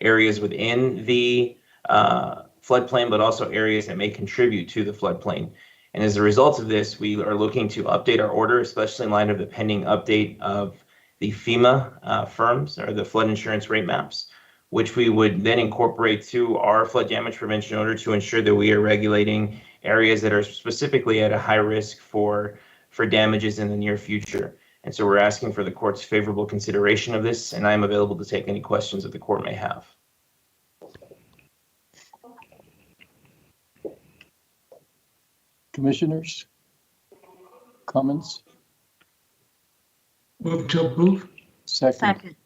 areas within the floodplain, but also areas that may contribute to the floodplain. And as a result of this, we are looking to update our order, especially in light of the pending update of the FEMA firms or the flood insurance rate maps, which we would then incorporate to our flood damage prevention order to ensure that we are regulating areas that are specifically at a high risk for damages in the near future. And so we're asking for the court's favorable consideration of this, and I am available to take any questions that the court may have. Commissioners, comments? Move to approve. Second.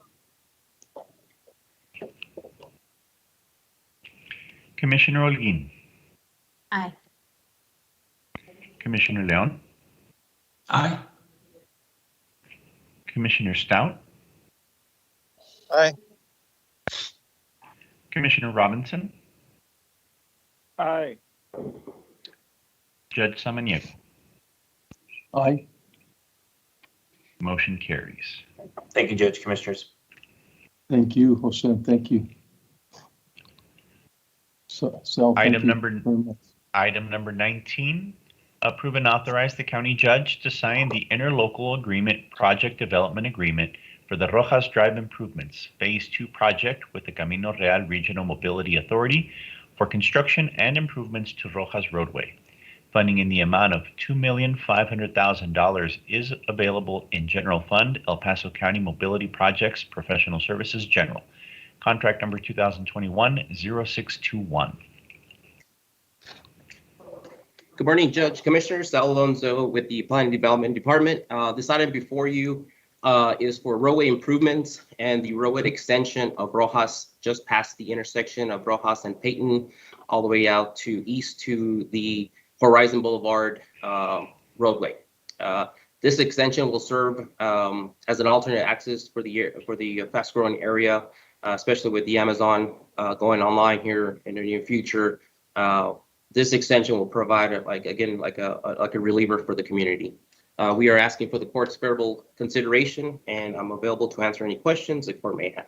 Commissioner Holguin. Aye. Commissioner Leon. Aye. Commissioner Stout. Aye. Commissioner Robinson. Aye. Judge Samaniego. Aye. Motion carries. Thank you, Judge Commissioners. Thank you, Jose. Thank you. So Item number 19, approve and authorize the county judge to sign the interlocal agreement project development agreement for the Rojas Drive improvements, Phase 2 project with the Camino Real Regional Mobility Authority for construction and improvements to Rojas roadway. Funding in the amount of $2,500,000 is available in General Fund, El Paso County Mobility Projects, Professional Services General. Contract number 2021-0621. Good morning, Judge Commissioner. Sal Alonso with the Planning Development Department. This item before you is for roadway improvements and the roadway extension of Rojas just past the intersection of Rojas and Peyton, all the way out to east to the Horizon Boulevard roadway. This extension will serve as an alternate access for the fast-growing area, especially with the Amazon going online here in the near future. This extension will provide a reliever for the community. We are asking for the court's favorable consideration, and I'm available to answer any questions the court may have.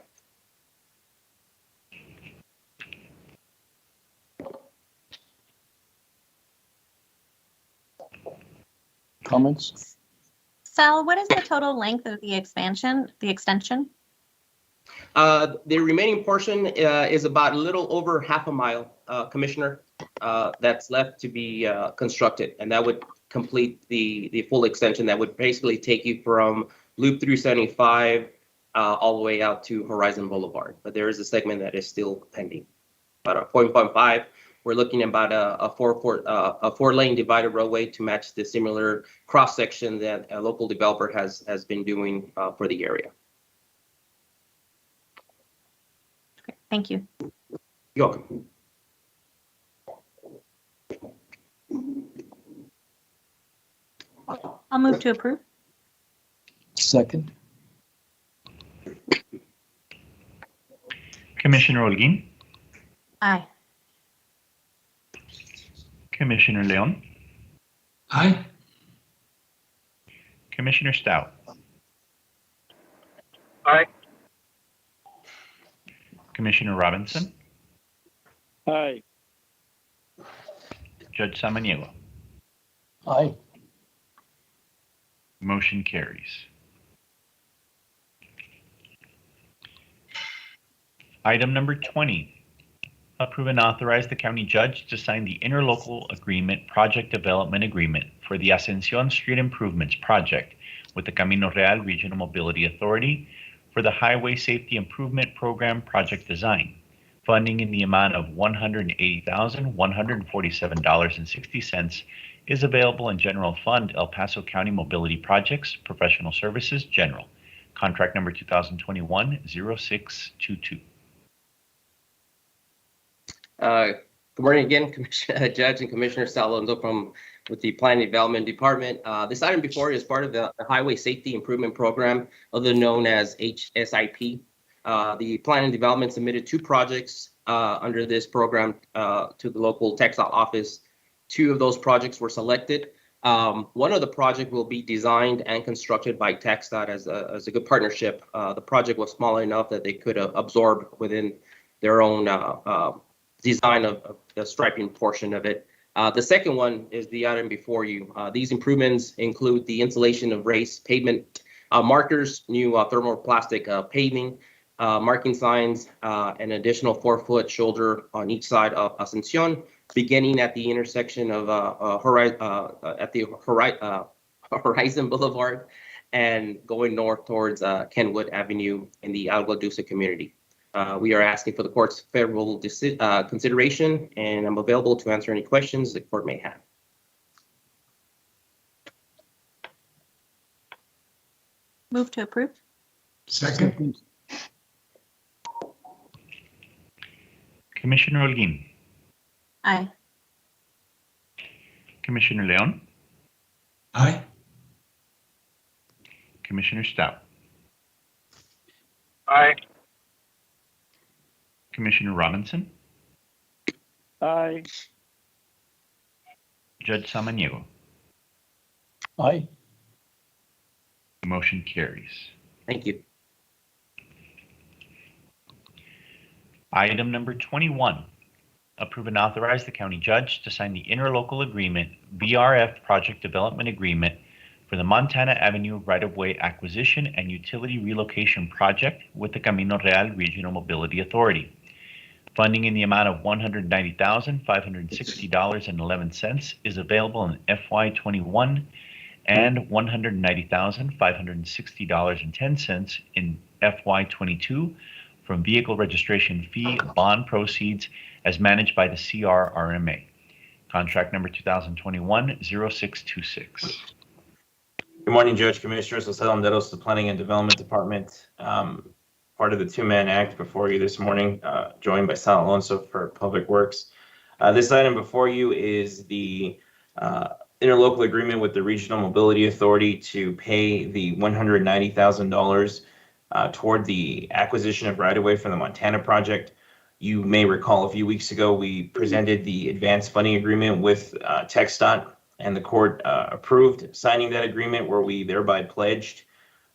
Comments? Sal, what is the total length of the extension? The remaining portion is about a little over half a mile, Commissioner, that's left to be constructed, and that would complete the full extension. That would basically take you from Loop 375 all the way out to Horizon Boulevard. But there is a segment that is still pending. About a 0.5, we're looking at about a four-lane divided roadway to match the similar cross section that a local developer has been doing for the area. Thank you. You're welcome. I'll move to approve. Second. Commissioner Holguin, Aye. Commissioner Leon, Aye. Commissioner Stout, Aye. Commissioner Robinson, Aye. Judge Samaniego. Aye. Motion carries. Item number 20, approve and authorize the county judge to sign the interlocal agreement project development agreement for the Ascension Street Improvements Project with the Camino Real Regional Mobility Authority for the Highway Safety Improvement Program project design, funding in the amount of $180,147.60 is available in General Fund El Paso County Mobility Projects, Professional Services, General. Contract number 2021-0622. Good morning again, Judge and Commissioner Sal Alonso with the Planning and Development Department. This item before you is part of the Highway Safety Improvement Program, otherwise known as HSIP. The Planning and Development submitted 2 projects under this program to the local TxDOT office. 2 of those projects were selected. One of the project will be designed and constructed by TxDOT as a good partnership. The project was small enough that they could absorb within their own design of the striping portion of it. The second one is the item before you. These improvements include the installation of raised pavement markers, new thermoplastic paving, marking signs, an additional 4-foot shoulder on each side of Ascension, beginning at the intersection of Horizon Boulevard and going north towards Kenwood Avenue in the Agua Dulce community. We are asking for the court's favorable consideration, and I'm available to answer any questions the court may have. Move to approve. Second. Commissioner Holguin, Aye. Commissioner Leon, Aye. Commissioner Stout, Aye. Commissioner Robinson, Aye. Judge Samaniego. Aye. Motion carries. Thank you. Item number 21, approve and authorize the county judge to sign the interlocal agreement, VRF project development agreement for the Montana Avenue right-of-way acquisition and utility relocation project with the Camino Real Regional Mobility Authority. Funding in the amount of $190,560.11 is available in FY21 and $190,560.10 in FY22 from vehicle registration fee bond proceeds as managed by the CRRMA. Contract number 2021-0626. Good morning, Judge, Commissioners. Jose Landeros, the Planning and Development Department. Part of the two-man act before you this morning, joined by Sal Alonso for Public Works. This item before you is the interlocal agreement with the Regional Mobility Authority to pay the $190,000 toward the acquisition of right-of-way for the Montana project. You may recall a few weeks ago, we presented the advanced funding agreement with TxDOT, and the court approved signing that agreement, where we thereby pledged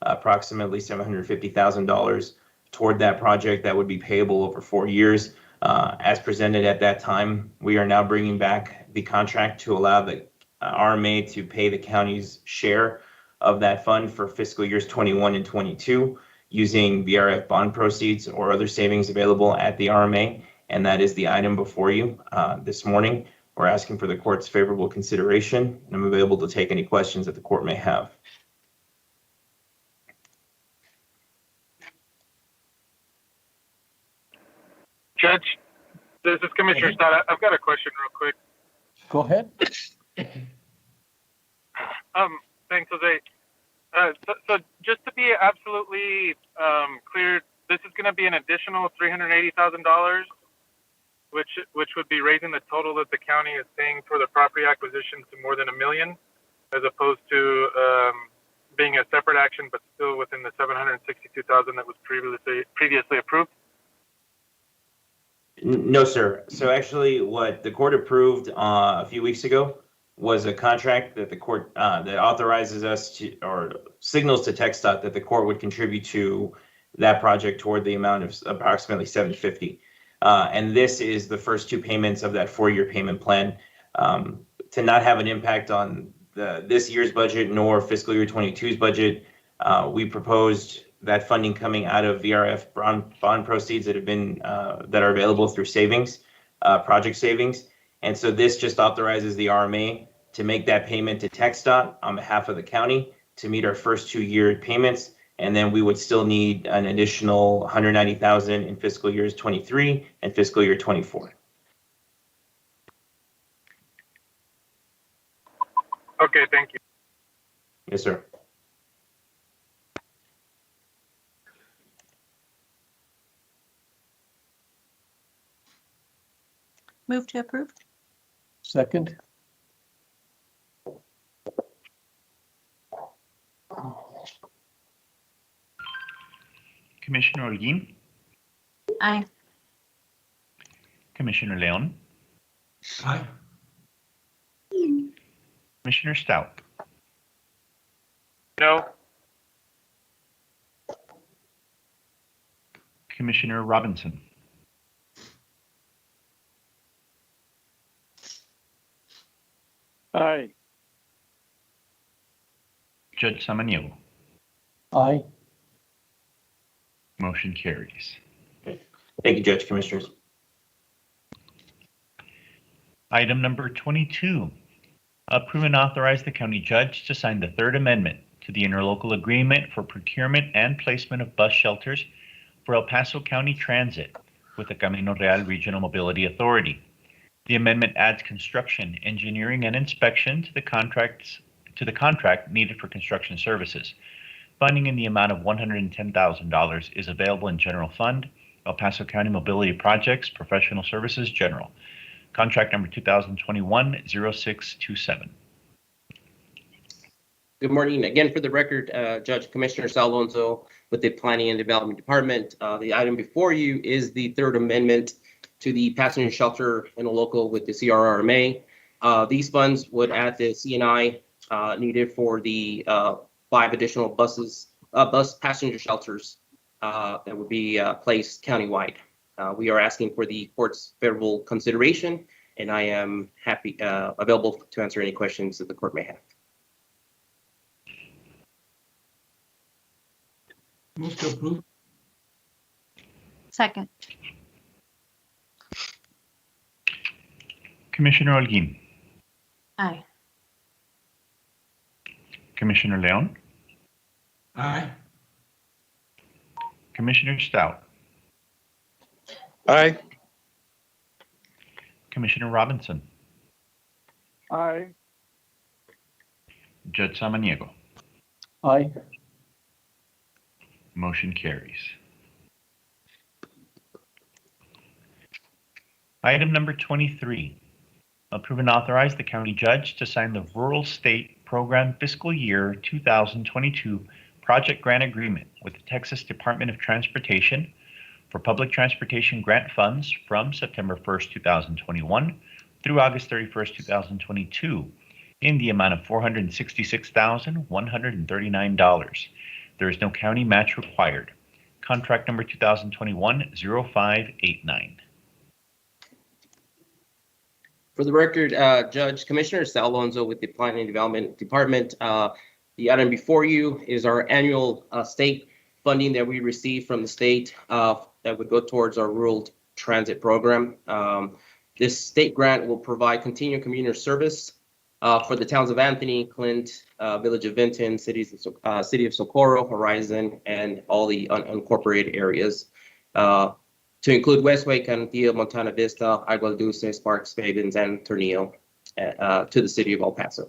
approximately $750,000 toward that project that would be payable over 4 years. As presented at that time, we are now bringing back the contract to allow the RMA to pay the county's share of that fund for fiscal years 21 and 22 using VRF bond proceeds or other savings available at the RMA. And that is the item before you this morning. We're asking for the court's favorable consideration, and I'm available to take any questions that the court may have. Judge, this is Commissioner Stott. I've got a question real quick. Go ahead. Thanks, Jose. So just to be absolutely clear, this is going to be an additional $380,000, which would be raising the total that the county is paying for the property acquisition to more than $1 million. as opposed to being a separate action, but still within the 762,000 that was previously approved? No, sir. So actually, what the court approved a few weeks ago was a contract that the court that authorizes us to, or signals to TxDOT that the court would contribute to that project toward the amount of approximately 750. And this is the first two payments of that 4-year payment plan. To not have an impact on this year's budget nor fiscal year 22's budget, we proposed that funding coming out of VRF bond proceeds that have been that are available through savings, project savings. And so this just authorizes the RMA to make that payment to TxDOT on behalf of the county to meet our first 2-year payments. And then we would still need an additional 190,000 in fiscal years 23 and fiscal year 24. Okay, thank you. Yes, sir. Move to approve. Second. Commissioner Holguin, Aye. Commissioner Leon, Aye. Commissioner Stout, No. Commissioner Robinson, Aye. Judge Samaniego. Aye. Motion carries. Thank you, Judge, Commissioners. Item number 22, approve and authorize the county judge to sign the third amendment to the interlocal agreement for procurement and placement of bus shelters for El Paso County Transit with the Camino Real Regional Mobility Authority. The amendment adds construction, engineering, and inspection to the contract needed for construction services. Funding in the amount of $110,000 is available in General Fund, El Paso County Mobility Projects, Professional Services General. Contract number 2021-0627. Good morning. Again, for the record, Judge Commissioner Sal Alonso with the Planning and Development Department. The item before you is the third amendment to the passenger shelter interlocal with the CRRMA. These funds would add the CNI needed for the 5 additional bus passenger shelters that would be placed countywide. We are asking for the court's favorable consideration, and I am available to answer any questions that the court may have. Move to approve. Second. Commissioner Holguin, Aye. Commissioner Leon, Aye. Commissioner Stout, Aye. Commissioner Robinson, Aye. Judge Samaniego. Aye. Motion carries. Item number 23, approve and authorize the county judge to sign the Rural State Program Fiscal Year 2022 Project Grant Agreement with the Texas Department of Transportation for public transportation grant funds from September 1st, 2021 through August 31st, 2022 in the amount of $466,139. There is no county match required. Contract number 2021-0589. For the record, Judge Commissioner Sal Alonso with the Planning and Development Department. The item before you is our annual state funding that we receive from the state that would go towards our rural transit program. This state grant will provide continued commuter service for the towns of Anthony, Clint, Village of Vinton, City of Socorro, Horizon, and all the unincorporated areas. To include Westway, Cantillo, Montana Vista, Agua Dulce, Sparks, Fagans, and Tornillo to the city of El Paso.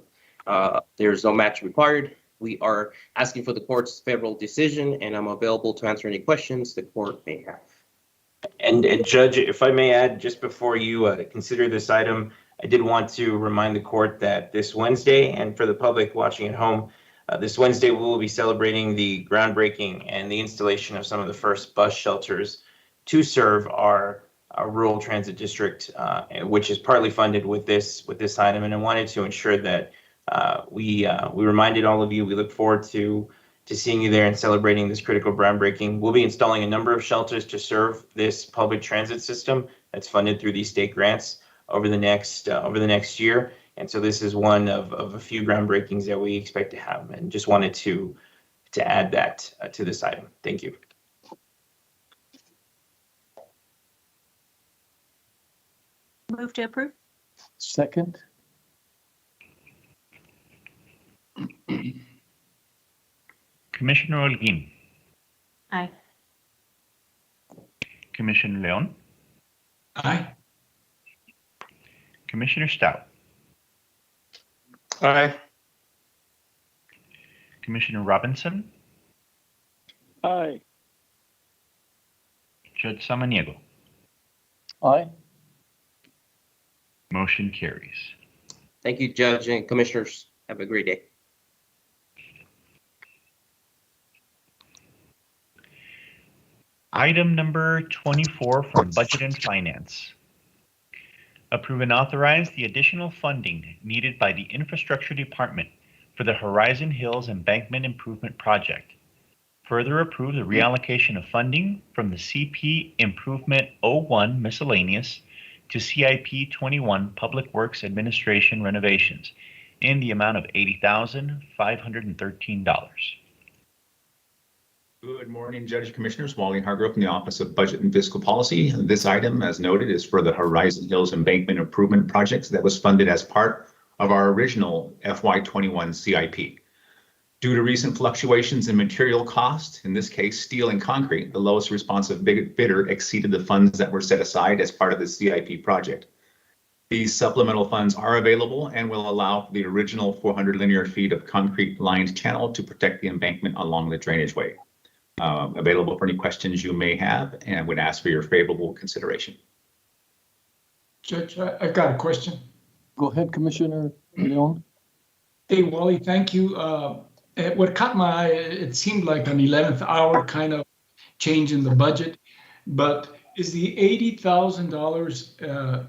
There's no match required. We are asking for the court's favorable decision, and I'm available to answer any questions the court may have. And Judge, if I may add, just before you consider this item, I did want to remind the court that this Wednesday, and for the public watching at home, this Wednesday we will be celebrating the groundbreaking and the installation of some of the first bus shelters to serve our rural transit district, which is partly funded with this item. And I wanted to ensure that we reminded all of you. We look forward to seeing you there and celebrating this critical groundbreaking. We'll be installing a number of shelters to serve this public transit system that's funded through these state grants over the next year. And so this is one of a few groundbreakings that we expect to have, and just wanted to add that to this item. Thank you. Move to approve. Second. Commissioner Holguín. Aye. Commissioner Leon. Aye. Commissioner Stout. Aye. Commissioner Robinson. Aye. Judge Samaniego. Aye. Motion carries. Thank you, Judge and Commissioners. Have a great day. Item number 24 from Budget and Finance. Approve and authorize the additional funding needed by the Infrastructure Department for the Horizon Hills Embankment Improvement Project. Further approve the reallocation of funding from the CP Improvement 01 Miscellaneous to CIP 21 Public Works Administration renovations in the amount of $80,513. Good morning, Judge Commissioners. Wally Hargrove from the Office of Budget and Fiscal Policy. This item, as noted, is for the Horizon Hills Embankment Improvement Projects that was funded as part of our original FY21 CIP. Due to recent fluctuations in material cost, in this case, steel and concrete, the lowest responsive bidder exceeded the funds that were set aside as part of the CIP project. These supplemental funds are available and will allow the original 400 linear feet of concrete lined channel to protect the embankment along the drainage way. Available for any questions you may have, and would ask for your favorable consideration. Judge, I've got a question. Go ahead, Commissioner Leon. Hey, Wally, thank you. What caught my eye, it seemed like an 11th hour kind of change in the budget, but is the $80,000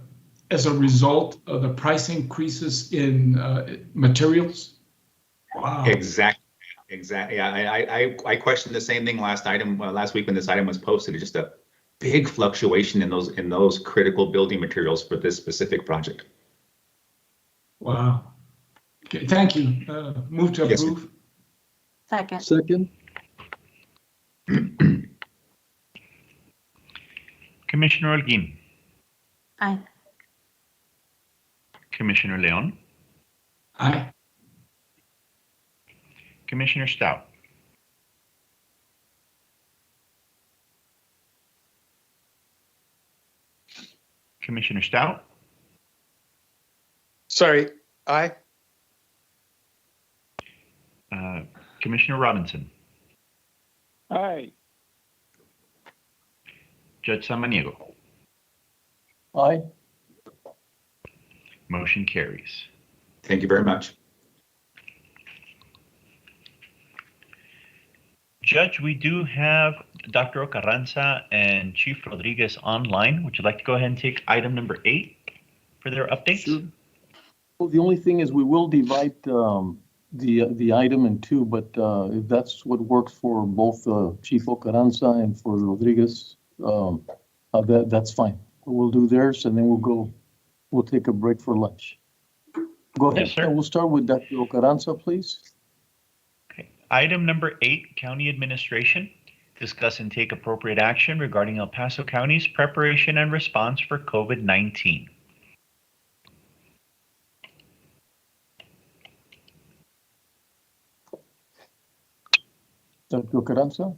as a result of the price increases in materials? Wow. Exactly. I questioned the same thing last week when this item was posted. It's just a big fluctuation in those critical building materials for this specific project. Wow. Okay, thank you. Move to approve. Yes. Second. Second. Commissioner Holguín. Aye. Commissioner Leon. Aye. Commissioner Stout. Commissioner Stout. Sorry. Aye. Commissioner Robinson. Aye. Judge Samaniego. Aye. Motion carries. Thank you very much. Judge, we do have Dr. Carranza and Chief Rodriguez online. Would you like to go ahead and take item number 8 for their updates? Sure. Well, the only thing is we will divide the item in two, but if that's what works for both Chief Carranza and for Rodriguez, that's fine. We'll do theirs and then we'll take a break for lunch. Go ahead. Yes, sir. We'll start with Dr. Carranza, please. Item number 8, County Administration. Discuss and take appropriate action regarding El Paso County's preparation and response for COVID-19. Dr. Carranza.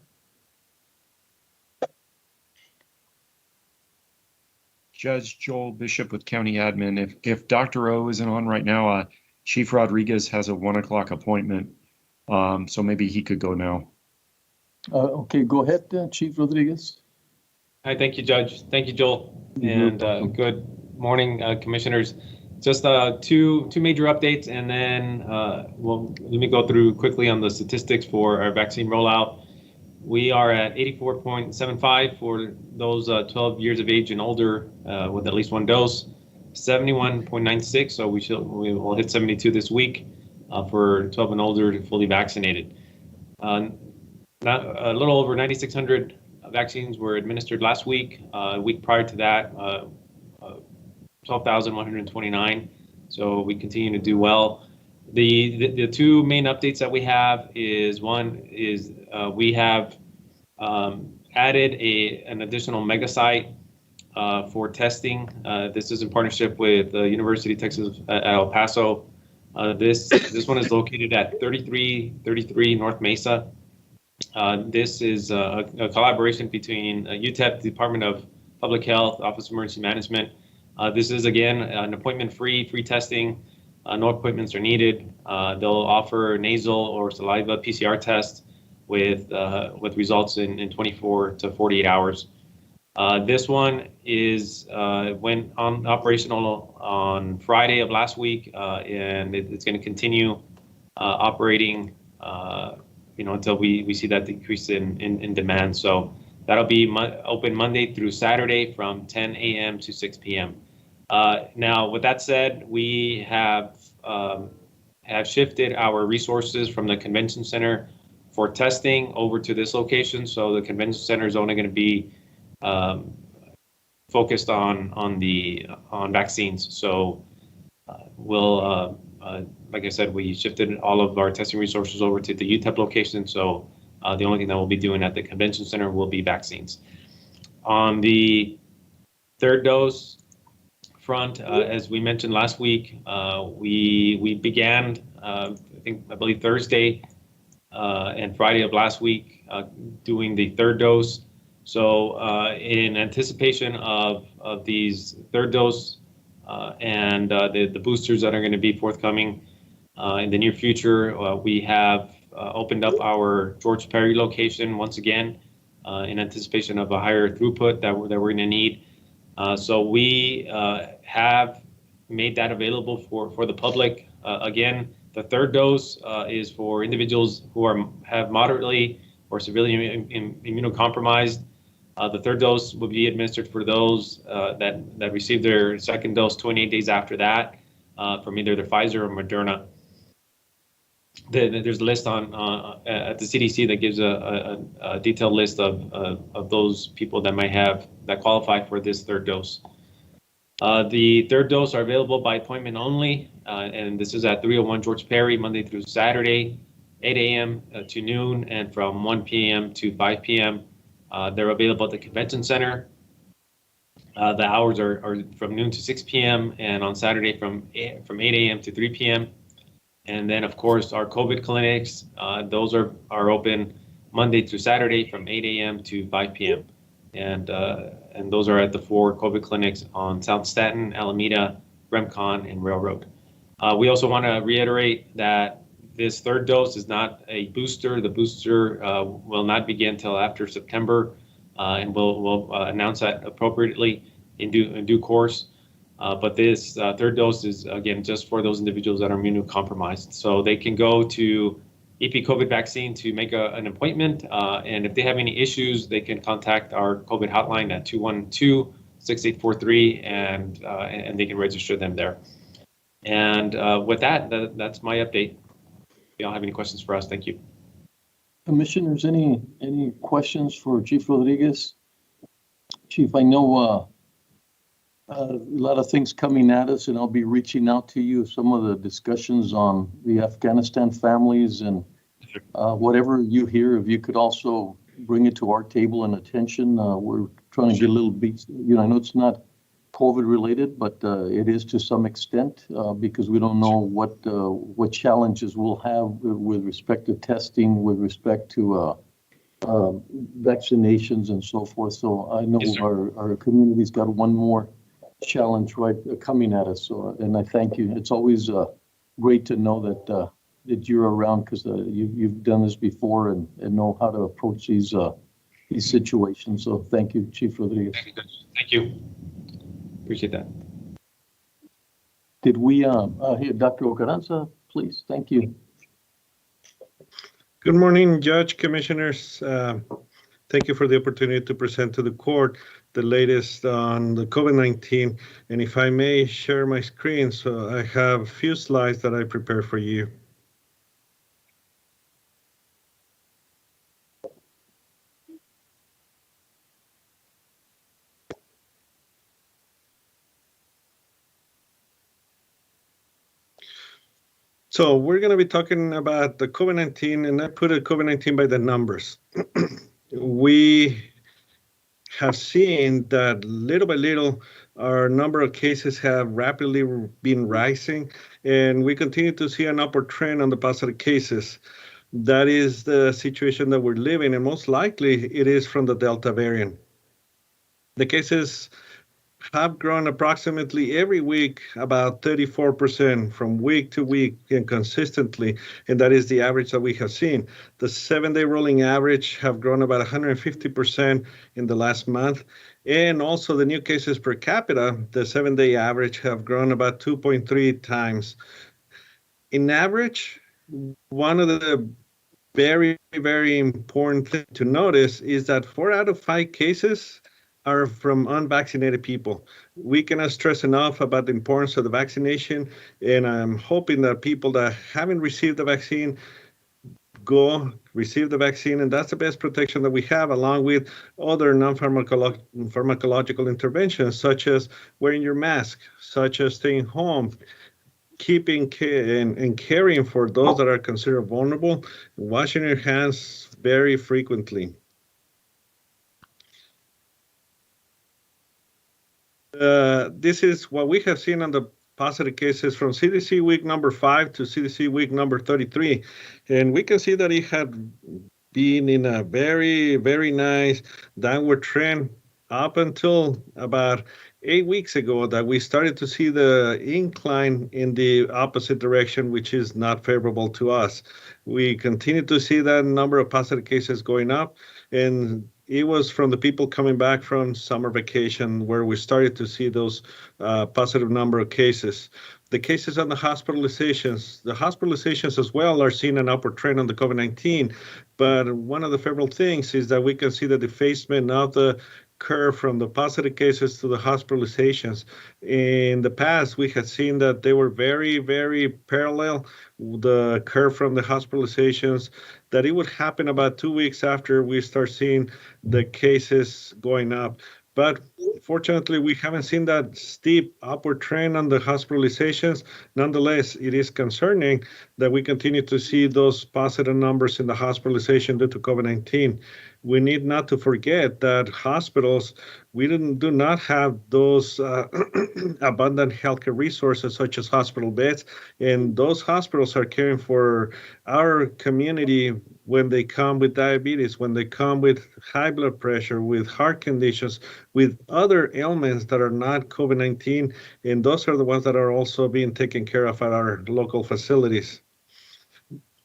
Judge Joel Bishop with County Admin. If Dr. O isn't on right now, Chief Rodriguez has a 1 o'clock appointment. So maybe he could go now. Okay, go ahead, Chief Rodriguez. Hi, thank you, Judge. Thank you, Joel. And good morning, Commissioners. just two major updates, and then let me go through quickly on the statistics for our vaccine rollout. We are at 84.75 for those 12 years of age and older with at least one dose, 71.96, so we will hit 72 this week for 12 and older fully vaccinated. A little over 9,600 vaccines were administered last week. A week prior to that, 12,129. So we continue to do well. The two main updates that we have is one is we have added an additional mega site for testing. This is in partnership with the University of Texas at El Paso. This one is located at 3333 North Mesa. This is a collaboration between UTEP, Department of Public Health, Office of Emergency Management. This is, again, an appointment-free testing. No appointments are needed. They'll offer nasal or saliva PCR tests with results in 24 to 48 hours. This one went on operational on Friday of last week, and it's going to continue operating until we see that decrease in demand. So that'll be open Monday through Saturday from 10 a.m. to 6 p.m. Now, with that said, we have shifted our resources from the convention center for testing over to this location. So the convention center is only going to be focused on vaccines. So we'll like I said, we shifted all of our testing resources over to the UTEP location. So the only thing that we'll be doing at the convention center will be vaccines. On the third dose front, as we mentioned last week, we began, I believe Thursday and Friday of last week, doing the third dose. So in anticipation of these third dose and the boosters that are going to be forthcoming in the near future, we have opened up our George Perry location once again in anticipation of a higher throughput that we're going to need. So we have made that available for the public. Again, the third dose is for individuals who have moderately or severely immunocompromised. The third dose will be administered for those that received their second dose 28 days after that from either the Pfizer or Moderna. There's a list at the CDC that gives a detailed list of those people that qualify for this third dose. The third dose are available by appointment only, and this is at 301 George Perry, Monday through Saturday, 8 a.m. to noon, and from 1 p.m. to 5 p.m. They're available at the convention center. The hours are from noon to 6 p.m. and on Saturday from 8 a.m. to 3 p.m. And then, of course, our COVID clinics, those are open Monday through Saturday from 8 a.m. to 5 p.m. And those are at the 4 COVID clinics on South Staten, Alameda, Remcon, and Railroad. We also want to reiterate that this third dose is not a booster. The booster will not begin until after September, and we'll announce that appropriately in due course. But this third dose is, again, just for those individuals that are immunocompromised. So they can go to EP COVID vaccine to make an appointment. And if they have any issues, they can contact our COVID hotline at 212-6843, and they can register them there. And with that's my update. If y'all have any questions for us, thank you. Commissioners, any questions for Chief Rodriguez? Chief, I know a lot of things coming at us, and I'll be reaching out to you. Some of the discussions on the Afghanistan families and whatever you hear, if you could also bring it to our table and attention. We're trying to get a little bit, I know it's not COVID related, but it is to some extent because we don't know what challenges we'll have with respect to testing, with respect to vaccinations and so forth. So I know our community's got one more challenge coming at us. So, and I thank you. It's always great to know that you're around because you've done this before and know how to approach these situations. So thank you, Chief Rodriguez. Thank you. Appreciate that. Did we, here, Dr. Ocaranza, please, thank you. Good morning, Judge, Commissioners. Thank you for the opportunity to present to the court the latest on the COVID-19. And if I may share my screen, so I have a few slides that I prepared for you. So we're going to be talking about the COVID-19, and I put a COVID-19 by the numbers. We have seen that little by little, our number of cases have rapidly been rising, and we continue to see an upward trend on the positive cases. That is the situation that we're living, and most likely it is from the Delta variant. The cases have grown approximately every week, about 34% from week to week and consistently, and that is the average that we have seen. The 7-day rolling average have grown about 150% in the last month, and also the new cases per capita, the 7-day average have grown about 2.3 times. In average, one of the very, very important thing to notice is that 4 out of 5 cases are from unvaccinated people. We cannot stress enough about the importance of the vaccination, and I'm hoping that people that haven't received the vaccine go receive the vaccine, and that's the best protection that we have, along with other non-pharmacological interventions, such as wearing your mask, such as staying home, keeping and caring for those that are considered vulnerable, washing your hands very frequently. This is what we have seen on the positive cases from CDC week number 5 to CDC week number 33. And we can see that it had been in a very, very nice downward trend up until about 8 weeks ago, that we started to see the incline in the opposite direction, which is not favorable to us. We continue to see that number of positive cases going up, and it was from the people coming back from summer vacation where we started to see those positive number of cases. The cases on the hospitalizations as well are seeing an upward trend on the COVID-19. But one of the favorable things is that we can see the defacement of the curve from the positive cases to the hospitalizations. In the past, we had seen that they were very, very parallel, the curve from the hospitalizations, that it would happen about 2 weeks after we start seeing the cases going up. But fortunately, we haven't seen that steep upward trend on the hospitalizations. Nonetheless, it is concerning that we continue to see those positive numbers in the hospitalization due to COVID-19. We need not to forget that hospitals, we do not have those abundant healthcare resources such as hospital beds, and those hospitals are caring for our community when they come with diabetes, when they come with high blood pressure, with heart conditions, with other ailments that are not COVID-19, and those are the ones that are also being taken care of at our local facilities.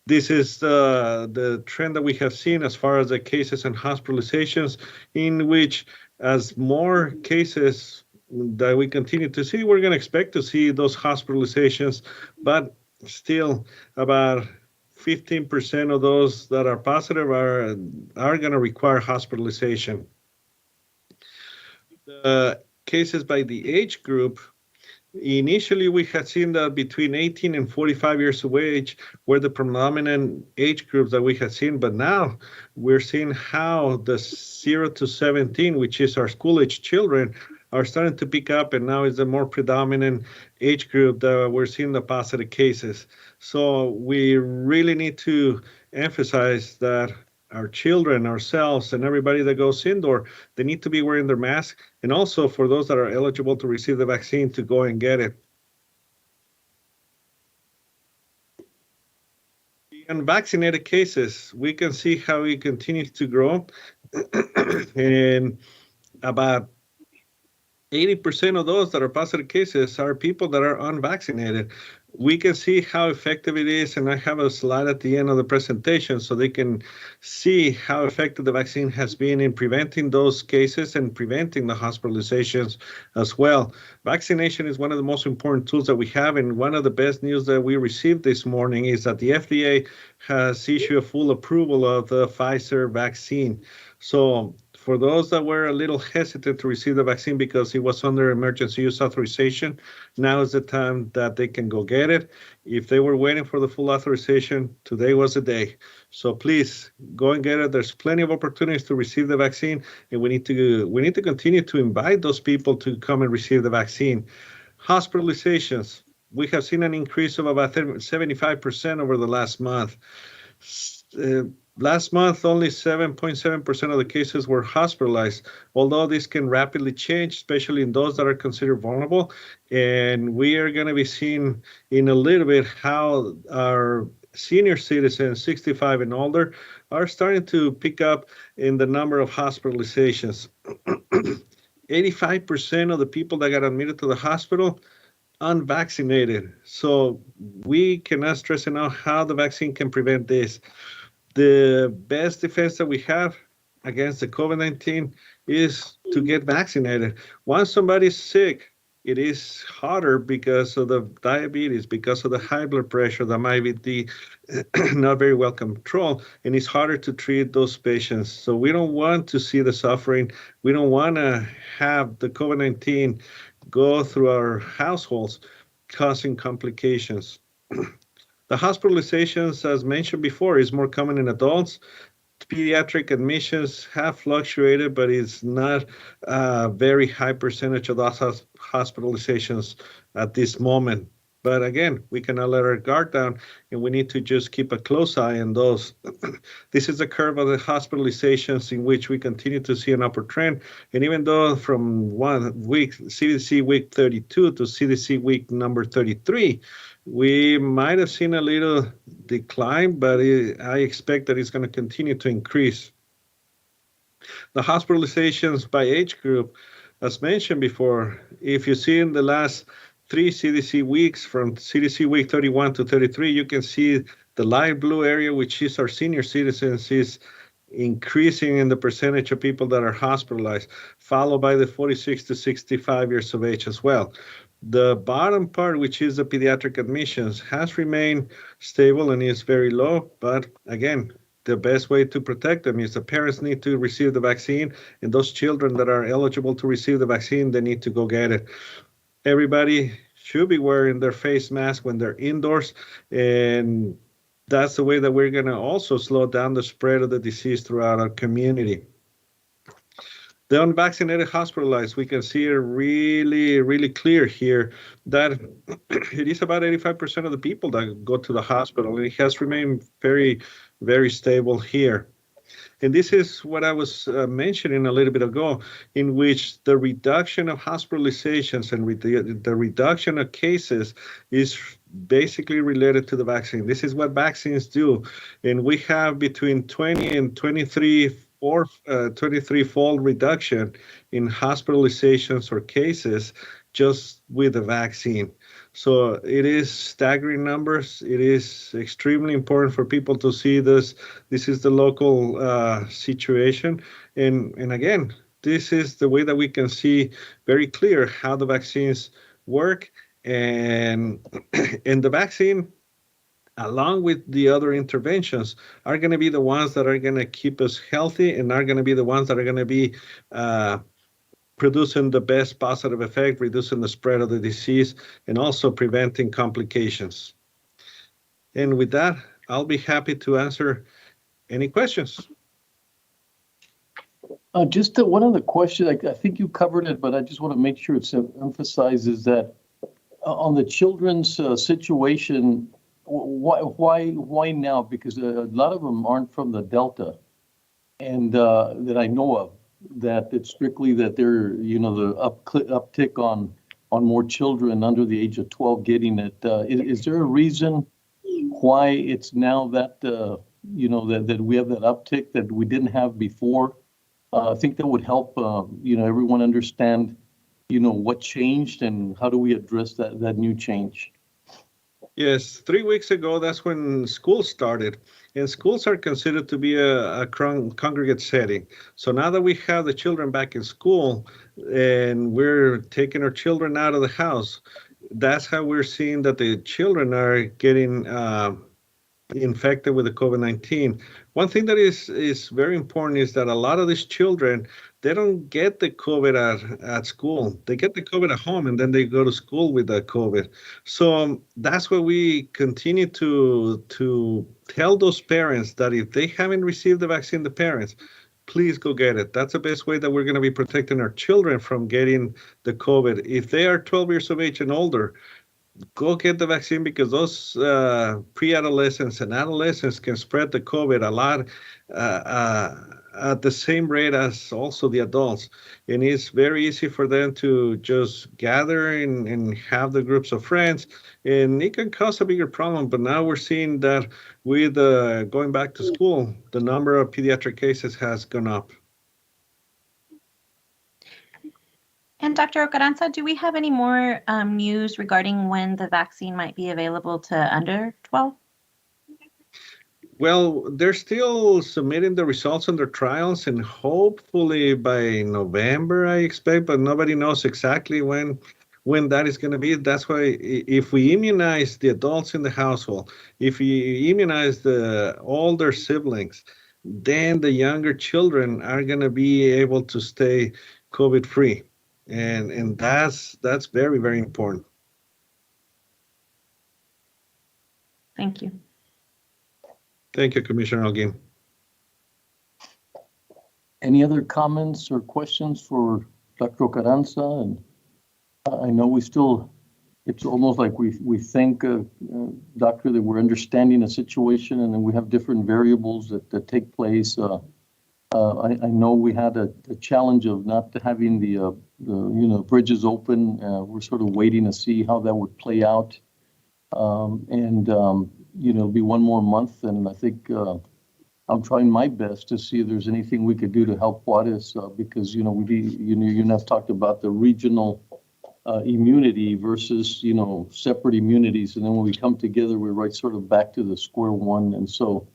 This is the trend that we have seen as far as the cases and hospitalizations, in which as more cases that we continue to see, we're going to expect to see those hospitalizations, but still about 15% of those that are positive are going to require hospitalization. The cases by the age group, initially, we had seen that between 18 and 45 years of age were the predominant age groups that we had seen, but now we're seeing how the 0 to 17, which is our school-age children, are starting to pick up, and now is the more predominant age group that we're seeing the positive cases. So we really need to emphasize that our children, ourselves, and everybody that goes indoor, they need to be wearing their mask, and also for those that are eligible to receive the vaccine to go and get it. In vaccinated cases, we can see how it continues to grow, and about 80% of those that are positive cases are people that are unvaccinated. We can see how effective it is, and I have a slide at the end of the presentation so they can see how effective the vaccine has been in preventing those cases and preventing the hospitalizations as well. Vaccination is one of the most important tools that we have, and one of the best news that we received this morning is that the FDA has issued a full approval of the Pfizer vaccine. So for those that were a little hesitant to receive the vaccine because it was under emergency use authorization, now is the time that they can go get it. If they were waiting for the full authorization, today was the day. So please go and get it. There's plenty of opportunities to receive the vaccine, and we need to continue to invite those people to come and receive the vaccine. Hospitalizations, we have seen an increase of about 75% over the last month. Last month, only 7.7% of the cases were hospitalized, although this can rapidly change, especially in those that are considered vulnerable. And we are going to be seeing in a little bit how our senior citizens, 65 and older, are starting to pick up in the number of hospitalizations. 85% of the people that got admitted to the hospital unvaccinated. So we cannot stress enough how the vaccine can prevent this. The best defense that we have against the COVID-19 is to get vaccinated. Once somebody's sick, it is harder because of the diabetes, because of the high blood pressure that might be not very well controlled, and it's harder to treat those patients. So we don't want to see the suffering. We don't want to have the COVID-19 go through our households, causing complications. The hospitalizations, as mentioned before, is more common in adults. Pediatric admissions have fluctuated, but it's not a very high percentage of those hospitalizations at this moment. But again, we cannot let our guard down, and we need to just keep a close eye on those. This is the curve of the hospitalizations in which we continue to see an upward trend. And even though from 1 week, CDC week 32 to CDC week number 33, we might have seen a little decline, but I expect that it's going to continue to increase. The hospitalizations by age group, as mentioned before, if you see in the last 3 CDC weeks, from CDC week 31 to 33, you can see the light blue area, which is our senior citizens, is increasing in the percentage of people that are hospitalized, followed by the 46 to 65 years of age as well. The bottom part, which is the pediatric admissions, has remained stable and is very low. But again, the best way to protect them is the parents need to receive the vaccine, and those children that are eligible to receive the vaccine, they need to go get it. Everybody should be wearing their face mask when they're indoors, and that's the way that we're going to also slow down the spread of the disease throughout our community. The unvaccinated hospitalized, we can see it really, really clear here that it is about 85% of the people that go to the hospital, and it has remained very, very stable here. And this is what I was mentioning a little bit ago, in which the reduction of hospitalizations and the reduction of cases is basically related to the vaccine. This is what vaccines do. And we have between 20 and 23-fold reduction in hospitalizations or cases just with the vaccine. So it is staggering numbers. It is extremely important for people to see this. This is the local situation. And again, this is the way that we can see very clear how the vaccines work. And the vaccine, along with the other interventions, are going to be the ones that are going to keep us healthy and are going to be the ones that are going to be producing the best positive effect, reducing the spread of the disease, and also preventing complications. And with that, I'll be happy to answer any questions. Just one other question. I think you covered it, but I just want to make sure it's emphasized is that on the children's situation, why now? Because a lot of them aren't from the Delta, and that I know of. That it's strictly that they're, the uptick on more children under the age of 12 getting it. Is there a reason why it's now that, that we have that uptick that we didn't have before? I think that would help, everyone understand what changed and how do we address that new change? Yes, 3 weeks ago, that's when school started. And schools are considered to be a congregate setting. So now that we have the children back in school and we're taking our children out of the house, that's how we're seeing that the children are getting infected with the COVID-19. One thing that is very important is that a lot of these children, they don't get the COVID at school. They get the COVID at home and then they go to school with the COVID. So that's why we continue to tell those parents that if they haven't received the vaccine, the parents, please go get it. That's the best way that we're going to be protecting our children from getting the COVID. If they are 12 years of age and older, go get the vaccine because those pre-adolescents and adolescents can spread the COVID a lot at the same rate as also the adults. And it's very easy for them to just gather and have the groups of friends, and it can cause a bigger problem. But now we're seeing that with going back to school, the number of pediatric cases has gone up. And Dr. Ocaranza, do we have any more news regarding when the vaccine might be available to under 12? Well, they're still submitting the results on their trials, and hopefully by November, I expect, but nobody knows exactly when that is going to be. That's why if we immunize the adults in the household, if we immunize all their siblings, then the younger children are going to be able to stay COVID-free. And that's very, very important. Thank you. Thank you, Commissioner Holguin. Any other comments or questions for Dr. Ocaranza? And I know it's almost like we think, Doctor, that we're understanding a situation and then we have different variables that take place. I know we had a challenge of not having the bridges open. We're sort of waiting to see how that would play out. It'll be one more month, and I think I'm trying my best to see if there's anything we could do to help Juarez, because you and I've talked about the regional immunity versus separate immunities, and then when we come together, we're right sort of back to the square one. And so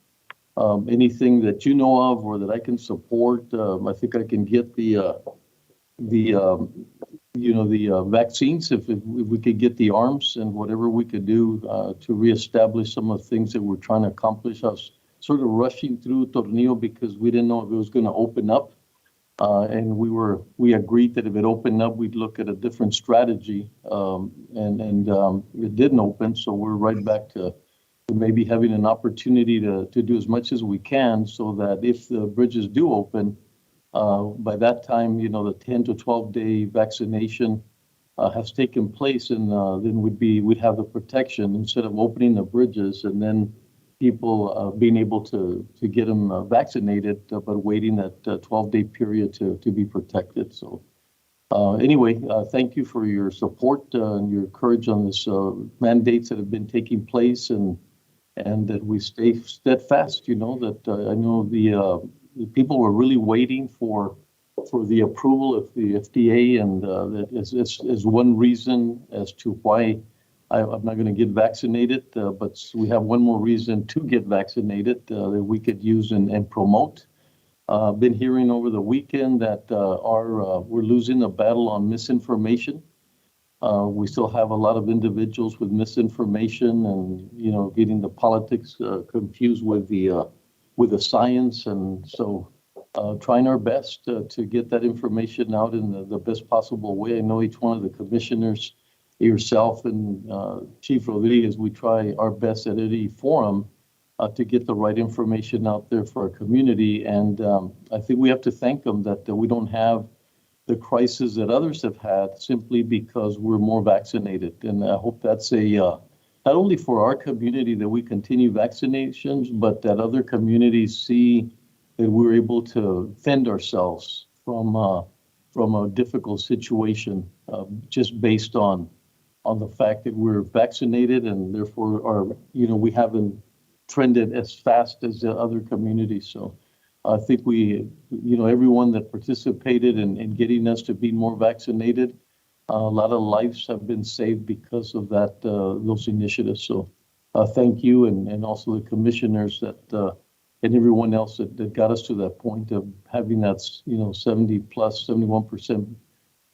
anything that you know of or that I can support, I think I can get the vaccines if we could get the arms and whatever we could do to reestablish some of the things that we're trying to accomplish. I was sort of rushing through Tornillo because we didn't know if it was going to open up, and we agreed that if it opened up, we'd look at a different strategy, and it didn't open, so we're right back to maybe having an opportunity to do as much as we can so that if the bridges do open, by that time, the 10 to 12-day vaccination has taken place, and then we'd have the protection instead of opening the bridges and then people being able to get them vaccinated, but waiting that 12-day period to be protected. So anyway, thank you for your support and your courage on this mandates that have been taking place, and that we stay steadfast. I know the people were really waiting for the approval of the FDA, and that is one reason as to why I'm not going to get vaccinated, but we have one more reason to get vaccinated that we could use and promote. Been hearing over the weekend that we're losing the battle on misinformation. We still have a lot of individuals with misinformation and getting the politics confused with the science, and so trying our best to get that information out in the best possible way. I know each one of the commissioners, yourself and Chief Rodriguez, we try our best at any forum to get the right information out there for our community, and I think we have to thank them that we don't have the crisis that others have had simply because we're more vaccinated. And I hope that's not only for our community that we continue vaccinations, but that other communities see that we're able to fend ourselves from a difficult situation just based on the fact that we're vaccinated, and therefore we haven't trended as fast as the other communities. So I think everyone that participated in getting us to be more vaccinated, A lot of lives have been saved because of that, those initiatives. So thank you, and also the commissioners that and everyone else that got us to that point of having that 70 plus 71%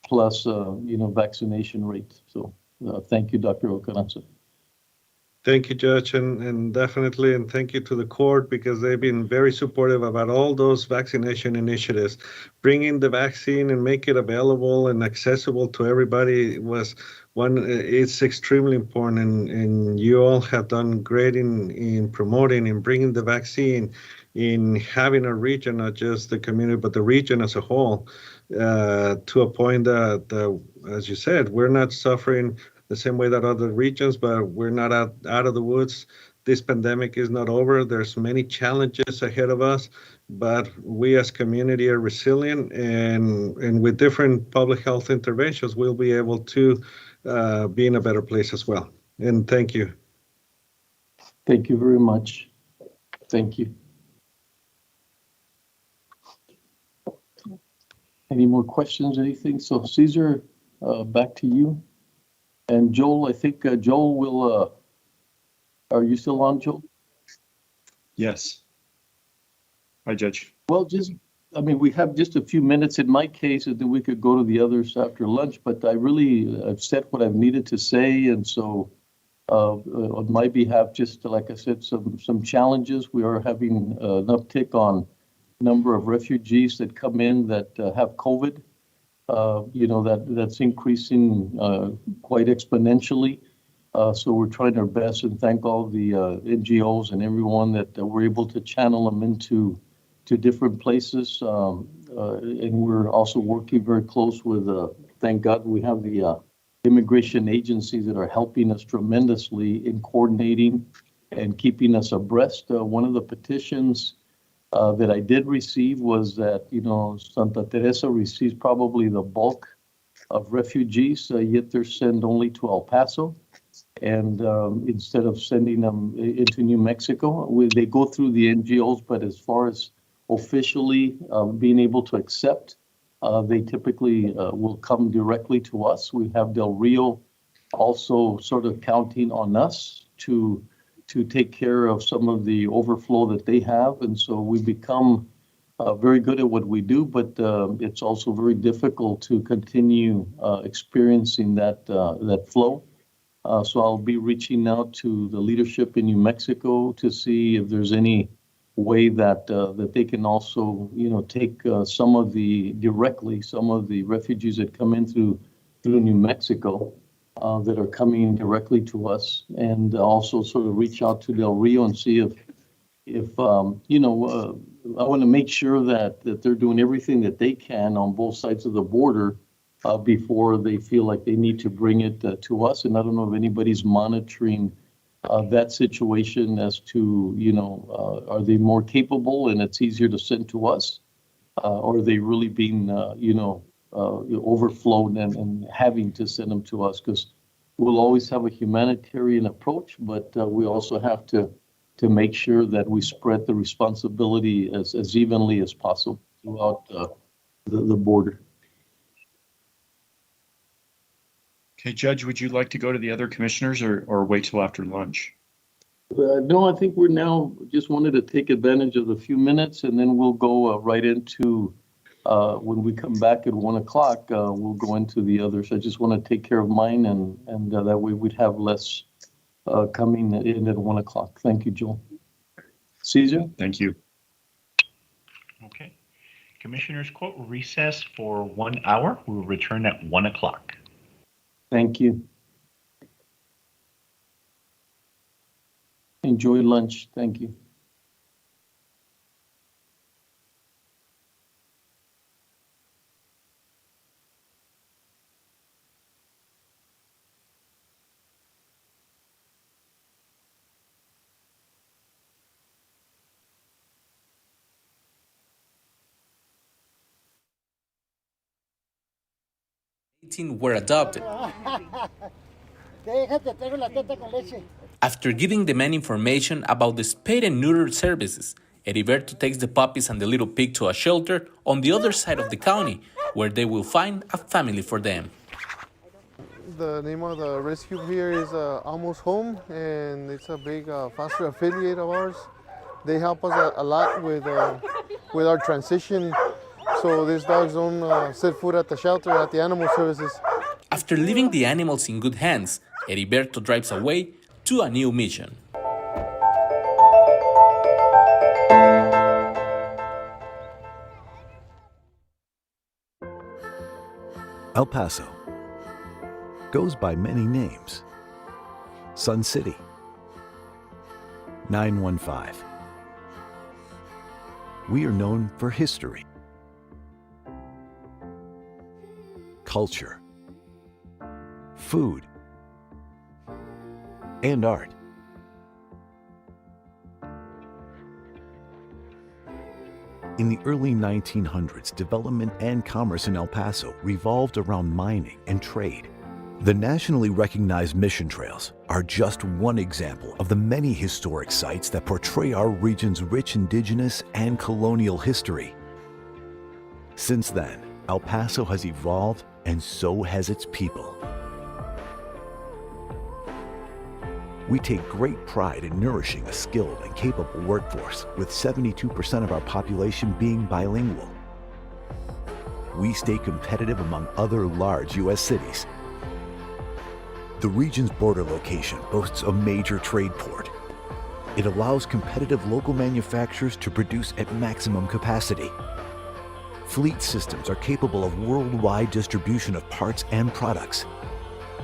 plus vaccination rate. So thank you, Dr. Ocaranza. Thank you, Judge, and definitely, and thank you to the court because they've been very supportive about all those vaccination initiatives. Bringing the vaccine and make it available and accessible to everybody was it's extremely important, and you all have done great in promoting and bringing the vaccine, in having a region, not just the community, but the region as a whole, to a point that, as you said, we're not suffering the same way that other regions, but we're not out of the woods. This pandemic is not over. There's many challenges ahead of us, but we as community are resilient, and with different public health interventions, we'll be able to be in a better place as well. And thank you. Thank you very much. Thank you. Any more questions, anything? So Cesar, back to you. And Joel, I think Joel will, are you still on, Joel? Yes. Hi, Judge. Well, we have just a few minutes in my case, and then we could go to the others after lunch, but I've said what I've needed to say. And so on my behalf, just like I said, some challenges. We are having an uptick on number of refugees that come in that have COVID. That's increasing quite exponentially. So we're trying our best, and thank all the NGOs and everyone that we're able to channel them into different places. And we're also working very close with, thank God we have the immigration agencies that are helping us tremendously in coordinating and keeping us abreast. One of the petitions that I did receive was that, Santa Teresa receives probably the bulk of refugees, yet they're sent only to El Paso. And instead of sending them into New Mexico, they go through the NGOs, but as far as officially being able to accept, they typically will come directly to us. We have Del Rio also sort of counting on us to take care of some of the overflow that they have. And so we become very good at what we do, but it's also very difficult to continue experiencing that flow. So I'll be reaching out to the leadership in New Mexico to see if there's any way that they can also, take some of the refugees that come in through New Mexico. That are coming directly to us, and also sort of reach out to Del Rio and see if I want to make sure that they're doing everything that they can on both sides of the border before they feel like they need to bring it to us. And I don't know if anybody's monitoring that situation as to, are they more capable and it's easier to send to us, or are they really being, overflowed and having to send them to us? Because we'll always have a humanitarian approach, but we also have to make sure that we spread the responsibility as evenly as possible throughout the border. Okay, Judge, would you like to go to the other commissioners or wait till after lunch? No, I think we're now just wanted to take advantage of the few minutes, and then we'll go right into when we come back at 1 o'clock, we'll go into the others. I just want to take care of mine, and that way we'd have less coming in at 1 o'clock. Thank you, Joel. Cesar? Thank you. Okay. Commissioners Court will recess for 1 hour. We will return at 1 o'clock. Thank you. Enjoy lunch. Thank you. Were adopted. After giving the man information about the spay and neuter services, Heriberto takes the puppies and the little pig to a shelter on the other side of the county, where they will find a family for them. The name of the rescue here is Almost Home, and it's a big foster affiliate of ours. They help us a lot with our transition, so these dogs don't set foot at the shelter, at the animal services. After leaving the animals in good hands, Heriberto drives away to a new mission. El Paso goes by many names. Sun City, 915. We are known for history, culture, food, and art. In the early 1900s, development and commerce in El Paso revolved around mining and trade. The nationally recognized mission trails are just one example of the many historic sites that portray our region's rich indigenous and colonial history. Since then, El Paso has evolved, and so has its people. We take great pride in nourishing a skilled and capable workforce, with 72% of our population being bilingual. We stay competitive among other large U.S. cities. The region's border location boasts a major trade port. It allows competitive local manufacturers to produce at maximum capacity. Fleet systems are capable of worldwide distribution of parts and products.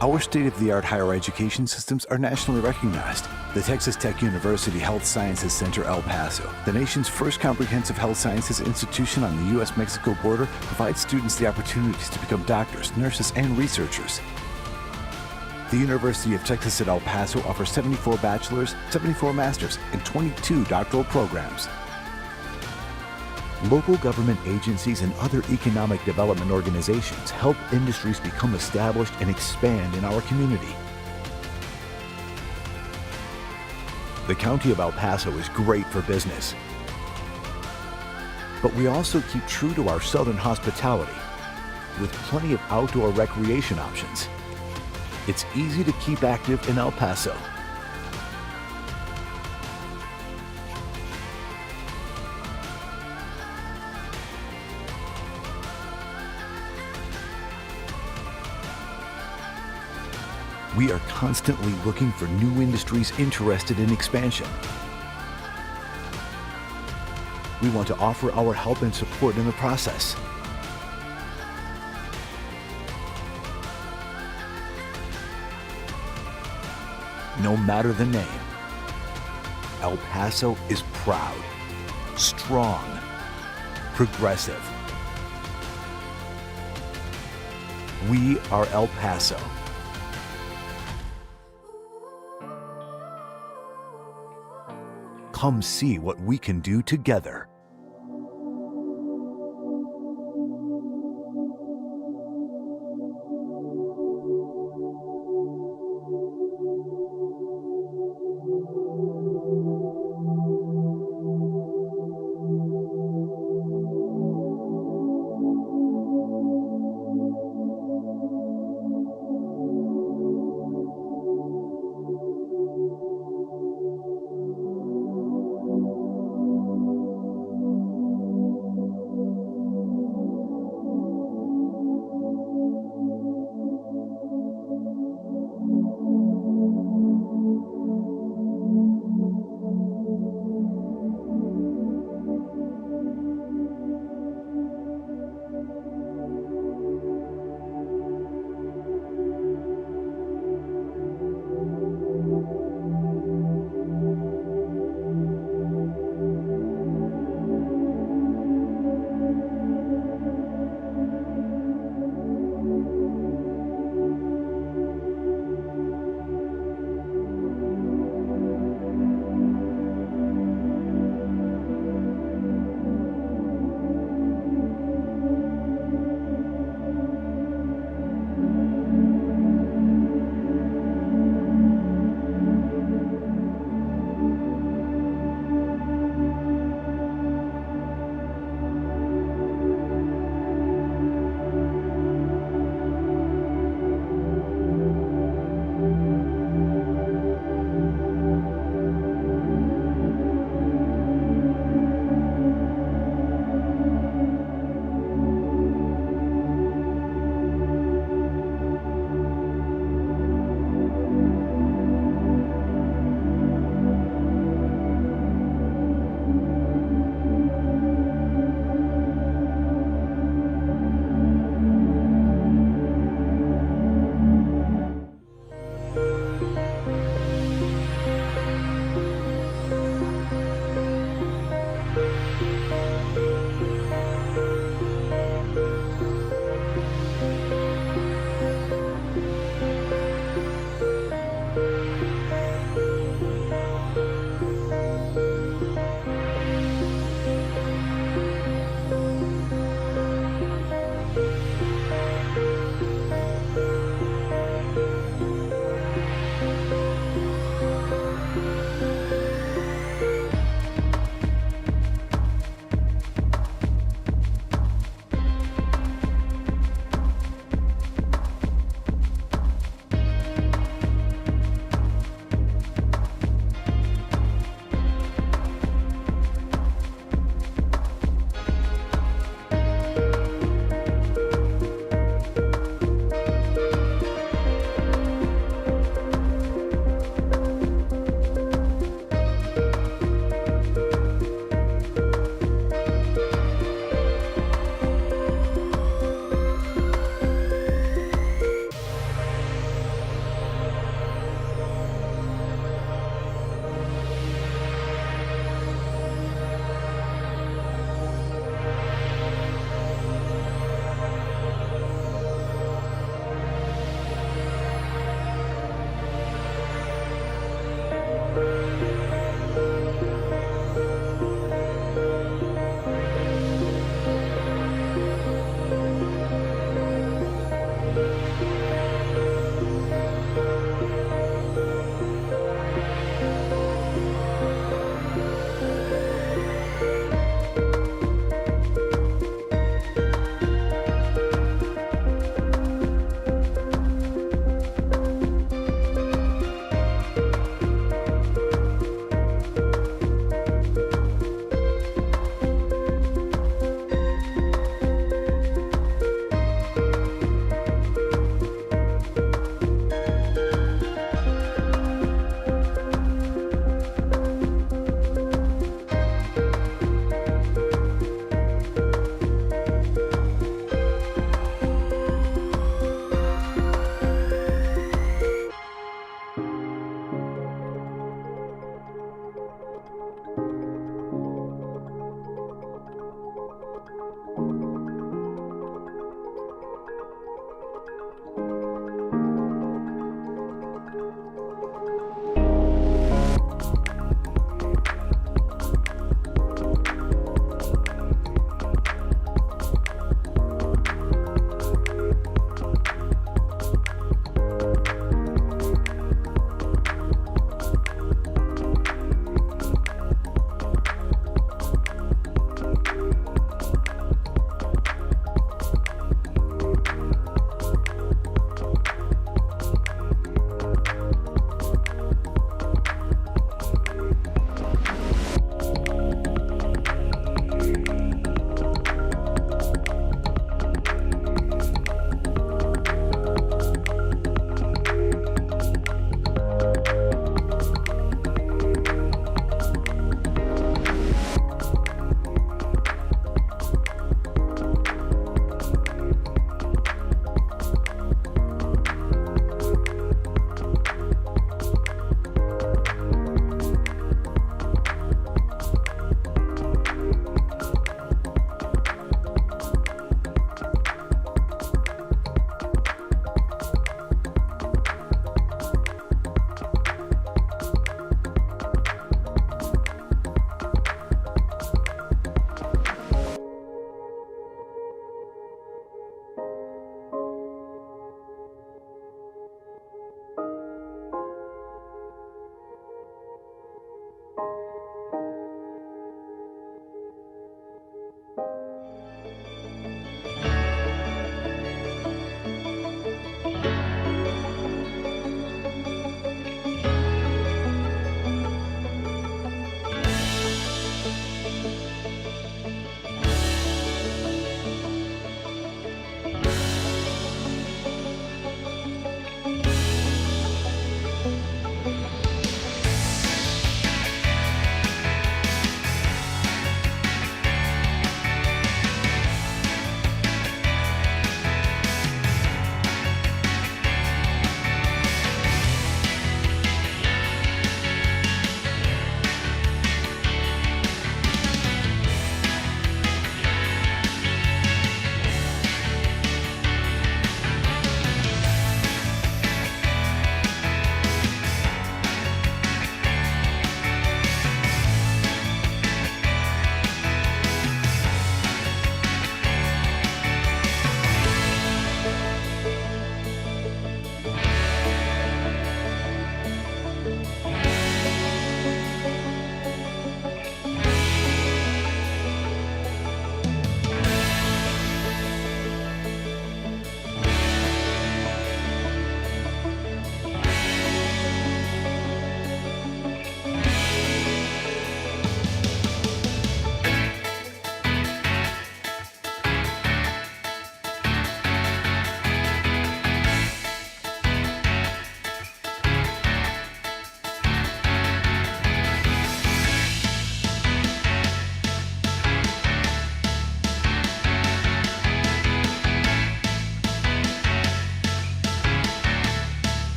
Our state-of-the-art higher education systems are nationally recognized. The Texas Tech University Health Sciences Center El Paso, the nation's first comprehensive health sciences institution on the U.S.-Mexico border, provides students the opportunities to become doctors, nurses, and researchers. The University of Texas at El Paso offers 74 bachelor's, 74 master's, and 22 doctoral programs. Local government agencies and other economic development organizations help industries become established and expand in our community. The County of El Paso is great for business, but we also keep true to our southern hospitality with plenty of outdoor recreation options. It's easy to keep active in El Paso. We are constantly looking for new industries interested in expansion. We want to offer our help and support in the process. No matter the name, El Paso is proud, strong, progressive. We are El Paso. Come see what we can do together.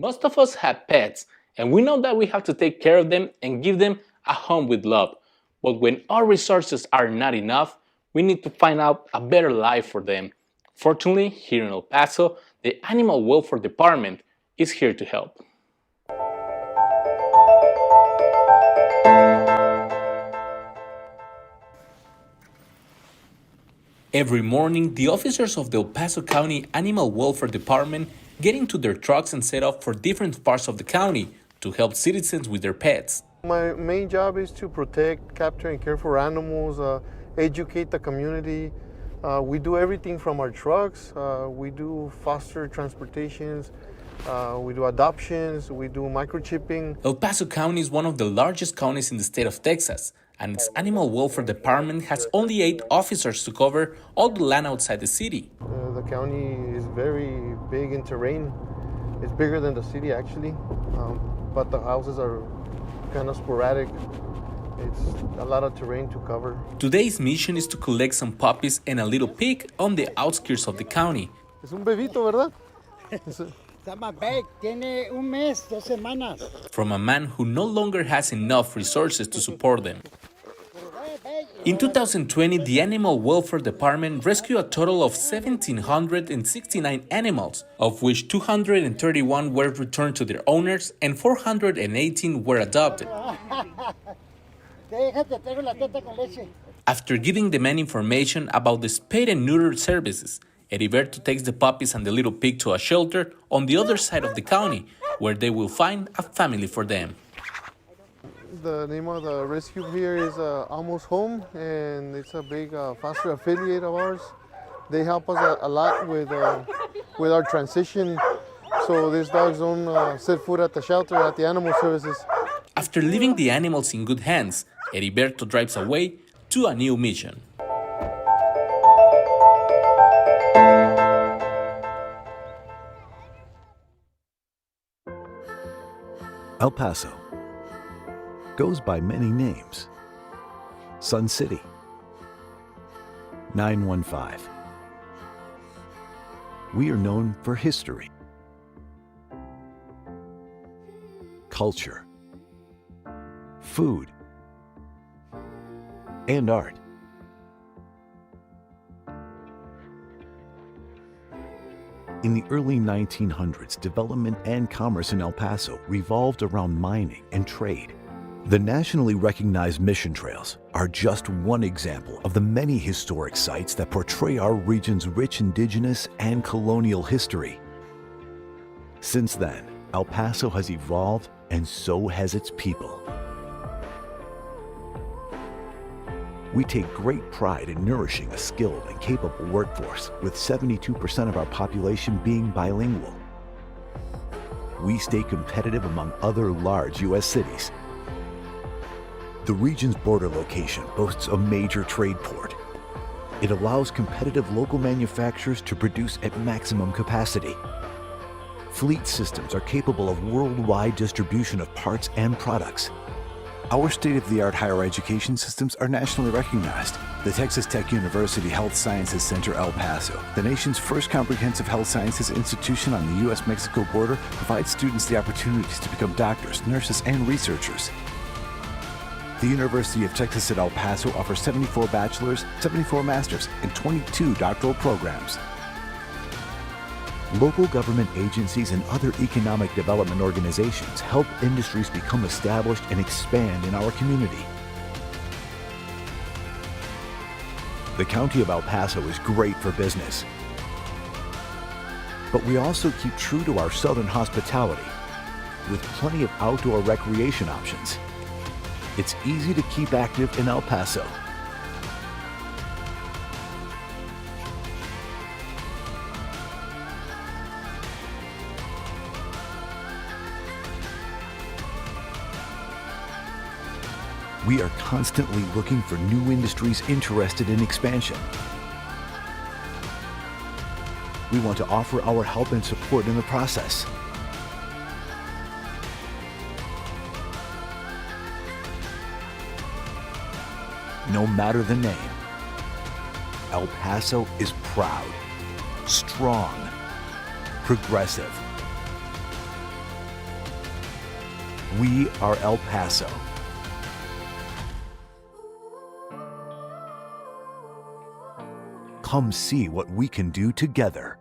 Most of us have pets, and we know that we have to take care of them and give them a home with love. But when our resources are not enough, we need to find out a better life for them. Fortunately, here in El Paso, the Animal Welfare Department is here to help. Every morning, the officers of the El Paso County Animal Welfare Department get into their trucks and set off for different parts of the county to help citizens with their pets. My main job is to protect, capture, and care for animals, educate the community. We do everything from our trucks. We do foster transportations. We do adoptions. We do microchipping. El Paso County is one of the largest counties in the state of Texas, and its Animal Welfare Department has only 8 officers to cover all the land outside the city. The county is very big in terrain. It's bigger than the city, actually, but the houses are kind of sporadic. It's a lot of terrain to cover. Today's mission is to collect some puppies and a little pig on the outskirts of the county. Es un bebito, ¿verdad? Tiene un mes, 2 semanas. From a man who no longer has enough resources to support them. In 2020, the Animal Welfare Department rescued a total of 1,769 animals, of which 231 were returned to their owners and 418 were adopted. After giving the men information about the spayed and neutered services, Heriberto takes the puppies and the little pig to a shelter on the other side of the county, where they will find a family for them. The name of the rescue here is Almost Home, and it's a big foster affiliate of ours. They help us a lot with our transition, so these dogs don't set foot at the shelter, at the animal services. After leaving the animals in good hands, Heriberto drives away to a new mission. El Paso goes by many names. Sun City, 915. We are known for history, culture, food, and art. In the early 1900s, development and commerce in El Paso revolved around mining and trade. The nationally recognized mission trails are just one example of the many historic sites that portray our region's rich indigenous and colonial history. Since then, El Paso has evolved, and so has its people. We take great pride in nourishing a skilled and capable workforce, with 72% of our population being bilingual. We stay competitive among other large U.S. cities. The region's border location boasts a major trade port. It allows competitive local manufacturers to produce at maximum capacity. Fleet systems are capable of worldwide distribution of parts and products. Our state-of-the-art higher education systems are nationally recognized. The Texas Tech University Health Sciences Center El Paso, the nation's first comprehensive health sciences institution on the U.S.-Mexico border, provides students the opportunities to become doctors, nurses, and researchers. The University of Texas at El Paso offers 74 bachelor's, 74 master's, and 22 doctoral programs. Local government agencies and other economic development organizations help industries become established and expand in our community. The County of El Paso is great for business, but we also keep true to our southern hospitality with plenty of outdoor recreation options. It's easy to keep active in El Paso. We are constantly looking for new industries interested in expansion. We want to offer our help and support in the process. No matter the name, El Paso is proud, strong, progressive, We are El Paso. Come see what we can do together.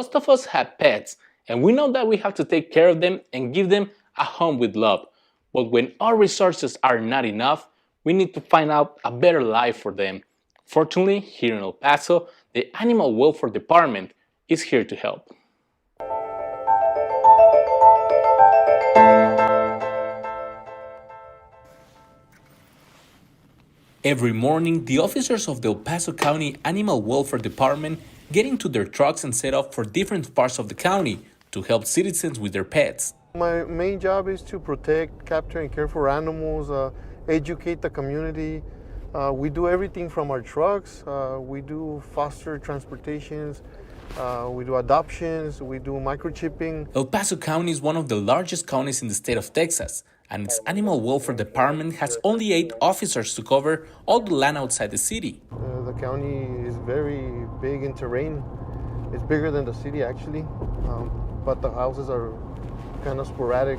Most of us have pets, and we know that we have to take care of them and give them a home with love. But when our resources are not enough, we need to find out a better life for them. Fortunately, here in El Paso, the Animal Welfare Department is here to help. Every morning, the officers of the El Paso County Animal Welfare Department get into their trucks and set off for different parts of the county to help citizens with their pets. My main job is to protect, capture, and care for animals, educate the community. We do everything from our trucks. We do foster transportations. We do adoptions. We do microchipping. El Paso County is one of the largest counties in the state of Texas, and its Animal Welfare Department has only 8 officers to cover all the land outside the city. The county is very big in terrain. It's bigger than the city, actually, but the houses are kind of sporadic.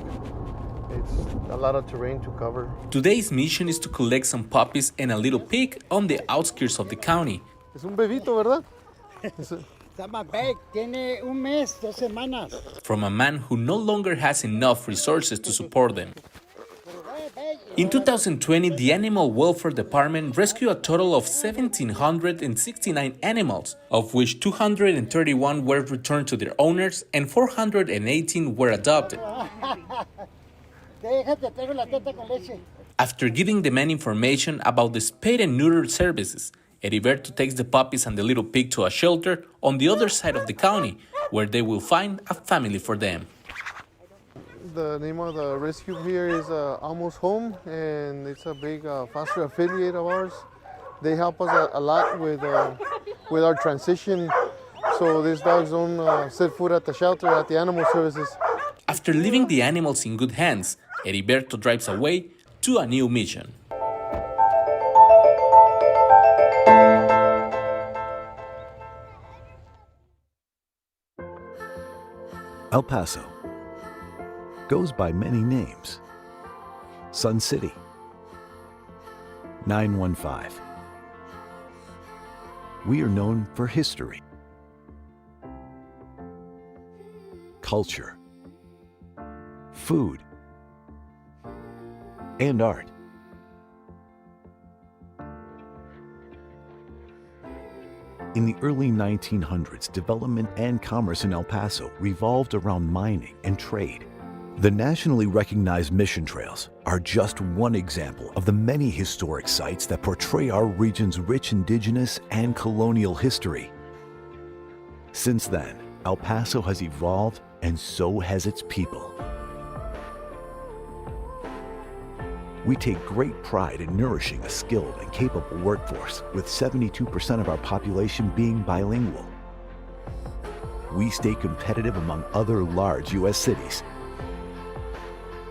It's a lot of terrain to cover. Today's mission is to collect some puppies and a little pig on the outskirts of the county. Es un bebito, ¿verdad? Tiene un mes, 2 semanas. From a man who no longer has enough resources to support them. In 2020, the Animal Welfare Department rescued a total of 1,769 animals, of which 231 were returned to their owners and 418 were adopted. After giving the men information about the spay and neuter services, Heriberto takes the puppies and the little pig to a shelter on the other side of the county, where they will find a family for them. The name of the rescue here is Almost Home, and it's a big foster affiliate of ours. They help us a lot with our transition, so these dogs don't set foot at the shelter, at the animal services. After leaving the animals in good hands, Heriberto drives away to a new mission. El Paso goes by many names. Sun City, 915. We are known for history, culture, food, and art. In the early 1900s, development and commerce in El Paso revolved around mining and trade. The nationally recognized mission trails are just one example of the many historic sites that portray our region's rich indigenous and colonial history. Since then, El Paso has evolved, and so has its people. We take great pride in nourishing a skilled and capable workforce, with 72% of our population being bilingual. We stay competitive among other large U.S. cities.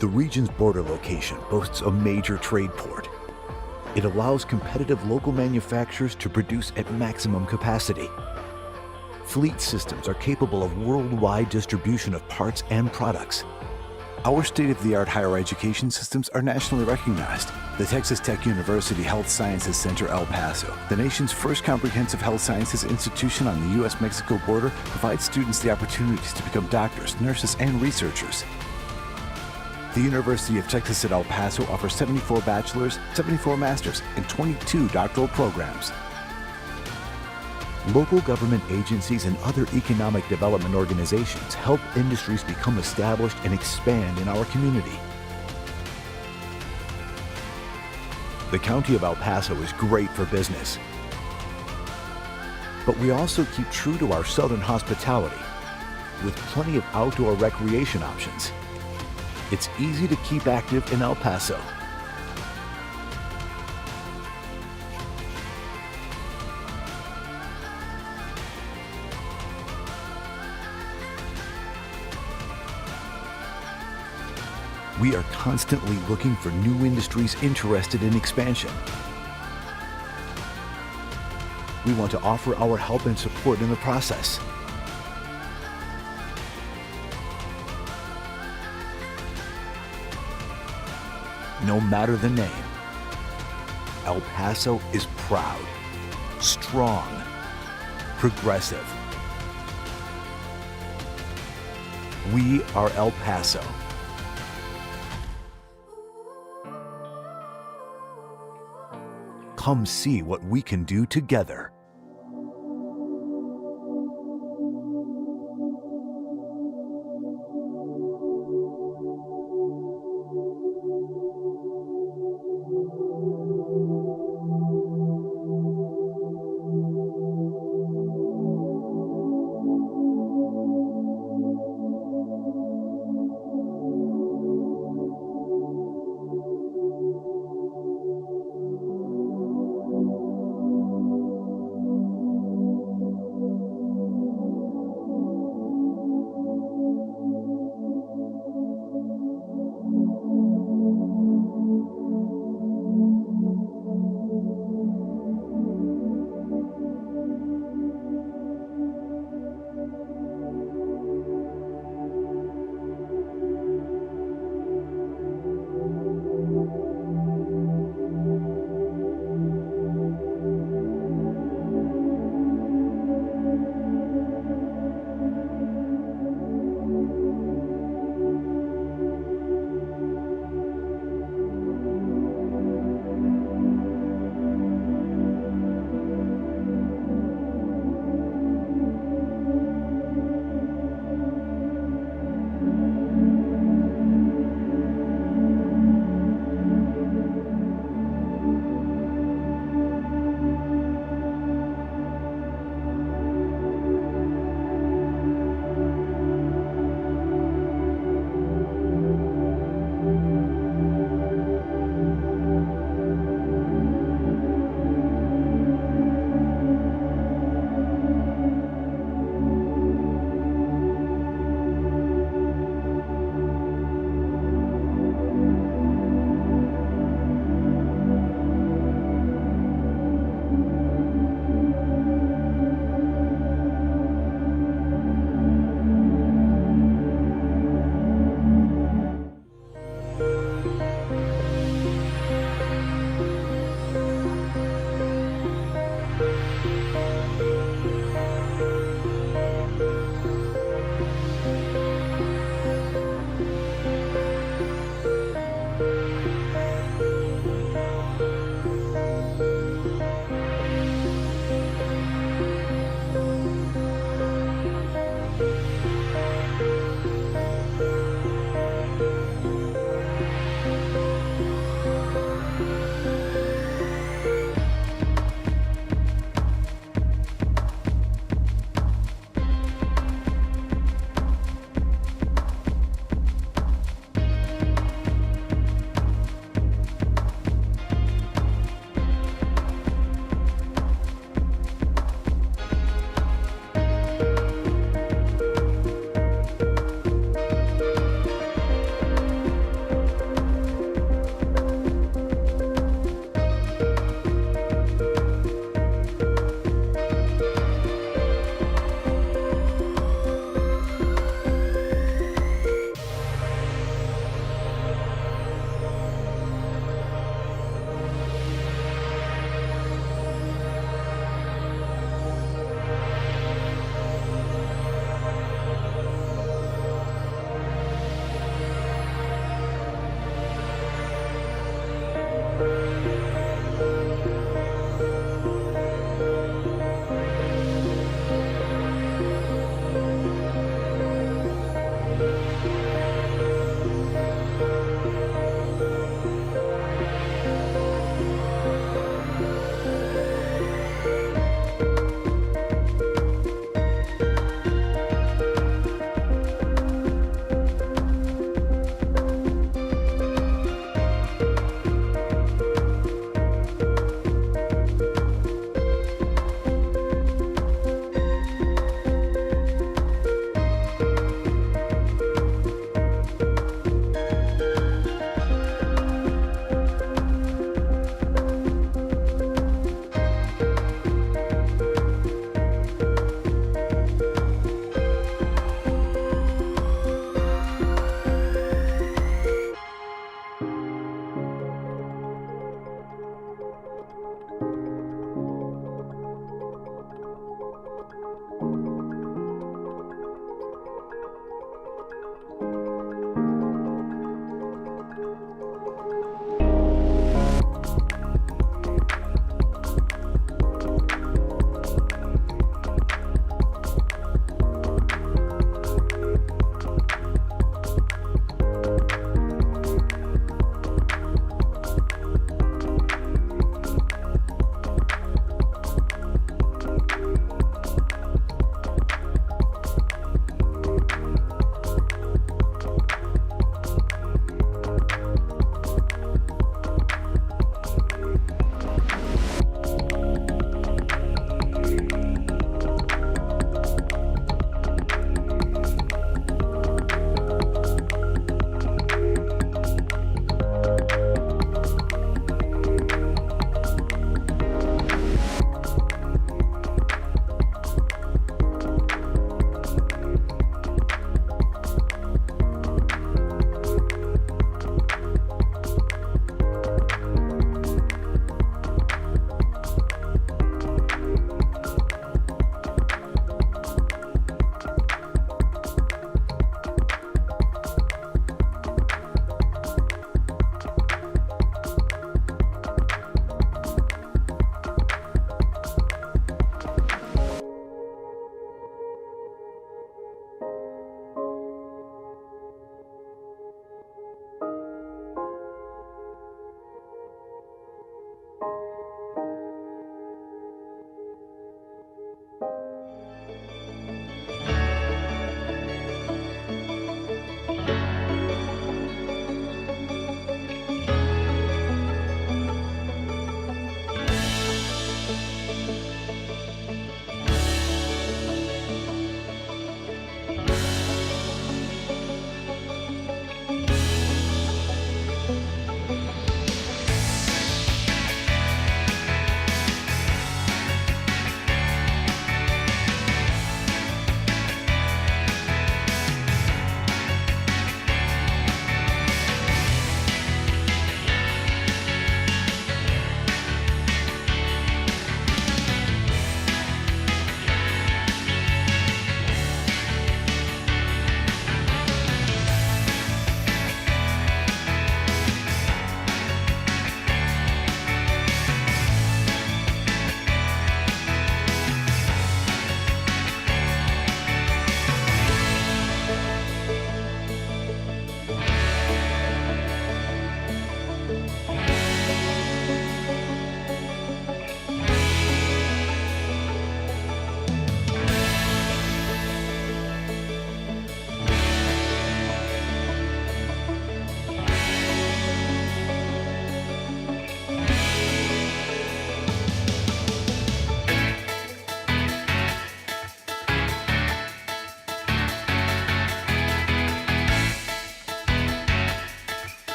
The region's border location boasts a major trade port. It allows competitive local manufacturers to produce at maximum capacity. Fleet systems are capable of worldwide distribution of parts and products. Our state-of-the-art higher education systems are nationally recognized. The Texas Tech University Health Sciences Center El Paso, the nation's first comprehensive health sciences institution on the U.S.-Mexico border, provides students the opportunities to become doctors, nurses, and researchers. The University of Texas at El Paso offers 74 bachelor's, 74 master's, and 22 doctoral programs. Local government agencies and other economic development organizations help industries become established and expand in our community. The County of El Paso is great for business, but we also keep true to our southern hospitality with plenty of outdoor recreation options. It's easy to keep active in El Paso. We are constantly looking for new industries interested in expansion. We want to offer our help and support in the process. No matter the name, El Paso is proud, strong, progressive, We are El Paso. Come see what we can do together.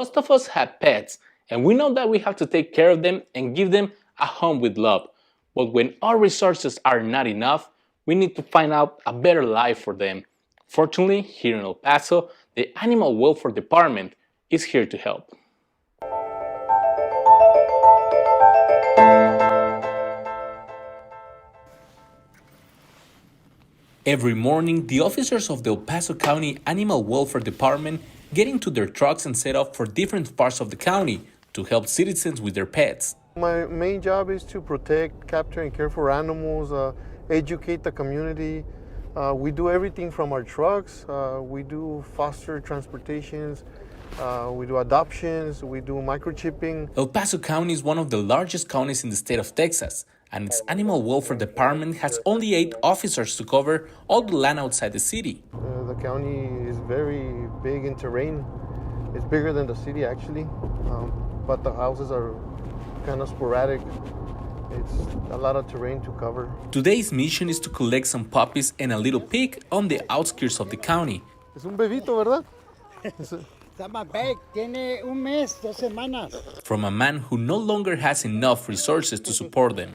Most of us have pets, and we know that we have to take care of them and give them a home with love. But when our resources are not enough, we need to find out a better life for them. Fortunately, here in El Paso, the Animal Welfare Department is here to help. Every morning, the officers of the El Paso County Animal Welfare Department get into their trucks and set off for different parts of the county to help citizens with their pets. My main job is to protect, capture, and care for animals, educate the community. We do everything from our trucks. We do foster transportations. We do adoptions. We do microchipping. El Paso County is one of the largest counties in the state of Texas, and its Animal Welfare Department has only 8 officers to cover all the land outside the city. The county is very big in terrain. It's bigger than the city, actually, but the houses are kind of sporadic. It's a lot of terrain to cover. Today's mission is to collect some puppies and a little pig on the outskirts of the county. Es un bebito, ¿verdad? Tiene un mes, 2 semanas. From a man who no longer has enough resources to support them.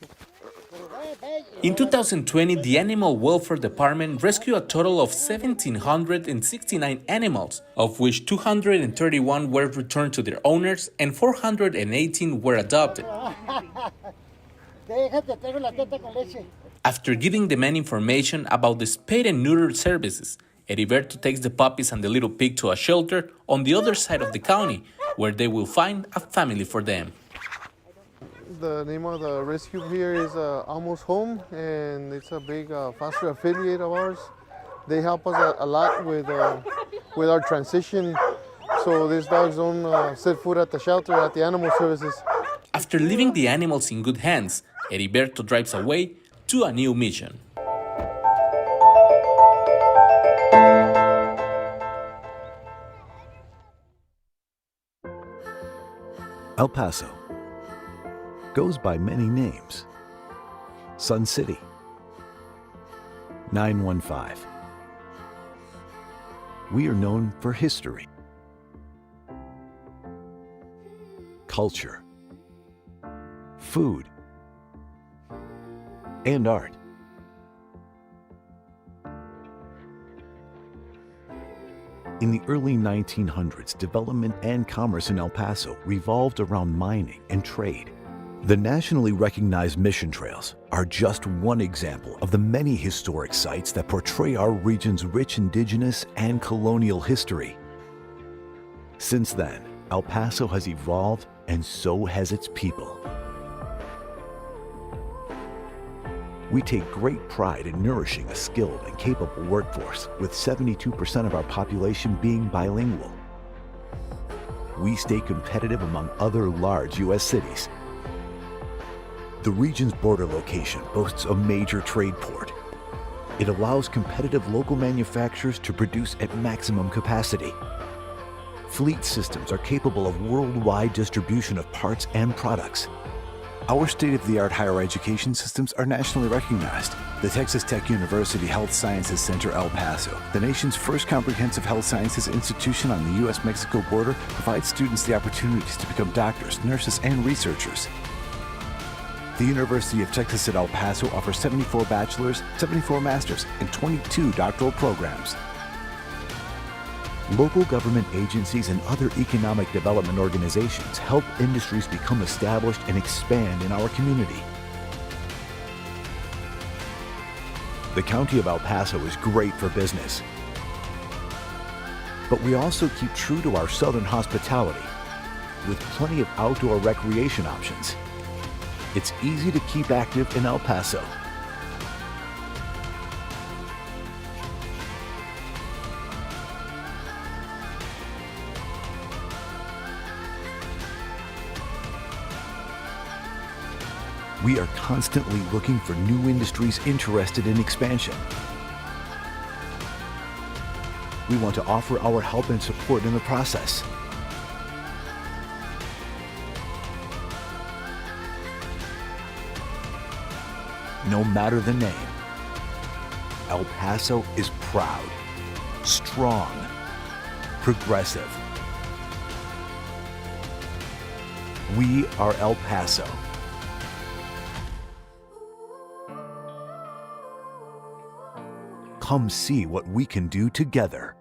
In 2020, the Animal Welfare Department rescued a total of 1,769 animals, of which 231 were returned to their owners and 418 were adopted. After giving the men information about the spay and neuter services, Heriberto takes the puppies and the little pig to a shelter on the other side of the county, where they will find a family for them. The name of the rescue here is Almost Home, and it's a big foster affiliate of ours. They help us a lot with our transition, so these dogs don't set foot at the shelter, at the animal services. After leaving the animals in good hands, Heriberto drives away to a new mission. El Paso goes by many names. Sun City, 915. We are known for history, culture, food, and art. In the early 1900s, development and commerce in El Paso revolved around mining and trade. The nationally recognized mission trails are just one example of the many historic sites that portray our region's rich indigenous and colonial history. Since then, El Paso has evolved, and so has its people. We take great pride in nourishing a skilled and capable workforce, with 72% of our population being bilingual. We stay competitive among other large U.S. cities. The region's border location boasts a major trade port. It allows competitive local manufacturers to produce at maximum capacity. Fleet systems are capable of worldwide distribution of parts and products. Our state-of-the-art higher education systems are nationally recognized. The Texas Tech University Health Sciences Center El Paso, the nation's first comprehensive health sciences institution on the U.S.-Mexico border, provides students the opportunities to become doctors, nurses, and researchers. The University of Texas at El Paso offers 74 bachelor's, 74 master's, and 22 doctoral programs. Local government agencies and other economic development organizations help industries become established and expand in our community. The County of El Paso is great for business, but we also keep true to our southern hospitality with plenty of outdoor recreation options. It's easy to keep active in El Paso. We are constantly looking for new industries interested in expansion. We want to offer our help and support in the process. No matter the name, El Paso is proud, strong, progressive, We are El Paso. Come see what we can do together.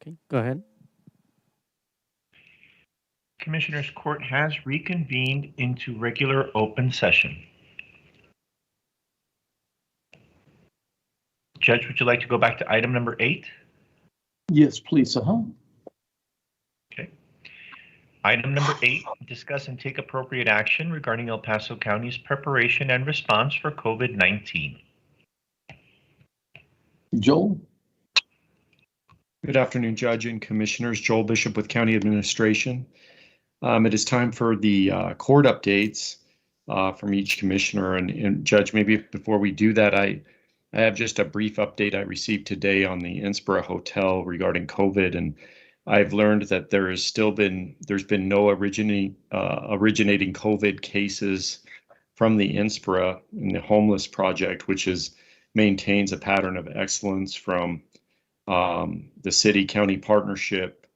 Okay, go ahead. Commissioners Court has reconvened into regular open session. Judge, would you like to go back to item number 8? Yes, please. Okay. Item number 8, discuss and take appropriate action regarding El Paso County's preparation and response for COVID-19. Joel? Good afternoon, Judge and Commissioners. Joel Bishop with County Administration. It is time for the court updates from each commissioner. And Judge, maybe before we do that, I have just a brief update I received today on the Inspira Hotel regarding COVID, and I've learned that there's been no originating COVID cases from the Inspira in the Homeless Project, which maintains a pattern of excellence from the city-county partnership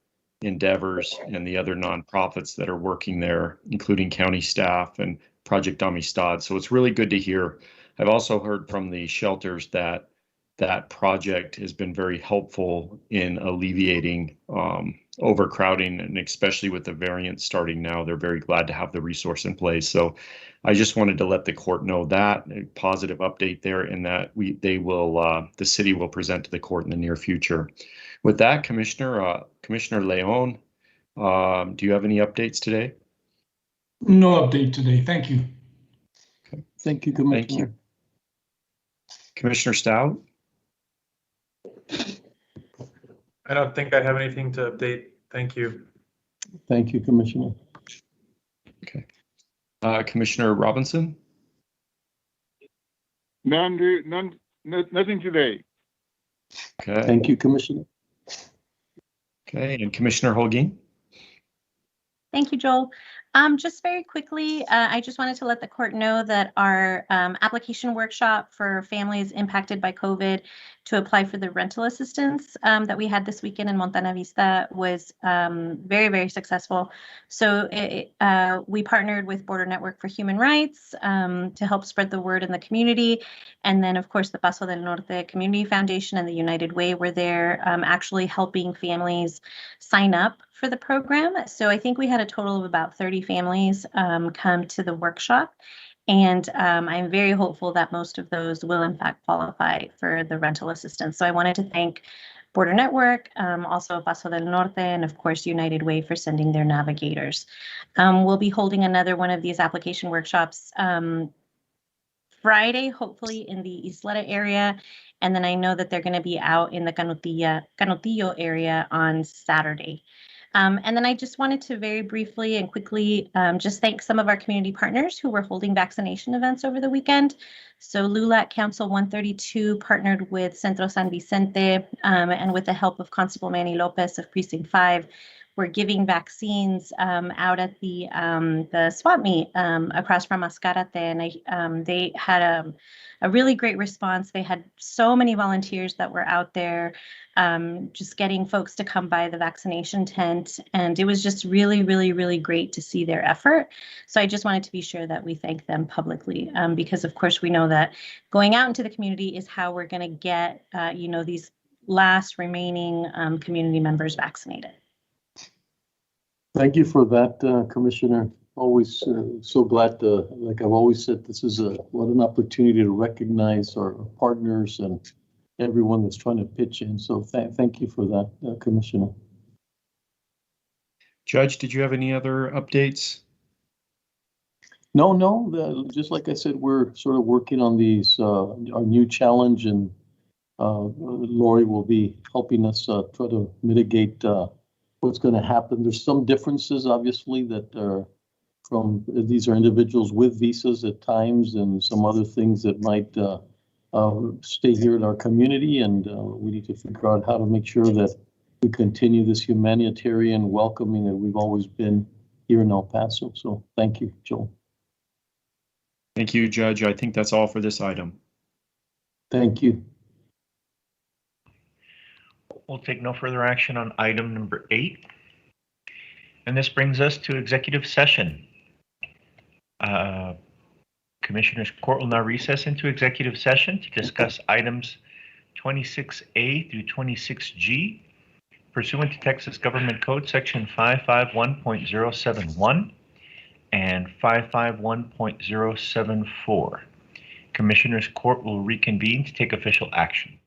endeavors and the other nonprofits that are working there, including county staff and Project Amistad. So it's really good to hear. I've also heard from the shelters that that project has been very helpful in alleviating overcrowding, and especially with the variant starting now, they're very glad to have the resource in place. So I just wanted to let the court know that a positive update there, and that the city will present to the court in the near future. With that, Commissioner Leon, do you have any updates today? No update today. Thank you. Okay. Thank you, Commissioner. Thank you. Commissioner Stout? I don't think I have anything to update. Thank you. Thank you, Commissioner. Okay. Commissioner Robinson? Nothing today. Okay. Thank you, Commissioner. Okay, and Commissioner Holguin? Thank you, Joel. Just very quickly, I just wanted to let the court know that our application workshop for families impacted by COVID to apply for the rental assistance that we had this weekend in Montana Vista was very, very successful. So we partnered with Border Network for Human Rights to help spread the word in the community. And then, of course, the Paso del Norte Community Foundation and the United Way were there actually helping families sign up for the program. So I think we had a total of about 30 families come to the workshop. And I'm very hopeful that most of those will in fact qualify for the rental assistance. So I wanted to thank Border Network, also Paso del Norte, and of course United Way for sending their navigators. We'll be holding another one of these application workshops Friday, hopefully in the Isleta area. And then I know that they're going to be out in the Canutillo area on Saturday. And then I just wanted to very briefly and quickly just thank some of our community partners who were holding vaccination events over the weekend. So LULAC Council 132 partnered with Centro San Vicente and with the help of Constable Manny Lopez of Precinct 5, we're giving vaccines out at the swap meet across from Mascarate, and they had a really great response. They had so many volunteers that were out there just getting folks to come by the vaccination tent, and it was just really, really, really great to see their effort. So I just wanted to be sure that we thank them publicly because, of course, we know that going out into the community is how we're going to get these last remaining community members vaccinated. Thank you for that, Commissioner. Always so glad to, like I've always said, this is what an opportunity to recognize our partners and everyone that's trying to pitch in. So thank you for that, Commissioner. Judge, did you have any other updates? No, just like I said, we're sort of working on these, our new challenge, and Lori will be helping us try to mitigate what's going to happen. There's some differences, obviously, that are these are individuals with visas at times, and some other things that might stay here in our community, and we need to figure out how to make sure that we continue this humanitarian welcoming that we've always been here in El Paso. So thank you, Joel. Thank you, Judge. I think that's all for this item. Thank you. We'll take no further action on item number 8. And this brings us to executive session. Commissioners Court will now recess into executive session to discuss items 26A through 26G pursuant to Texas Government Code Section 551.071 and 551.074. Commissioners Court will reconvene to take official action.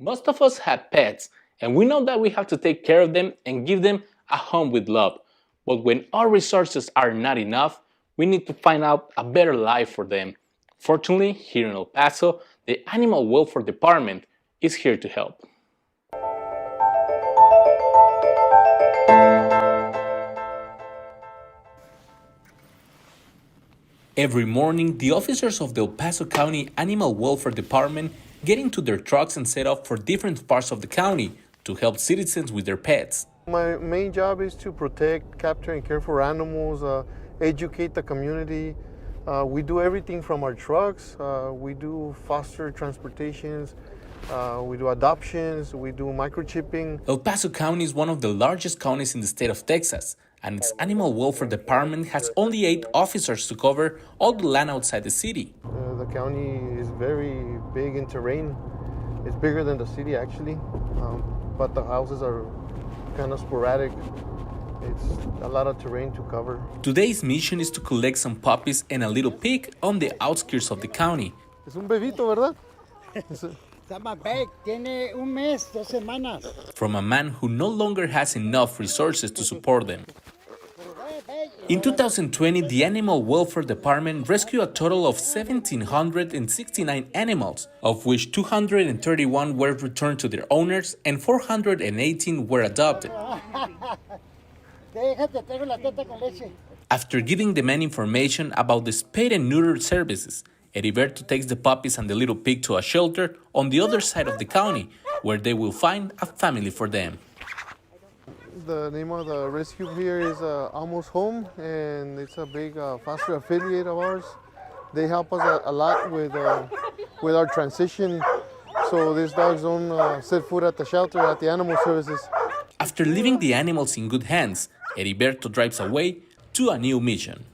Most of us have pets, and we know that we have to take care of them and give them a home with love. But when our resources are not enough, we need to find out a better life for them. Fortunately, here in El Paso, the Animal Welfare Department is here to help. Every morning, the officers of the El Paso County Animal Welfare Department get into their trucks and set off for different parts of the county to help citizens with their pets. My main job is to protect, capture, and care for animals, educate the community. We do everything from our trucks. We do foster transportations. We do adoptions. We do microchipping. El Paso County is one of the largest counties in the state of Texas, and its Animal Welfare Department has only 8 officers to cover all the land outside the city. The county is very big in terrain. It's bigger than the city, actually, but the houses are kind of sporadic. It's a lot of terrain to cover. Today's mission is to collect some puppies and a little pig on the outskirts of the county. Es un bebito, ¿verdad? Tiene un mes, 2 semanas. From a man who no longer has enough resources to support them. In 2020, the Animal Welfare Department rescued a total of 1,769 animals, of which 231 were returned to their owners and 418 were adopted. After giving the men information about the spayed and neutered services, Heriberto takes the puppies and the little pig to a shelter on the other side of the county, where they will find a family for them. The name of the rescue here is Almost Home, and it's a big foster affiliate of ours. They help us a lot with our transition, so these dogs don't set foot at the shelter, at the animal services. After leaving the animals in good hands, Heriberto drives away to a new mission.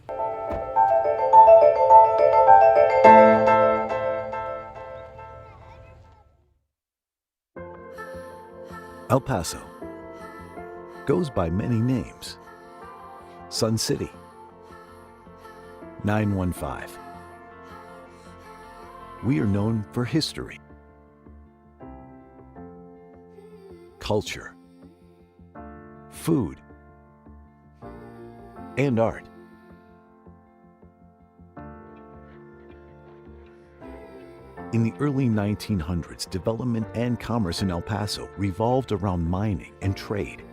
El Paso goes by many names. Sun City, 915. We are known for history, culture, food, and art. In the early 1900s, development and commerce in El Paso revolved around mining and trade.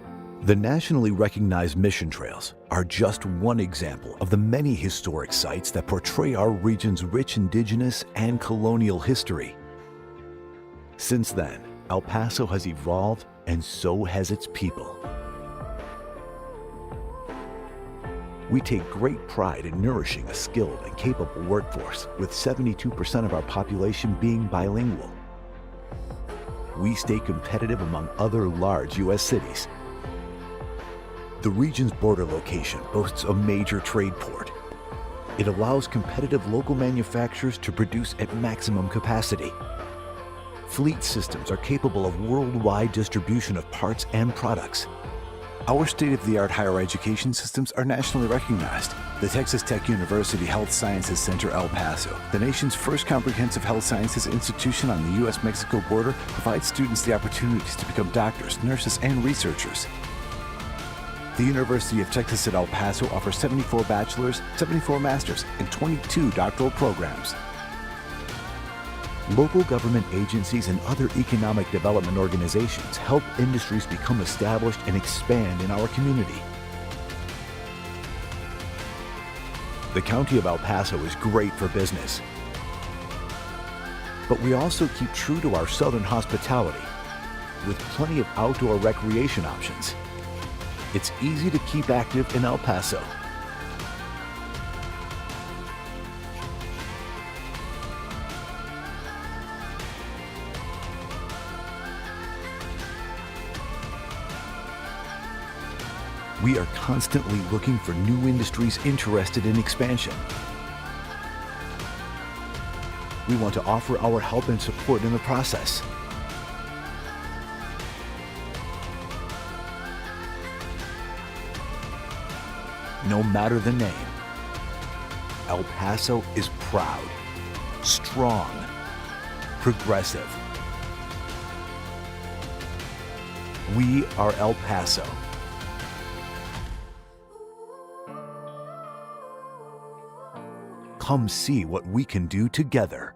The nationally recognized mission trails are just one example of the many historic sites that portray our region's rich indigenous and colonial history. Since then, El Paso has evolved, and so has its people. We take great pride in nourishing a skilled and capable workforce, with 72% of our population being bilingual. We stay competitive among other large U.S. cities. The region's border location boasts a major trade port. It allows competitive local manufacturers to produce at maximum capacity. Fleet systems are capable of worldwide distribution of parts and products. Our state-of-the-art higher education systems are nationally recognized. The Texas Tech University Health Sciences Center El Paso, the nation's first comprehensive health sciences institution on the U.S.-Mexico border, provides students the opportunities to become doctors, nurses, and researchers. The University of Texas at El Paso offers 74 bachelor's, 74 master's, and 22 doctoral programs. Local government agencies and other economic development organizations help industries become established and expand in our community. The County of El Paso is great for business, but we also keep true to our southern hospitality with plenty of outdoor recreation options. It's easy to keep active in El Paso. We are constantly looking for new industries interested in expansion. We want to offer our help and support in the process. No matter the name, El Paso is proud, strong, progressive, We are El Paso. Come see what we can do together.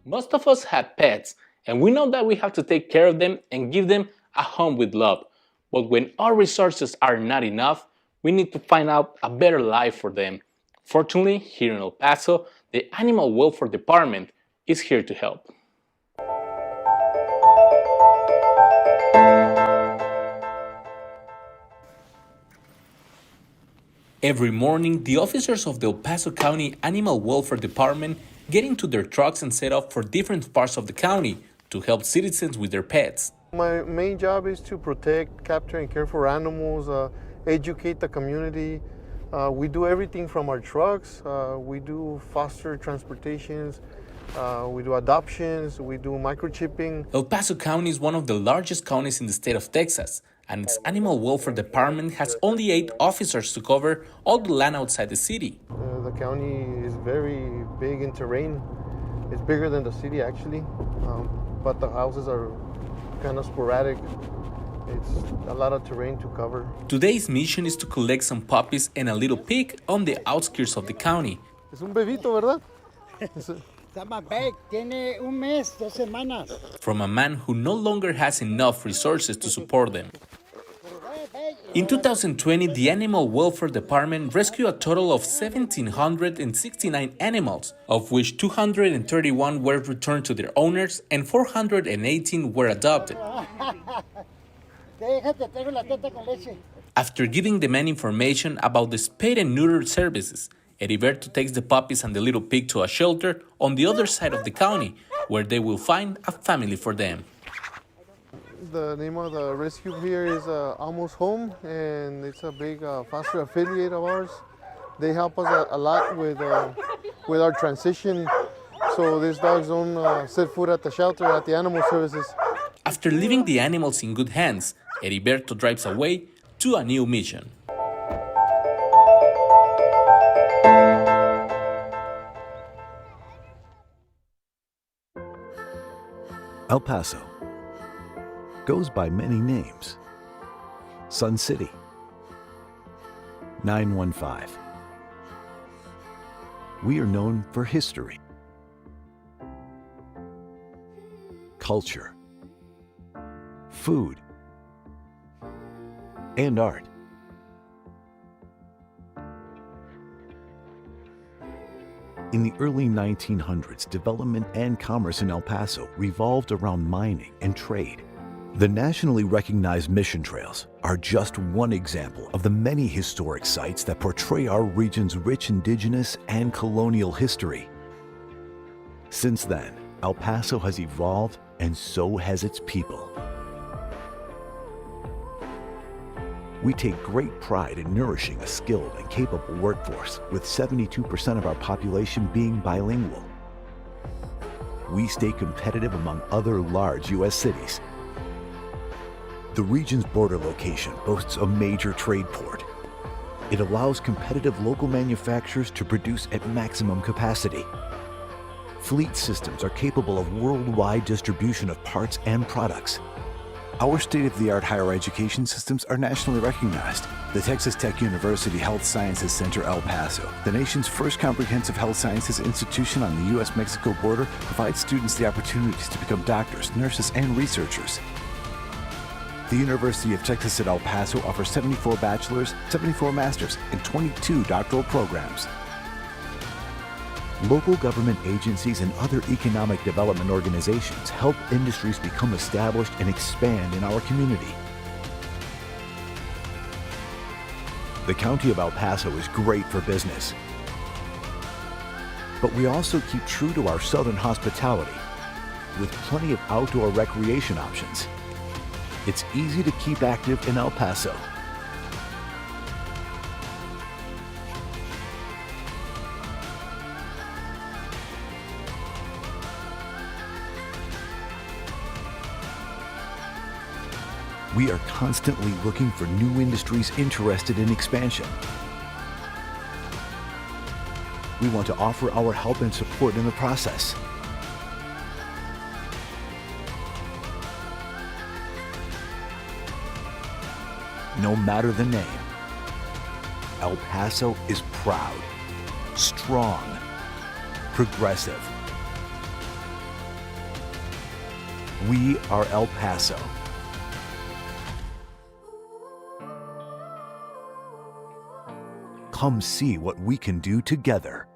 Most of us have pets, and we know that we have to take care of them and give them a home with love. But when our resources are not enough, we need to find out a better life for them. Fortunately, here in El Paso, the Animal Welfare Department is here to help. Every morning, the officers of the El Paso County Animal Welfare Department get into their trucks and set off for different parts of the county to help citizens with their pets. My main job is to protect, capture, and care for animals, educate the community. We do everything from our trucks. We do foster transportations. We do adoptions. We do microchipping. El Paso County is one of the largest counties in the state of Texas, and its Animal Welfare Department has only 8 officers to cover all the land outside the city. The county is very big in terrain. It's bigger than the city, actually, but the houses are kind of sporadic. It's a lot of terrain to cover. Today's mission is to collect some puppies and a little pig on the outskirts of the county. Es un bebito, ¿verdad? Está más big, tiene un mes, 2 semanas. From a man who no longer has enough resources to support them. In 2020, the Animal Welfare Department rescued a total of 1,769 animals, of which 231 were returned to their owners and 418 were adopted. After giving the men information about the spayed and neutered services, Heriberto takes the puppies and the little pig to a shelter on the other side of the county, where they will find a family for them. The name of the rescue here is Almost Home, and it's a big foster affiliate of ours. They help us a lot with our transition, so these dogs don't set foot at the shelter, at the animal services. After leaving the animals in good hands, Heriberto drives away to a new mission. El Paso goes by many names. Sun City, 915. We are known for history, culture, food, and art. In the early 1900s, development and commerce in El Paso revolved around mining and trade. The nationally recognized mission trails are just one example of the many historic sites that portray our region's rich indigenous and colonial history. Since then, El Paso has evolved, and so has its people. We take great pride in nourishing a skilled and capable workforce, with 72% of our population being bilingual. We stay competitive among other large U.S. cities. The region's border location boasts a major trade port. It allows competitive local manufacturers to produce at maximum capacity. Fleet systems are capable of worldwide distribution of parts and products. Our state-of-the-art higher education systems are nationally recognized. The Texas Tech University Health Sciences Center El Paso, the nation's first comprehensive health sciences institution on the U.S.-Mexico border, provides students the opportunities to become doctors, nurses, and researchers. The University of Texas at El Paso offers 74 bachelor's, 74 master's, and 22 doctoral programs. Local government agencies and other economic development organizations help industries become established and expand in our community. The County of El Paso is great for business, but we also keep true to our southern hospitality with plenty of outdoor recreation options. It's easy to keep active in El Paso. We are constantly looking for new industries interested in expansion. We want to offer our help and support in the process. No matter the name, El Paso is proud, strong, progressive, We are El Paso. Come see what we can do together.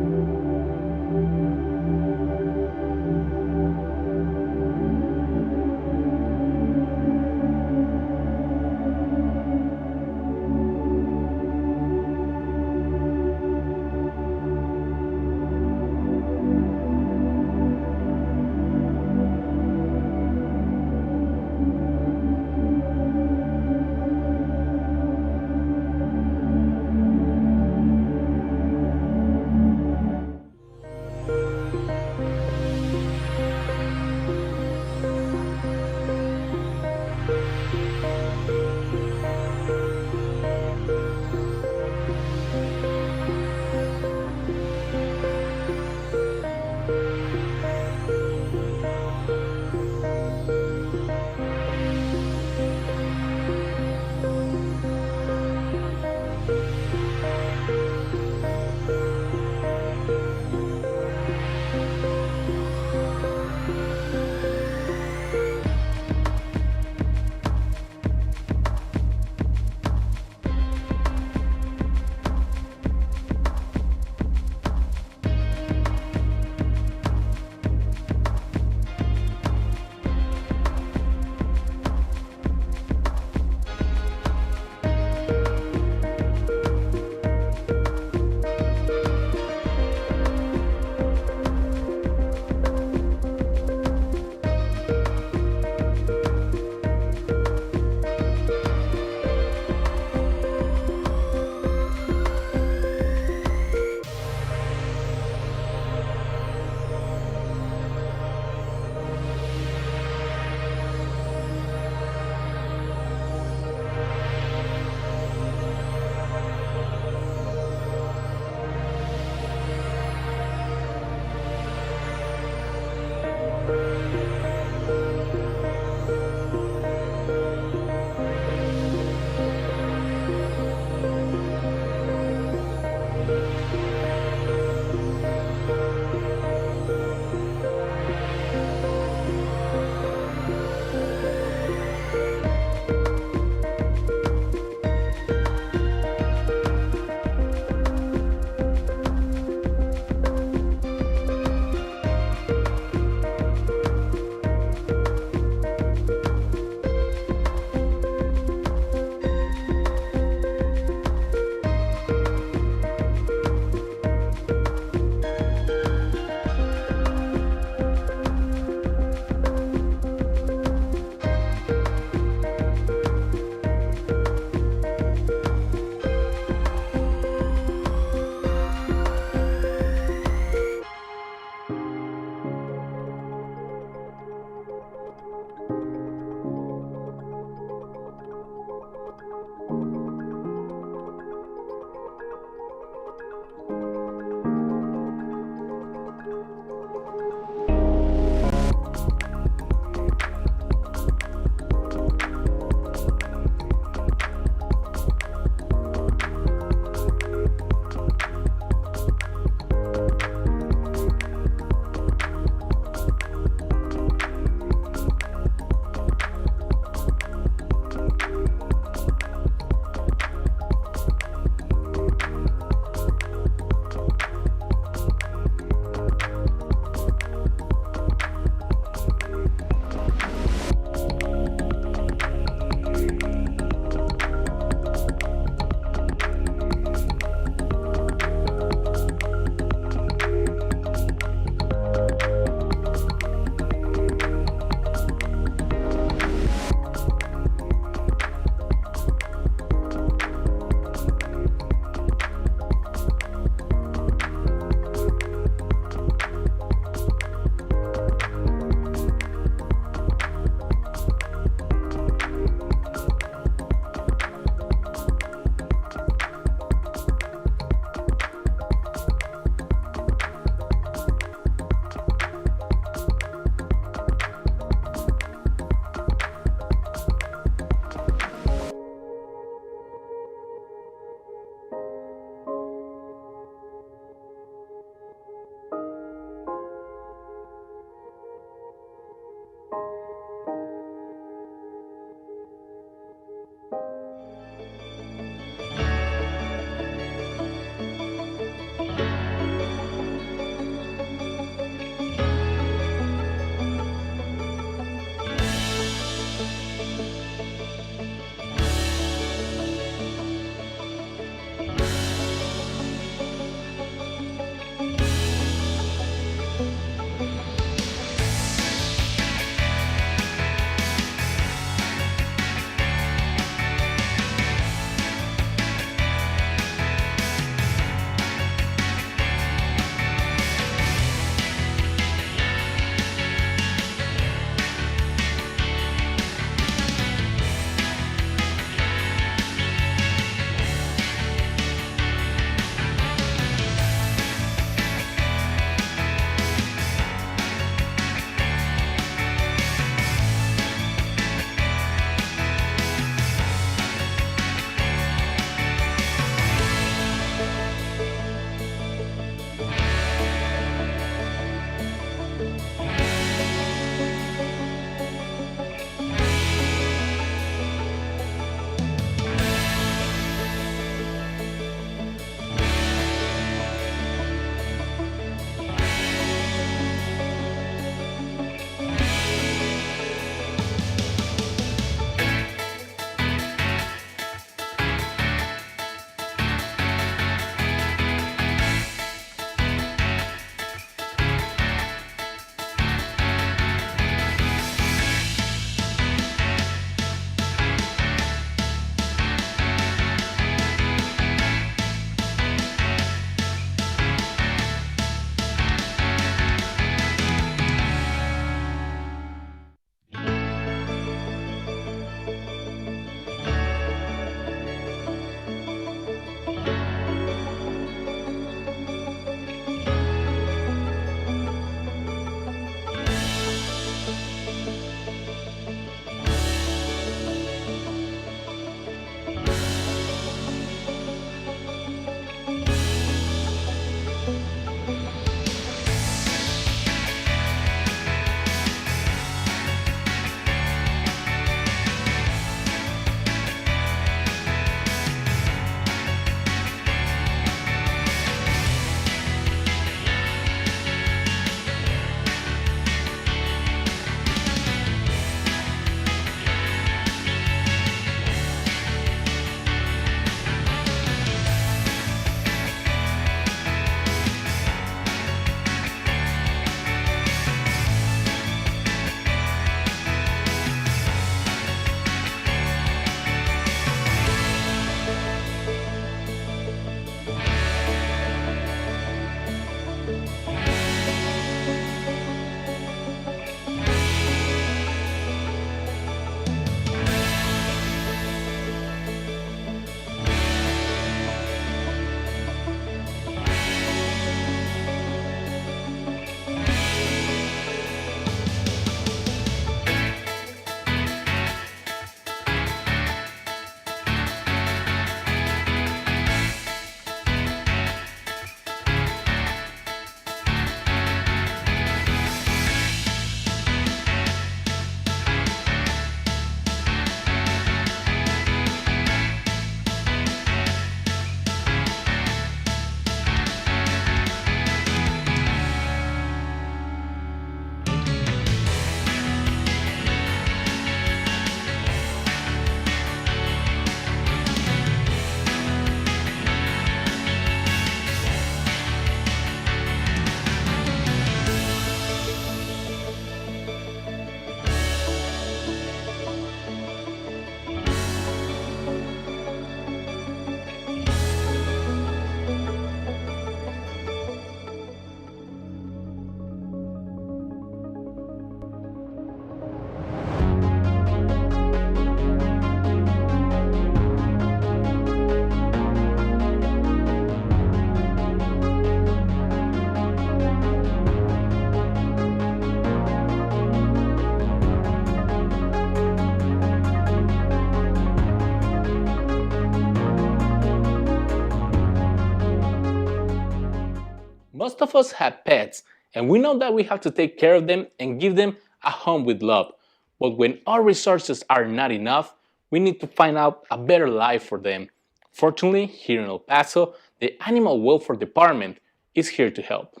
Most of us have pets, and we know that we have to take care of them and give them a home with love. But when our resources are not enough, we need to find out a better life for them. Fortunately, here in El Paso, the Animal Welfare Department is here to help.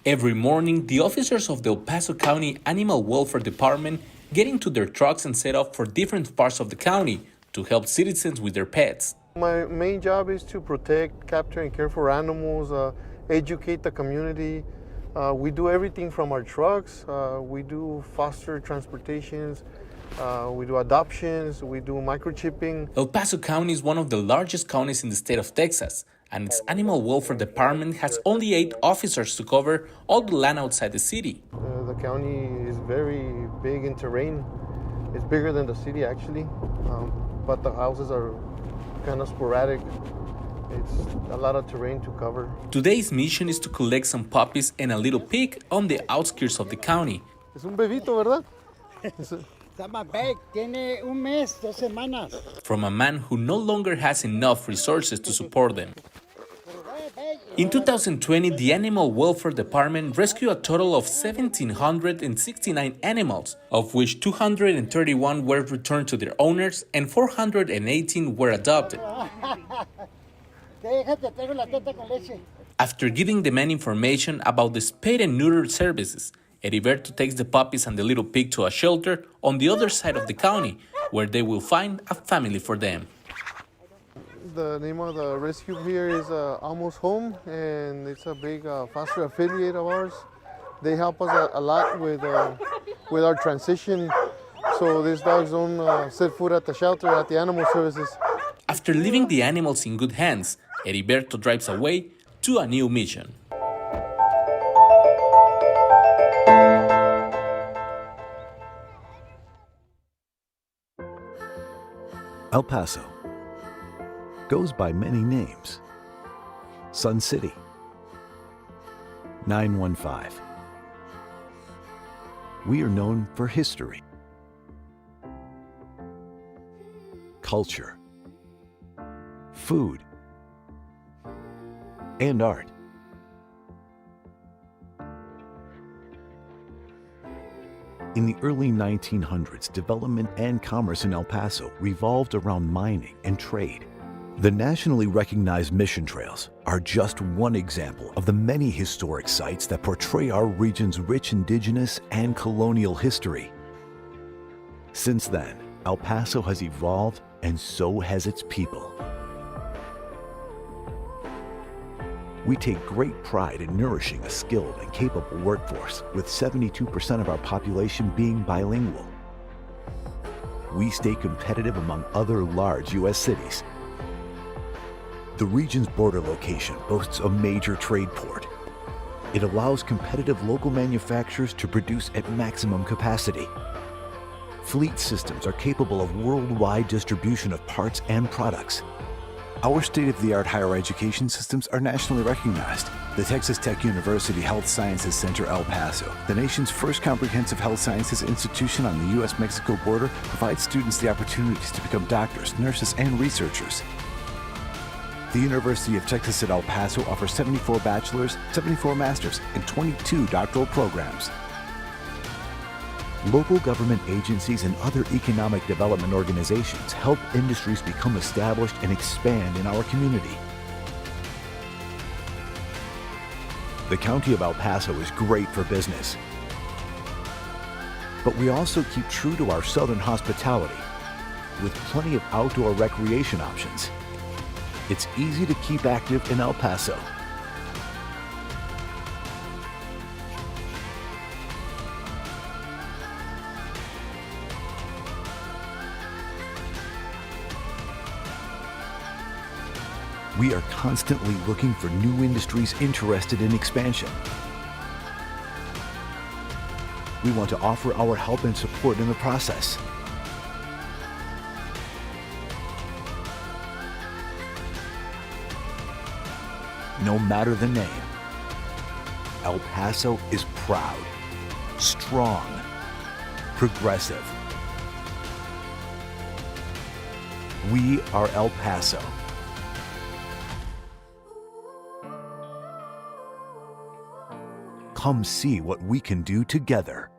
Every morning, the officers of the El Paso County Animal Welfare Department get into their trucks and set off for different parts of the county to help citizens with their pets. My main job is to protect, capture, and care for animals, educate the community. We do everything from our trucks. We do foster transportations. We do adoptions. We do microchipping. El Paso County is one of the largest counties in the state of Texas, and its Animal Welfare Department has only 8 officers to cover all the land outside the city. The county is very big in terrain. It's bigger than the city, actually, but the houses are kind of sporadic. It's a lot of terrain to cover. Today's mission is to collect some puppies and a little pig on the outskirts of the county. Es un bebito, ¿verdad? Está más big, tiene un mes, 2 semanas. From a man who no longer has enough resources to support them. In 2020, the Animal Welfare Department rescued a total of 1,769 animals, of which 231 were returned to their owners and 418 were adopted. After giving the men information about the spayed and neutered services, Heriberto takes the puppies and the little pig to a shelter on the other side of the county, where they will find a family for them. The name of the rescue here is Almost Home, and it's a big foster affiliate of ours. They help us a lot with our transition, so these dogs don't set foot at the shelter, at the animal services. After leaving the animals in good hands, Heriberto drives away to a new mission. El Paso goes by many names. Sun City, 915. We are known for history, culture, food, and art. In the early 1900s, development and commerce in El Paso revolved around mining and trade. The nationally recognized mission trails are just one example of the many historic sites that portray our region's rich indigenous and colonial history. Since then, El Paso has evolved, and so has its people. We take great pride in nourishing a skilled and capable workforce, with 72% of our population being bilingual. We stay competitive among other large U.S. cities. The region's border location boasts a major trade port. It allows competitive local manufacturers to produce at maximum capacity. Fleet systems are capable of worldwide distribution of parts and products. Our state-of-the-art higher education systems are nationally recognized. The Texas Tech University Health Sciences Center El Paso, the nation's first comprehensive health sciences institution on the U.S.-Mexico border, provides students the opportunities to become doctors, nurses, and researchers. The University of Texas at El Paso offers 74 bachelor's, 74 master's, and 22 doctoral programs. Local government agencies and other economic development organizations help industries become established and expand in our community. The County of El Paso is great for business, but we also keep true to our southern hospitality with plenty of outdoor recreation options. It's easy to keep active in El Paso. We are constantly looking for new industries interested in expansion. We want to offer our help and support in the process. No matter the name, El Paso is proud, strong, progressive, We are El Paso. Come see what we can do together.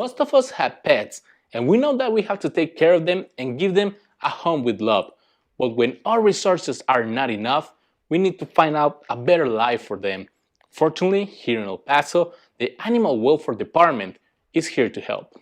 Most of us have pets, and we know that we have to take care of them and give them a home with love. But when our resources are not enough, we need to find out a better life for them. Fortunately, here in El Paso, the Animal Welfare Department is here to help.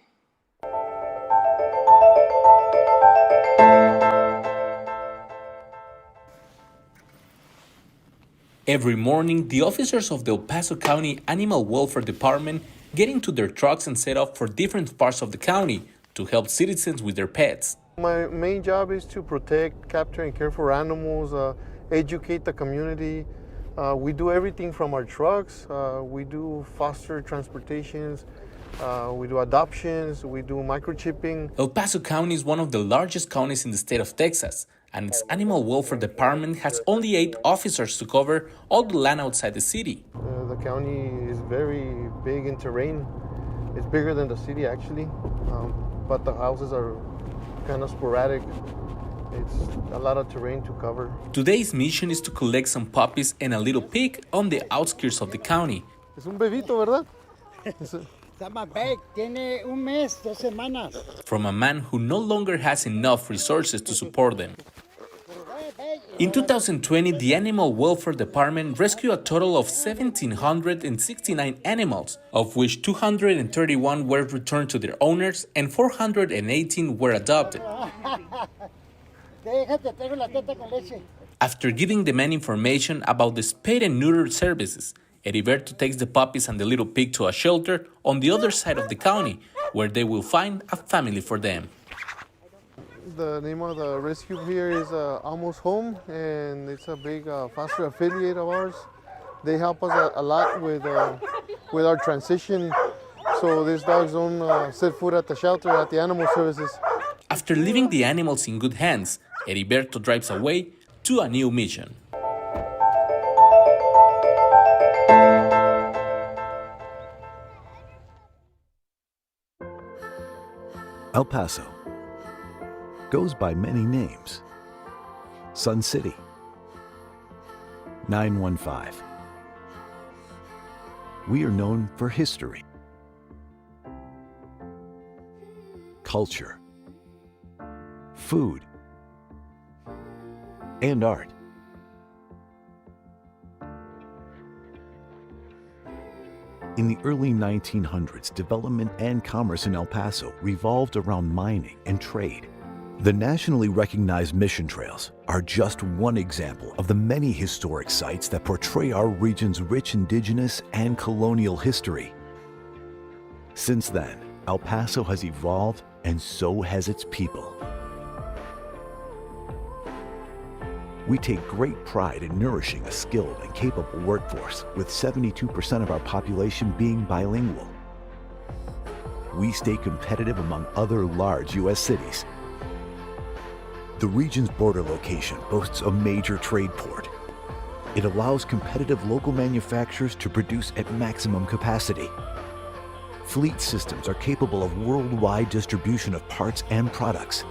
Every morning, the officers of the El Paso County Animal Welfare Department get into their trucks and set off for different parts of the county to help citizens with their pets. My main job is to protect, capture, and care for animals, educate the community. We do everything from our trucks. We do foster transportations. We do adoptions. We do microchipping. El Paso County is one of the largest counties in the state of Texas, and its Animal Welfare Department has only 8 officers to cover all the land outside the city. The county is very big in terrain. It's bigger than the city, actually, but the houses are kind of sporadic. It's a lot of terrain to cover. Today's mission is to collect some puppies and a little pig on the outskirts of the county. Es un bebito, ¿verdad? Está más big, tiene un mes, 2 semanas. From a man who no longer has enough resources to support them. In 2020, the Animal Welfare Department rescued a total of 1,769 animals, of which 231 were returned to their owners and 418 were adopted. After giving the men information about the spayed and neutered services, Heriberto takes the puppies and the little pig to a shelter on the other side of the county, where they will find a family for them. The name of the rescue here is Almost Home, and it's a big foster affiliate of ours. They help us a lot with our transition, so these dogs don't set foot at the shelter, at the animal services. After leaving the animals in good hands, Heriberto drives away to a new mission. El Paso goes by many names. Sun City, 915. We are known for history, culture, food, and art. In the early 1900s, development and commerce in El Paso revolved around mining and trade. The nationally recognized mission trails are just one example of the many historic sites that portray our region's rich indigenous and colonial history. Since then, El Paso has evolved, and so has its people. We take great pride in nourishing a skilled and capable workforce, with 72% of our population being bilingual. We stay competitive among other large U.S. cities. The region's border location boasts a major trade port. It allows competitive local manufacturers to produce at maximum capacity. Fleet systems are capable of worldwide distribution of parts and products.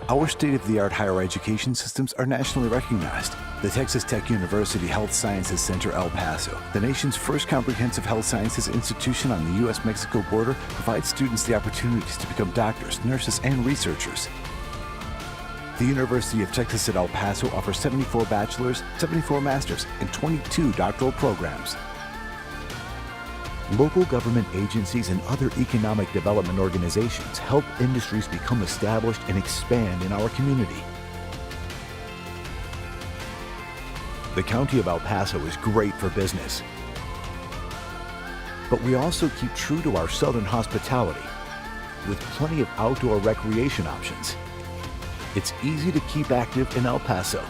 Our state-of-the-art higher education systems are nationally recognized. The Texas Tech University Health Sciences Center El Paso, the nation's first comprehensive health sciences institution on the U.S.-Mexico border, provides students the opportunities to become doctors, nurses, and researchers. The University of Texas at El Paso offers 74 bachelor's, 74 master's, and 22 doctoral programs. Local government agencies and other economic development organizations help industries become established and expand in our community. The County of El Paso is great for business, but we also keep true to our southern hospitality with plenty of outdoor recreation options. It's easy to keep active in El Paso.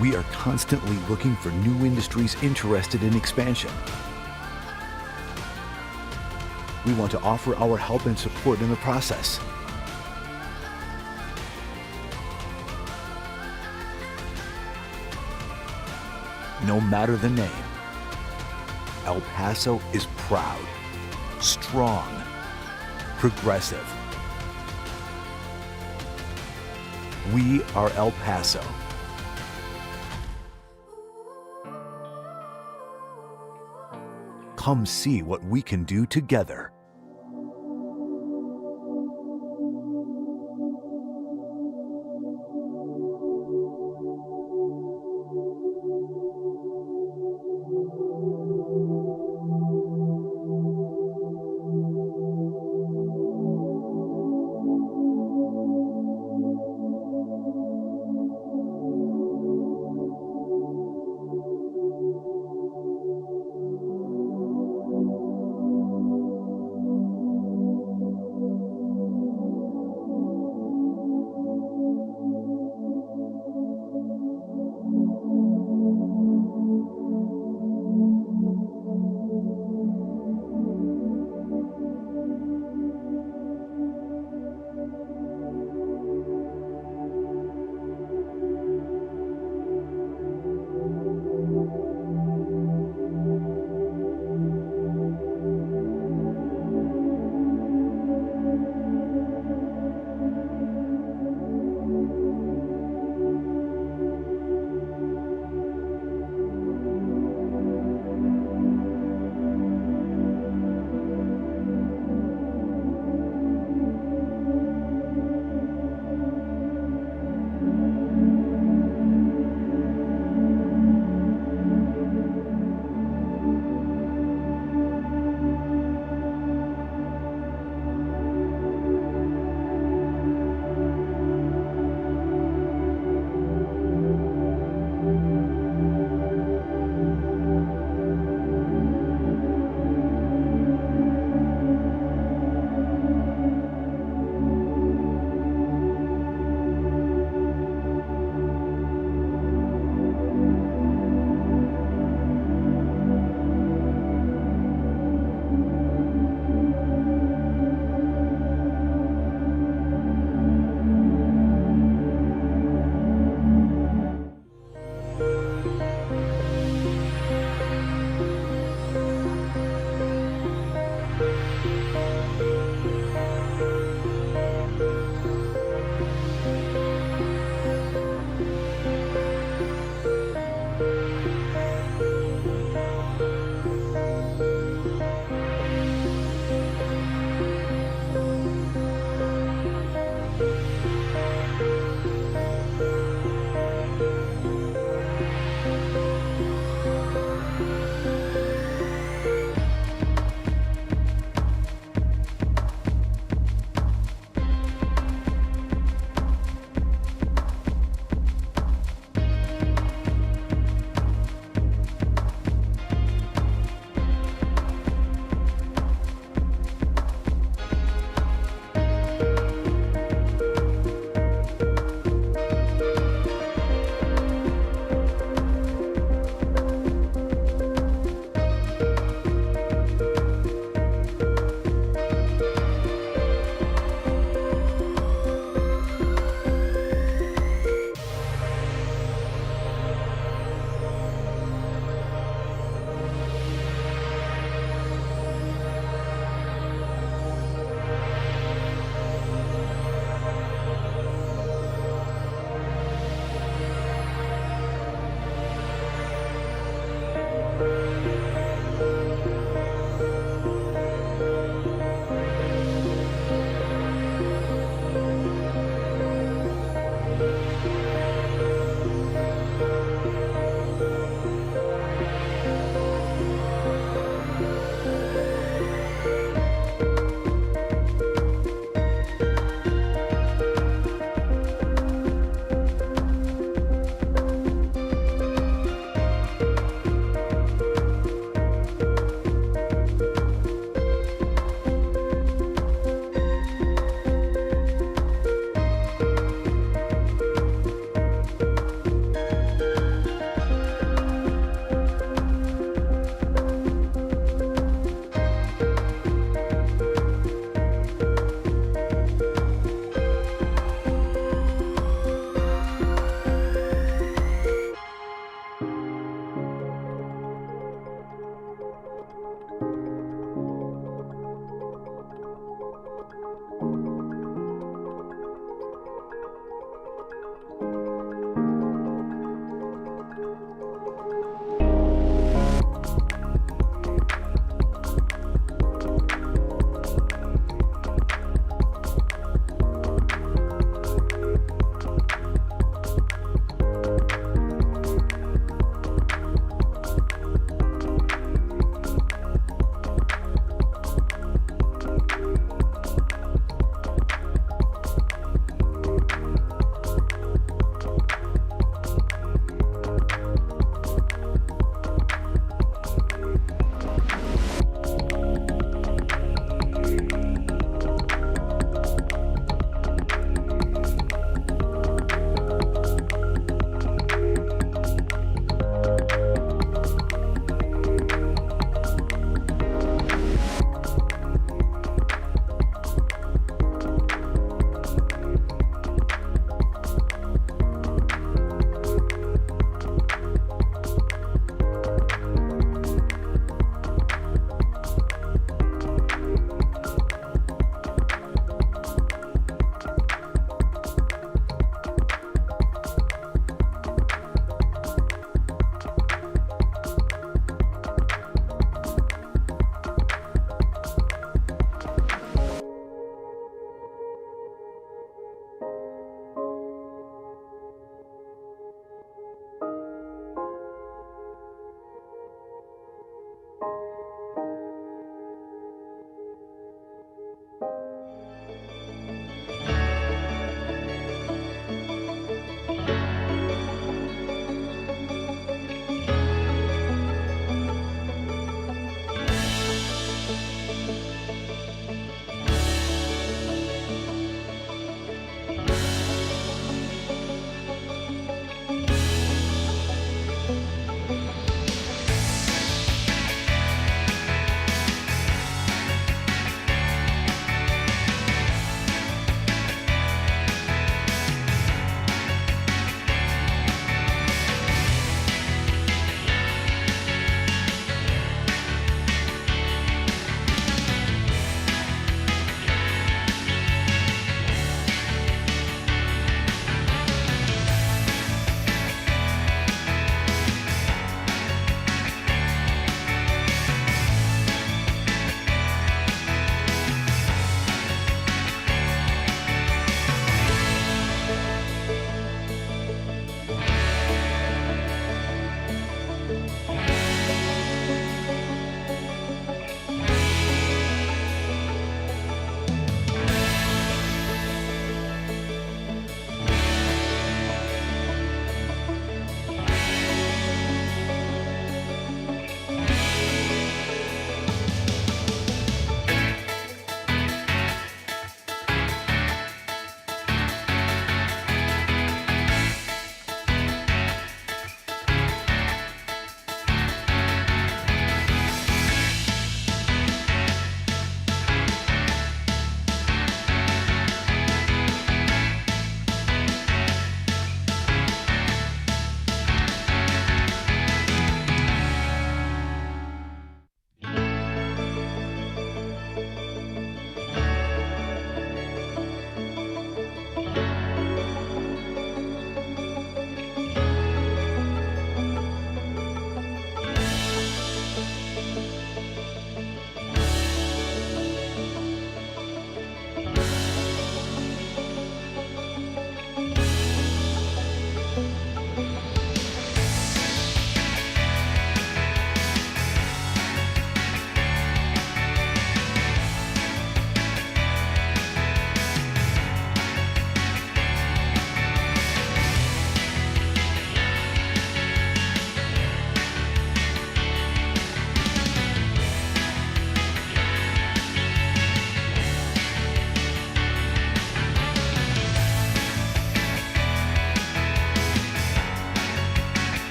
We are constantly looking for new industries interested in expansion. We want to offer our help and support in the process. No matter the name, El Paso is proud, strong, progressive, We are El Paso. Come see what we can do together.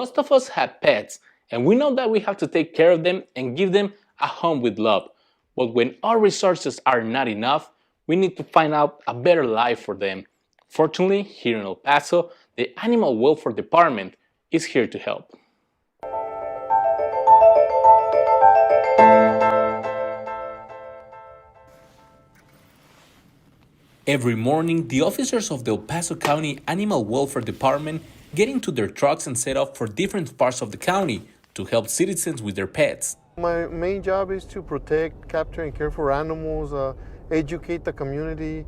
Most of us have pets, and we know that we have to take care of them and give them a home with love. But when our resources are not enough, we need to find out a better life for them. Fortunately, here in El Paso, the Animal Welfare Department is here to help. Every morning, the officers of the El Paso County Animal Welfare Department get into their trucks and set off for different parts of the county to help citizens with their pets. My main job is to protect, capture, and care for animals, educate the community.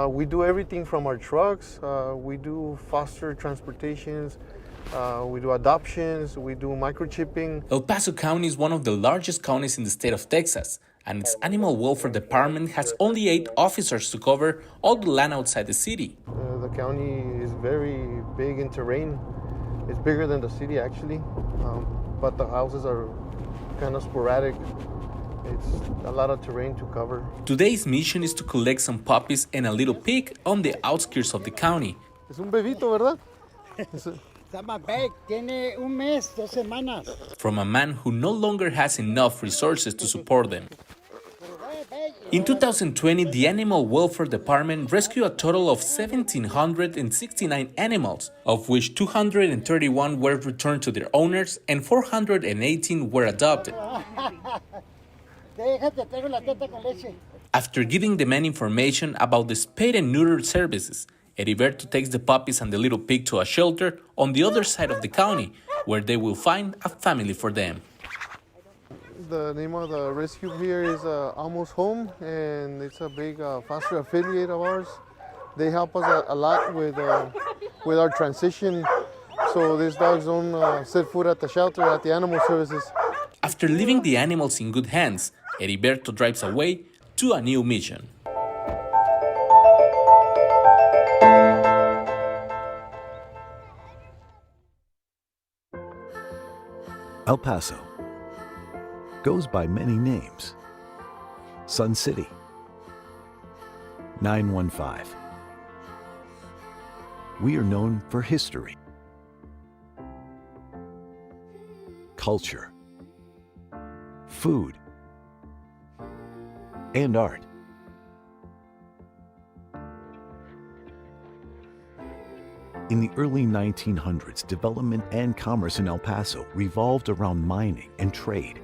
We do everything from our trucks. We do foster transportations. We do adoptions. We do microchipping. El Paso County is one of the largest counties in the state of Texas, and its Animal Welfare Department has only 8 officers to cover all the land outside the city. The county is very big in terrain. It's bigger than the city, actually, but the houses are kind of sporadic. It's a lot of terrain to cover. Today's mission is to collect some puppies and a little pig on the outskirts of the county. Es un bebito, ¿verdad? Tiene un mes, 2 semanas. From a man who no longer has enough resources to support them. In 2020, the Animal Welfare Department rescued a total of 1,769 animals, of which 231 were returned to their owners and 418 were adopted. After giving the men information about the spayed and neutered services, Heriberto takes the puppies and the little pig to a shelter on the other side of the county, where they will find a family for them. The name of the rescue here is Almost Home, and it's a big foster affiliate of ours. They help us a lot with our transition, so these dogs don't set foot at the shelter, at the animal services. After leaving the animals in good hands, Heriberto drives away to a new mission. El Paso goes by many names. Sun City, 915. We are known for history, culture, food, and art. In the early 1900s, development and commerce in El Paso revolved around mining and trade.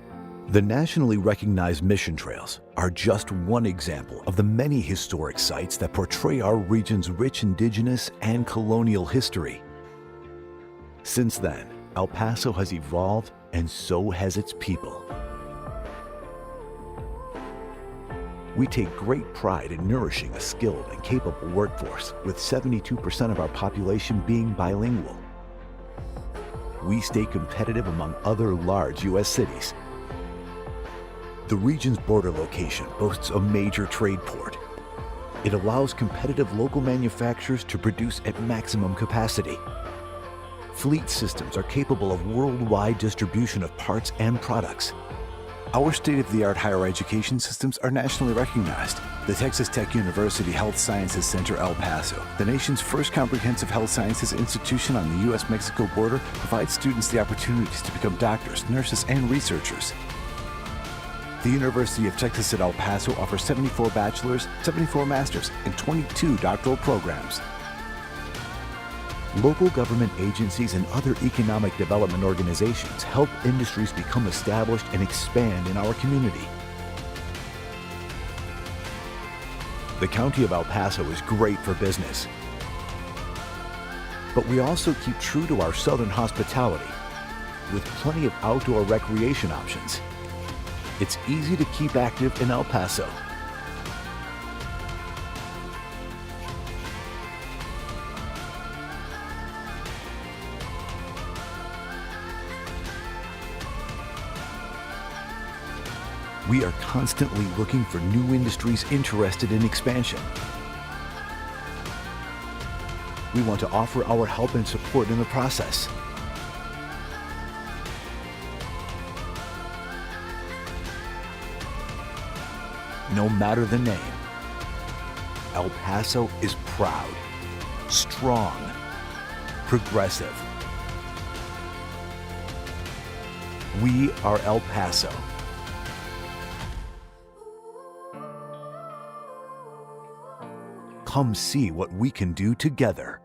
The nationally recognized mission trails are just one example of the many historic sites that portray our region's rich indigenous and colonial history. Since then, El Paso has evolved, and so has its people. We take great pride in nourishing a skilled and capable workforce, with 72% of our population being bilingual. We stay competitive among other large U.S. cities. The region's border location boasts a major trade port. It allows competitive local manufacturers to produce at maximum capacity. Fleet systems are capable of worldwide distribution of parts and products. Our state-of-the-art higher education systems are nationally recognized. The Texas Tech University Health Sciences Center El Paso, the nation's first comprehensive health sciences institution on the U.S.-Mexico border, provides students the opportunities to become doctors, nurses, and researchers. The University of Texas at El Paso offers 74 bachelor's, 74 master's, and 22 doctoral programs. Local government agencies and other economic development organizations help industries become established and expand in our community. The County of El Paso is great for business, but we also keep true to our southern hospitality with plenty of outdoor recreation options. It's easy to keep active in El Paso. We are constantly looking for new industries interested in expansion. We want to offer our help and support in the process. No matter the name, El Paso is proud, strong, progressive, We are El Paso. Come see what we can do together.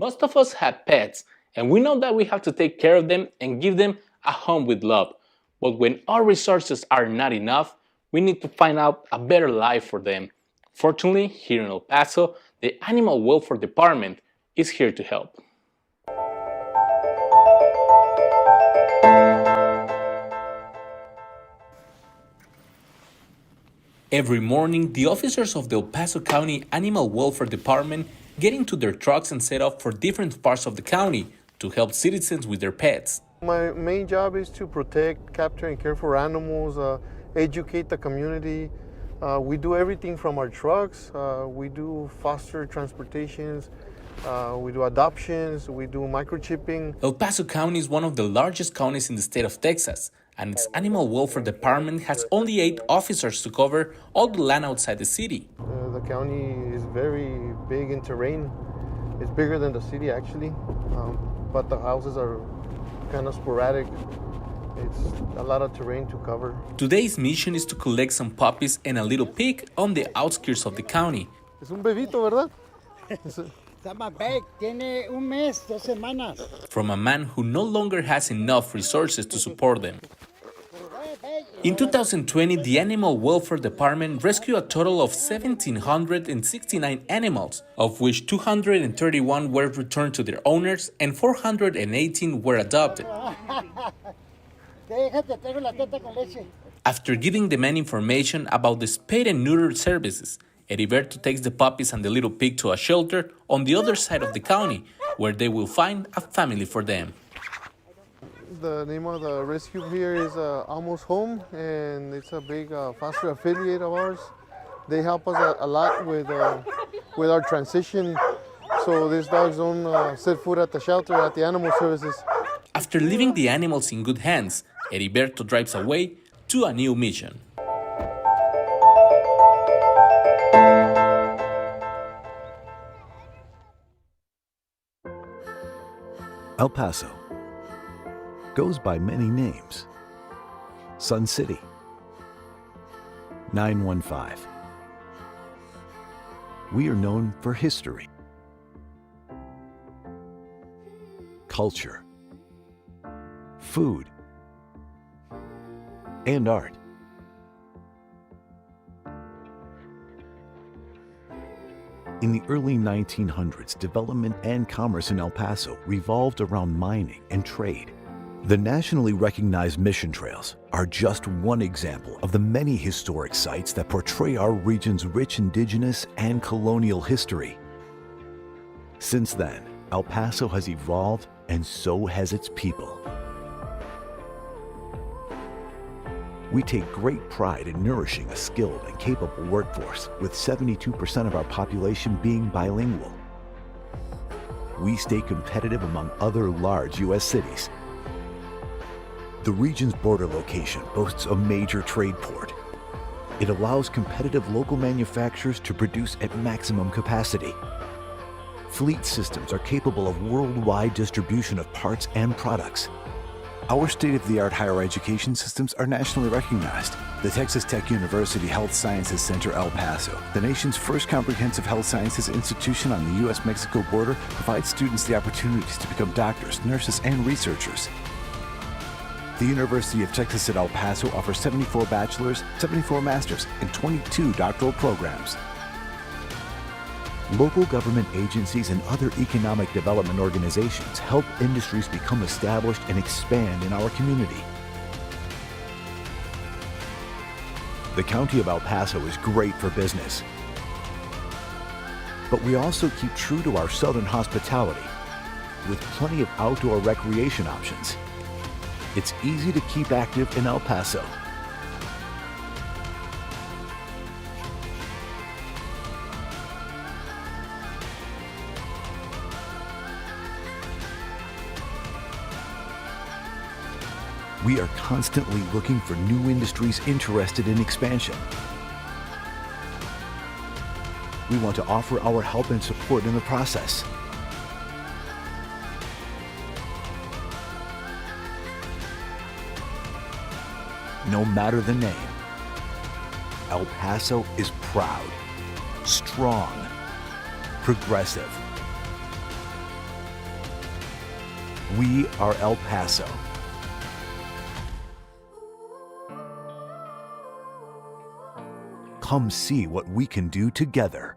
Most of us have pets, and we know that we have to take care of them and give them a home with love. But when our resources are not enough, we need to find out a better life for them. Fortunately, here in El Paso, the Animal Welfare Department is here to help. Every morning, the officers of the El Paso County Animal Welfare Department get into their trucks and set off for different parts of the county to help citizens with their pets. My main job is to protect, capture, and care for animals, educate the community. We do everything from our trucks. We do foster transportations. We do adoptions. We do microchipping. El Paso County is one of the largest counties in the state of Texas, and its Animal Welfare Department has only 8 officers to cover all the land outside the city. The county is very big in terrain. It's bigger than the city, actually, but the houses are kind of sporadic. It's a lot of terrain to cover. Today's mission is to collect some puppies and a little pig on the outskirts of the county. Es un bebito, ¿verdad? Está más big, tiene un mes, 2 semanas. From a man who no longer has enough resources to support them. In 2020, the Animal Welfare Department rescued a total of 1,769 animals, of which 231 were returned to their owners and 418 were adopted. After giving the men information about the spay and neuter services, Heriberto takes the puppies and the little pig to a shelter on the other side of the county, where they will find a family for them. The name of the rescue here is Almost Home, and it's a big foster affiliate of ours. They help us a lot with our transition, so these dogs don't set foot at the shelter, at the animal services. After leaving the animals in good hands, Heriberto drives away to a new mission. El Paso goes by many names. Sun City, 915. We are known for history, culture, food, and art. In the early 1900s, development and commerce in El Paso revolved around mining and trade. The nationally recognized mission trails are just one example of the many historic sites that portray our region's rich indigenous and colonial history. Since then, El Paso has evolved, and so has its people. We take great pride in nourishing a skilled and capable workforce, with 72% of our population being bilingual. We stay competitive among other large U.S. cities. The region's border location boasts a major trade port. It allows competitive local manufacturers to produce at maximum capacity. Fleet systems are capable of worldwide distribution of parts and products. Our state-of-the-art higher education systems are nationally recognized. The Texas Tech University Health Sciences Center El Paso, the nation's first comprehensive health sciences institution on the U.S.-Mexico border, provides students the opportunities to become doctors, nurses, and researchers. The University of Texas at El Paso offers 74 bachelor's, 74 master's, and 22 doctoral programs. Local government agencies and other economic development organizations help industries become established and expand in our community. The County of El Paso is great for business, but we also keep true to our southern hospitality with plenty of outdoor recreation options. It's easy to keep active in El Paso. We are constantly looking for new industries interested in expansion. We want to offer our help and support in the process. No matter the name, El Paso is proud, strong, progressive, We are El Paso. Come see what we can do together.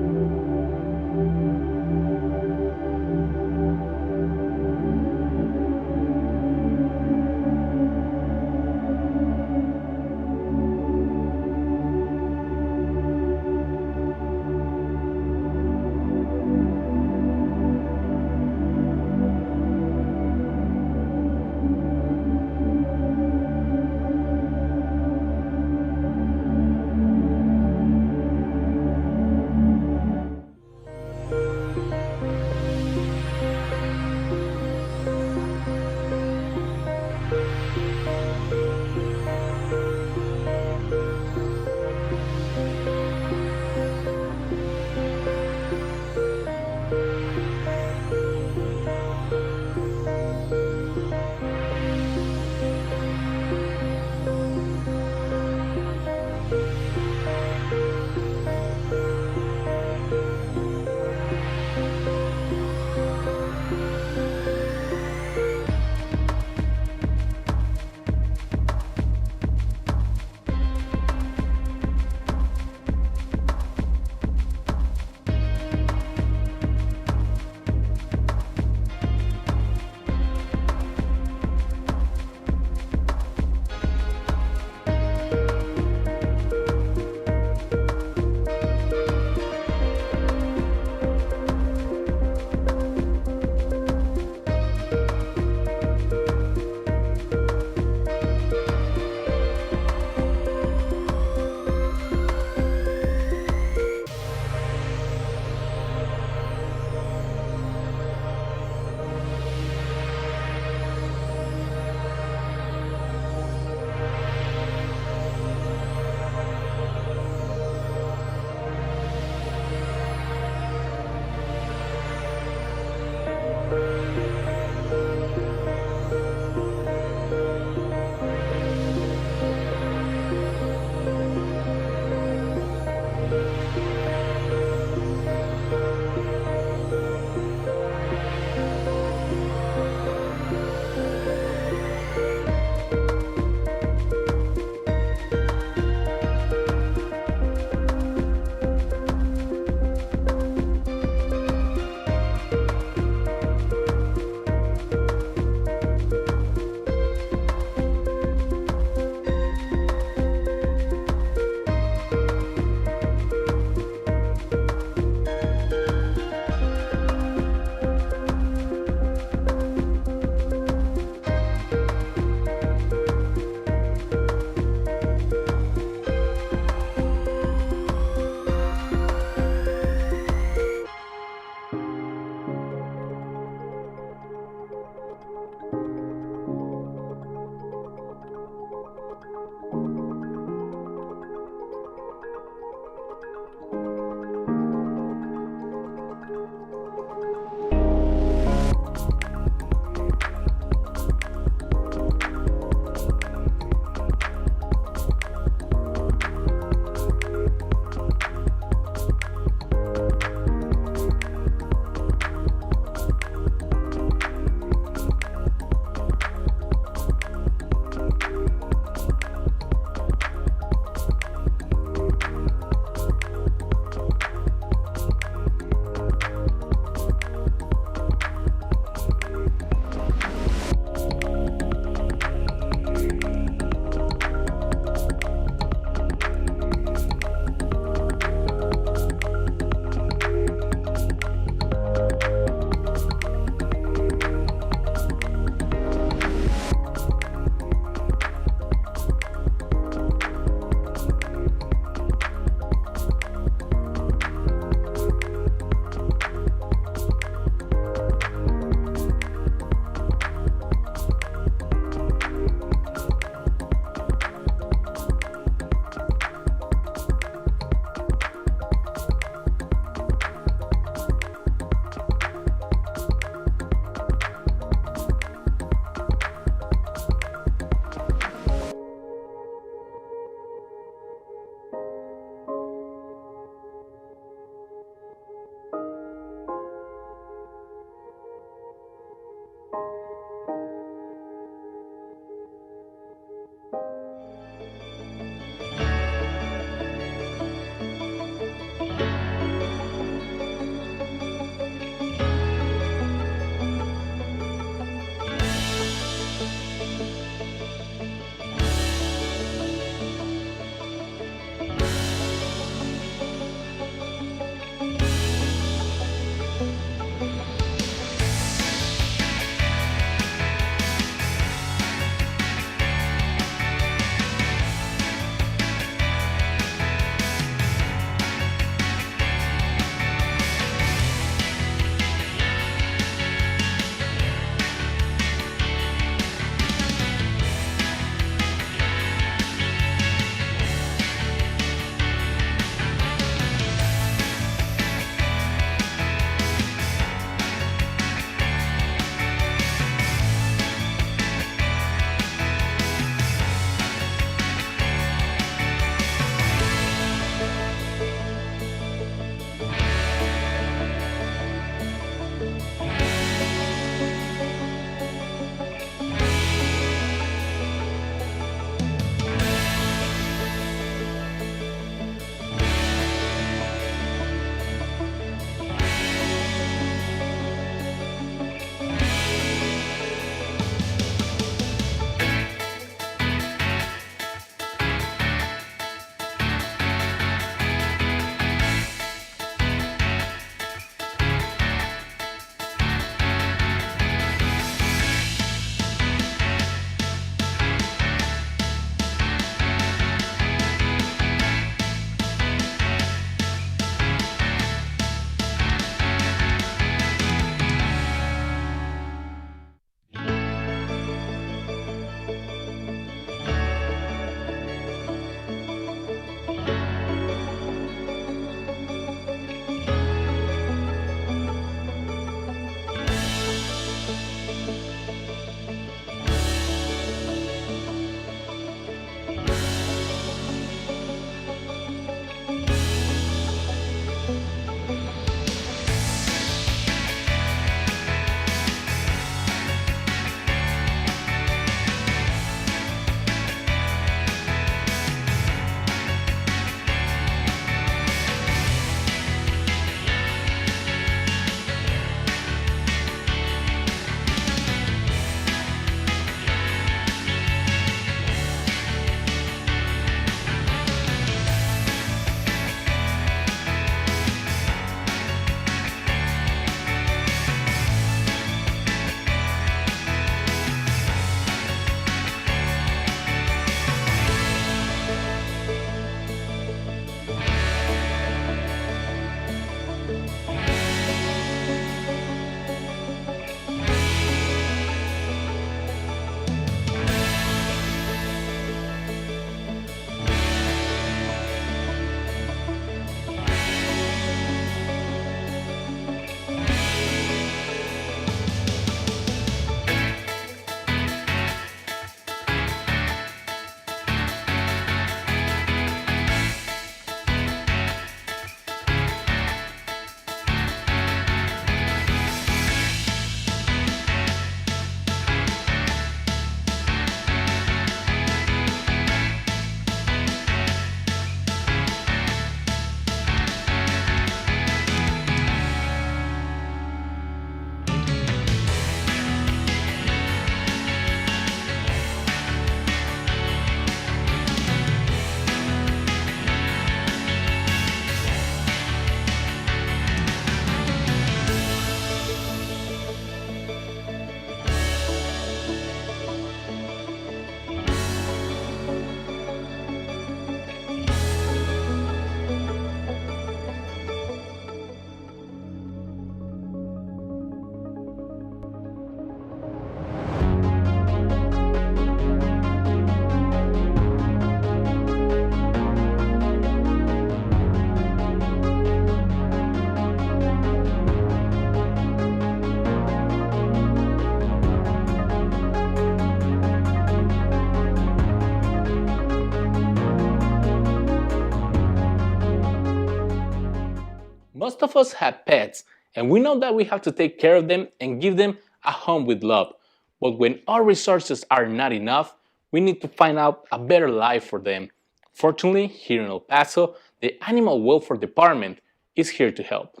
Most of us have pets, and we know that we have to take care of them and give them a home with love. But when our resources are not enough, we need to find out a better life for them. Fortunately, here in El Paso, the Animal Welfare Department is here to help.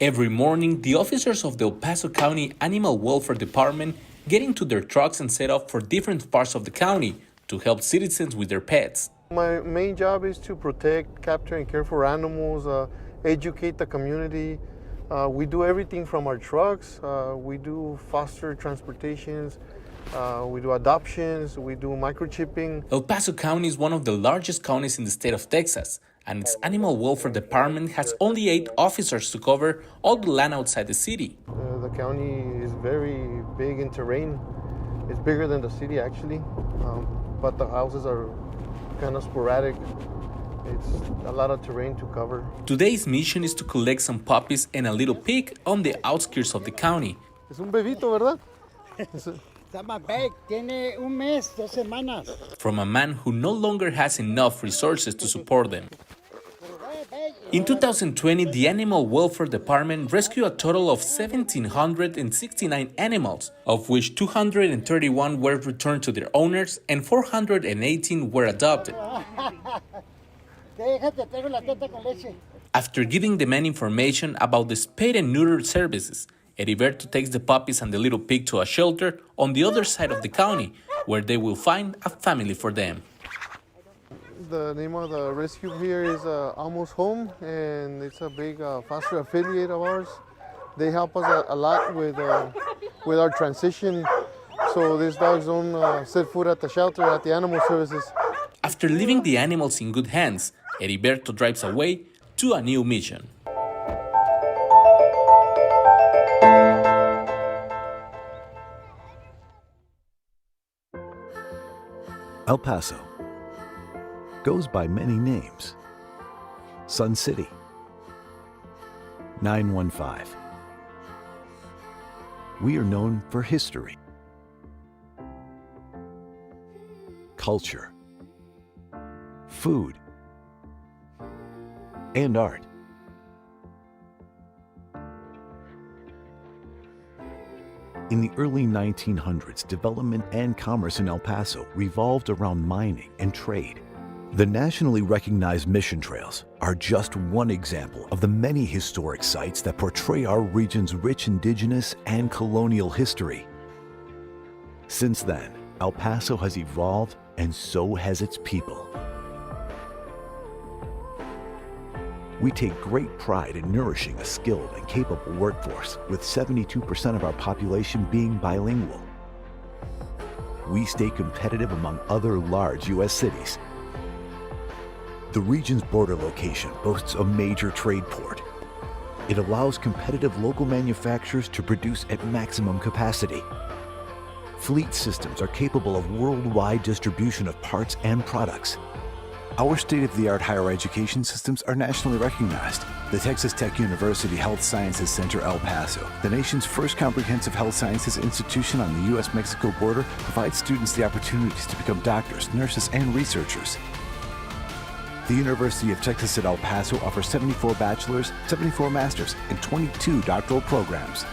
Every morning, the officers of the El Paso County Animal Welfare Department get into their trucks and set off for different parts of the county to help citizens with their pets. My main job is to protect, capture, and care for animals, educate the community. We do everything from our trucks. We do foster transportations. We do adoptions. We do microchipping. El Paso County is one of the largest counties in the state of Texas, and its Animal Welfare Department has only 8 officers to cover all the land outside the city. The county is very big in terrain. It's bigger than the city, actually, but the houses are kind of sporadic. It's a lot of terrain to cover. Today's mission is to collect some puppies and a little pig on the outskirts of the county. Es un bebito, ¿verdad? Está más big, tiene un mes, 2 semanas. From a man who no longer has enough resources to support them. In 2020, the Animal Welfare Department rescued a total of 1,769 animals, of which 231 were returned to their owners and 418 were adopted. After giving the men information about the spay and neuter services, Heriberto takes the puppies and the little pig to a shelter on the other side of the county, where they will find a family for them. The name of the rescue here is Almost Home, and it's a big foster affiliate of ours. They help us a lot with our transition, so these dogs don't set foot at the shelter, at the animal services. After leaving the animals in good hands, Heriberto drives away to a new mission. El Paso goes by many names. Sun City, 915. We are known for history, culture, food, and art. In the early 1900s, development and commerce in El Paso revolved around mining and trade. The nationally recognized mission trails are just one example of the many historic sites that portray our region's rich indigenous and colonial history. Since then, El Paso has evolved, and so has its people. We take great pride in nourishing a skilled and capable workforce, with 72% of our population being bilingual. We stay competitive among other large U.S. cities. The region's border location boasts a major trade port. It allows competitive local manufacturers to produce at maximum capacity. Fleet systems are capable of worldwide distribution of parts and products. Our state-of-the-art higher education systems are nationally recognized. The Texas Tech University Health Sciences Center El Paso, the nation's first comprehensive health sciences institution on the U.S.-Mexico border, provides students the opportunities to become doctors, nurses, and researchers. The University of Texas at El Paso offers 74 bachelor's, 74 master's, and 22 doctoral programs.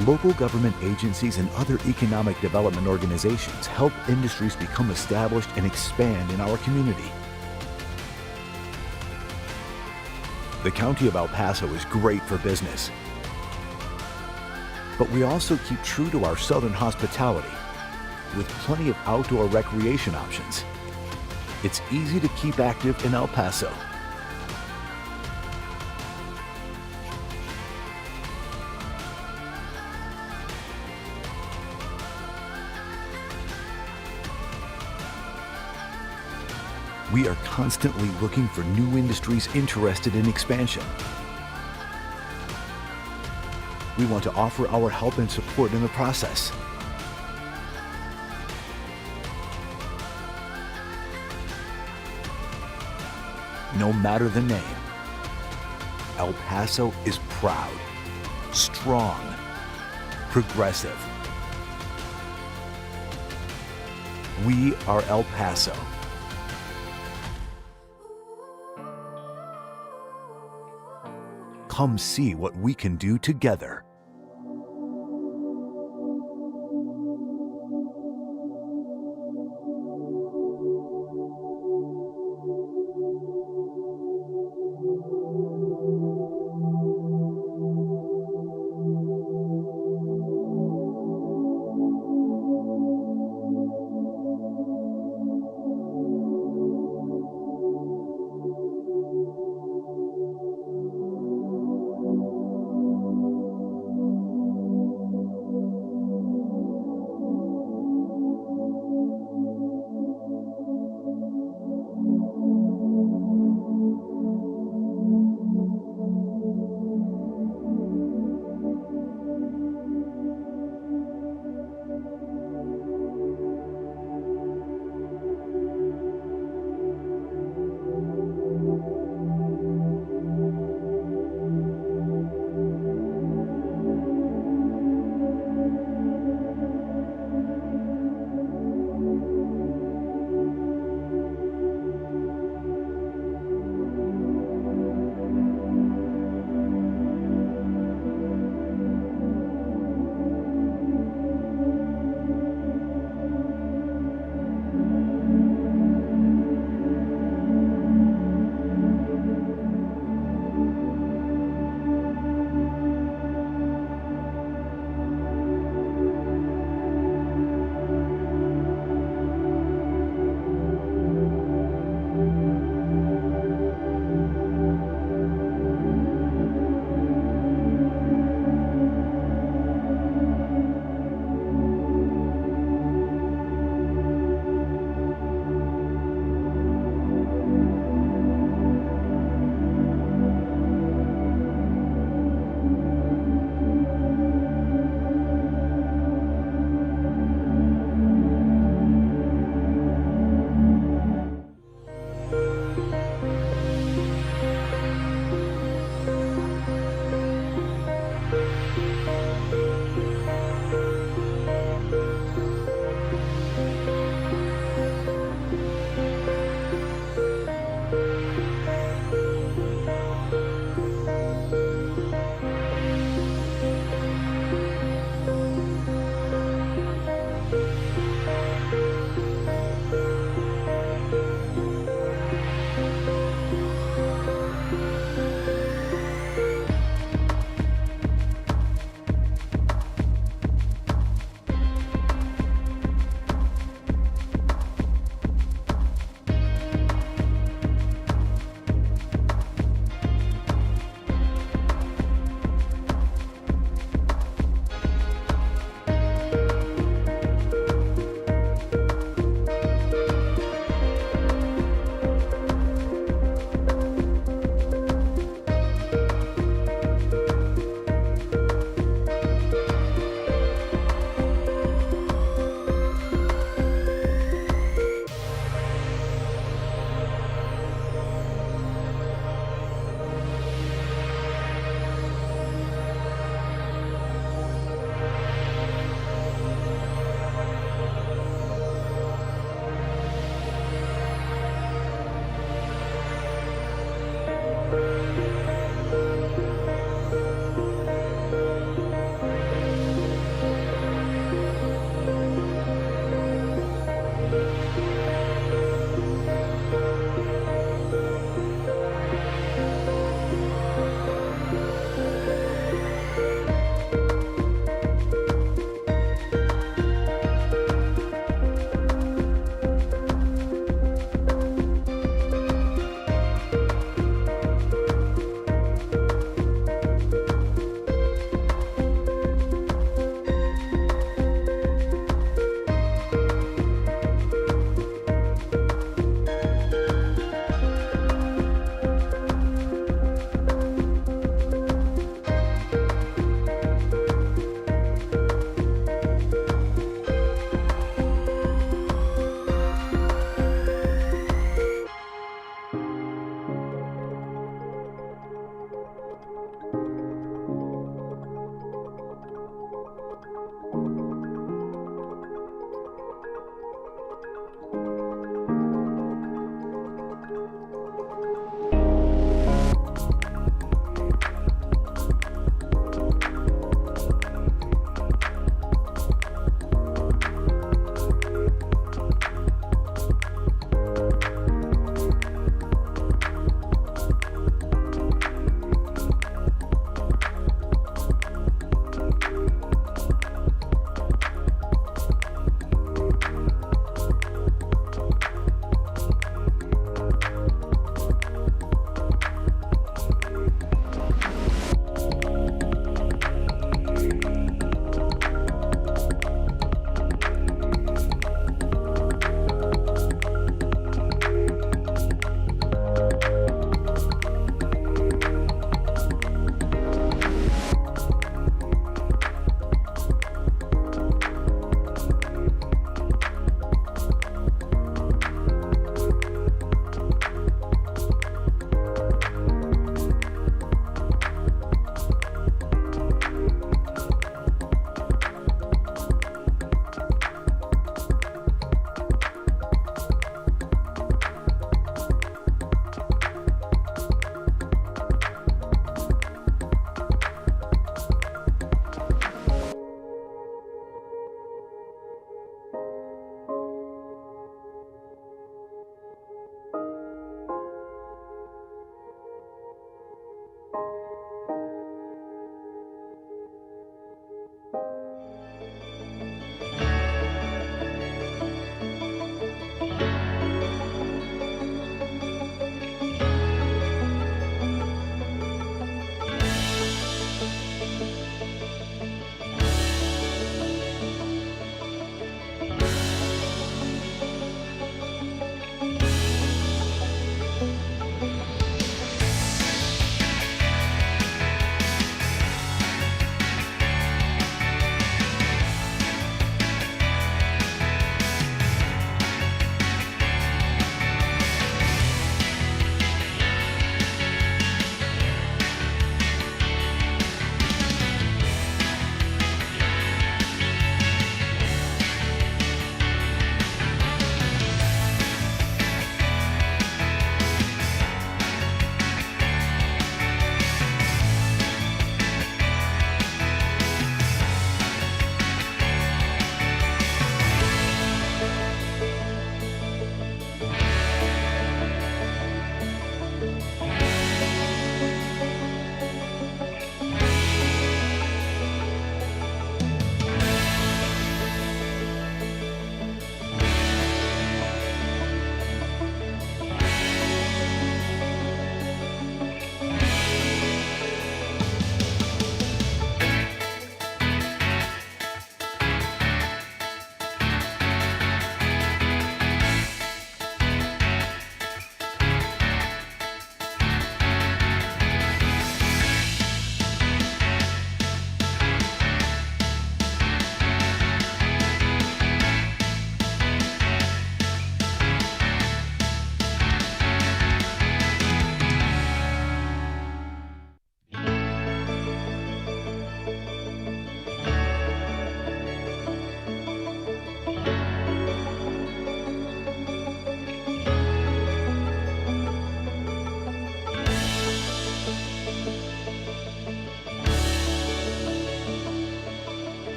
Local government agencies and other economic development organizations help industries become established and expand in our community. The County of El Paso is great for business, but we also keep true to our southern hospitality with plenty of outdoor recreation options. It's easy to keep active in El Paso. We are constantly looking for new industries interested in expansion. We want to offer our help and support in the process. No matter the name, El Paso is proud, strong, progressive, We are El Paso. Come see what we can do together.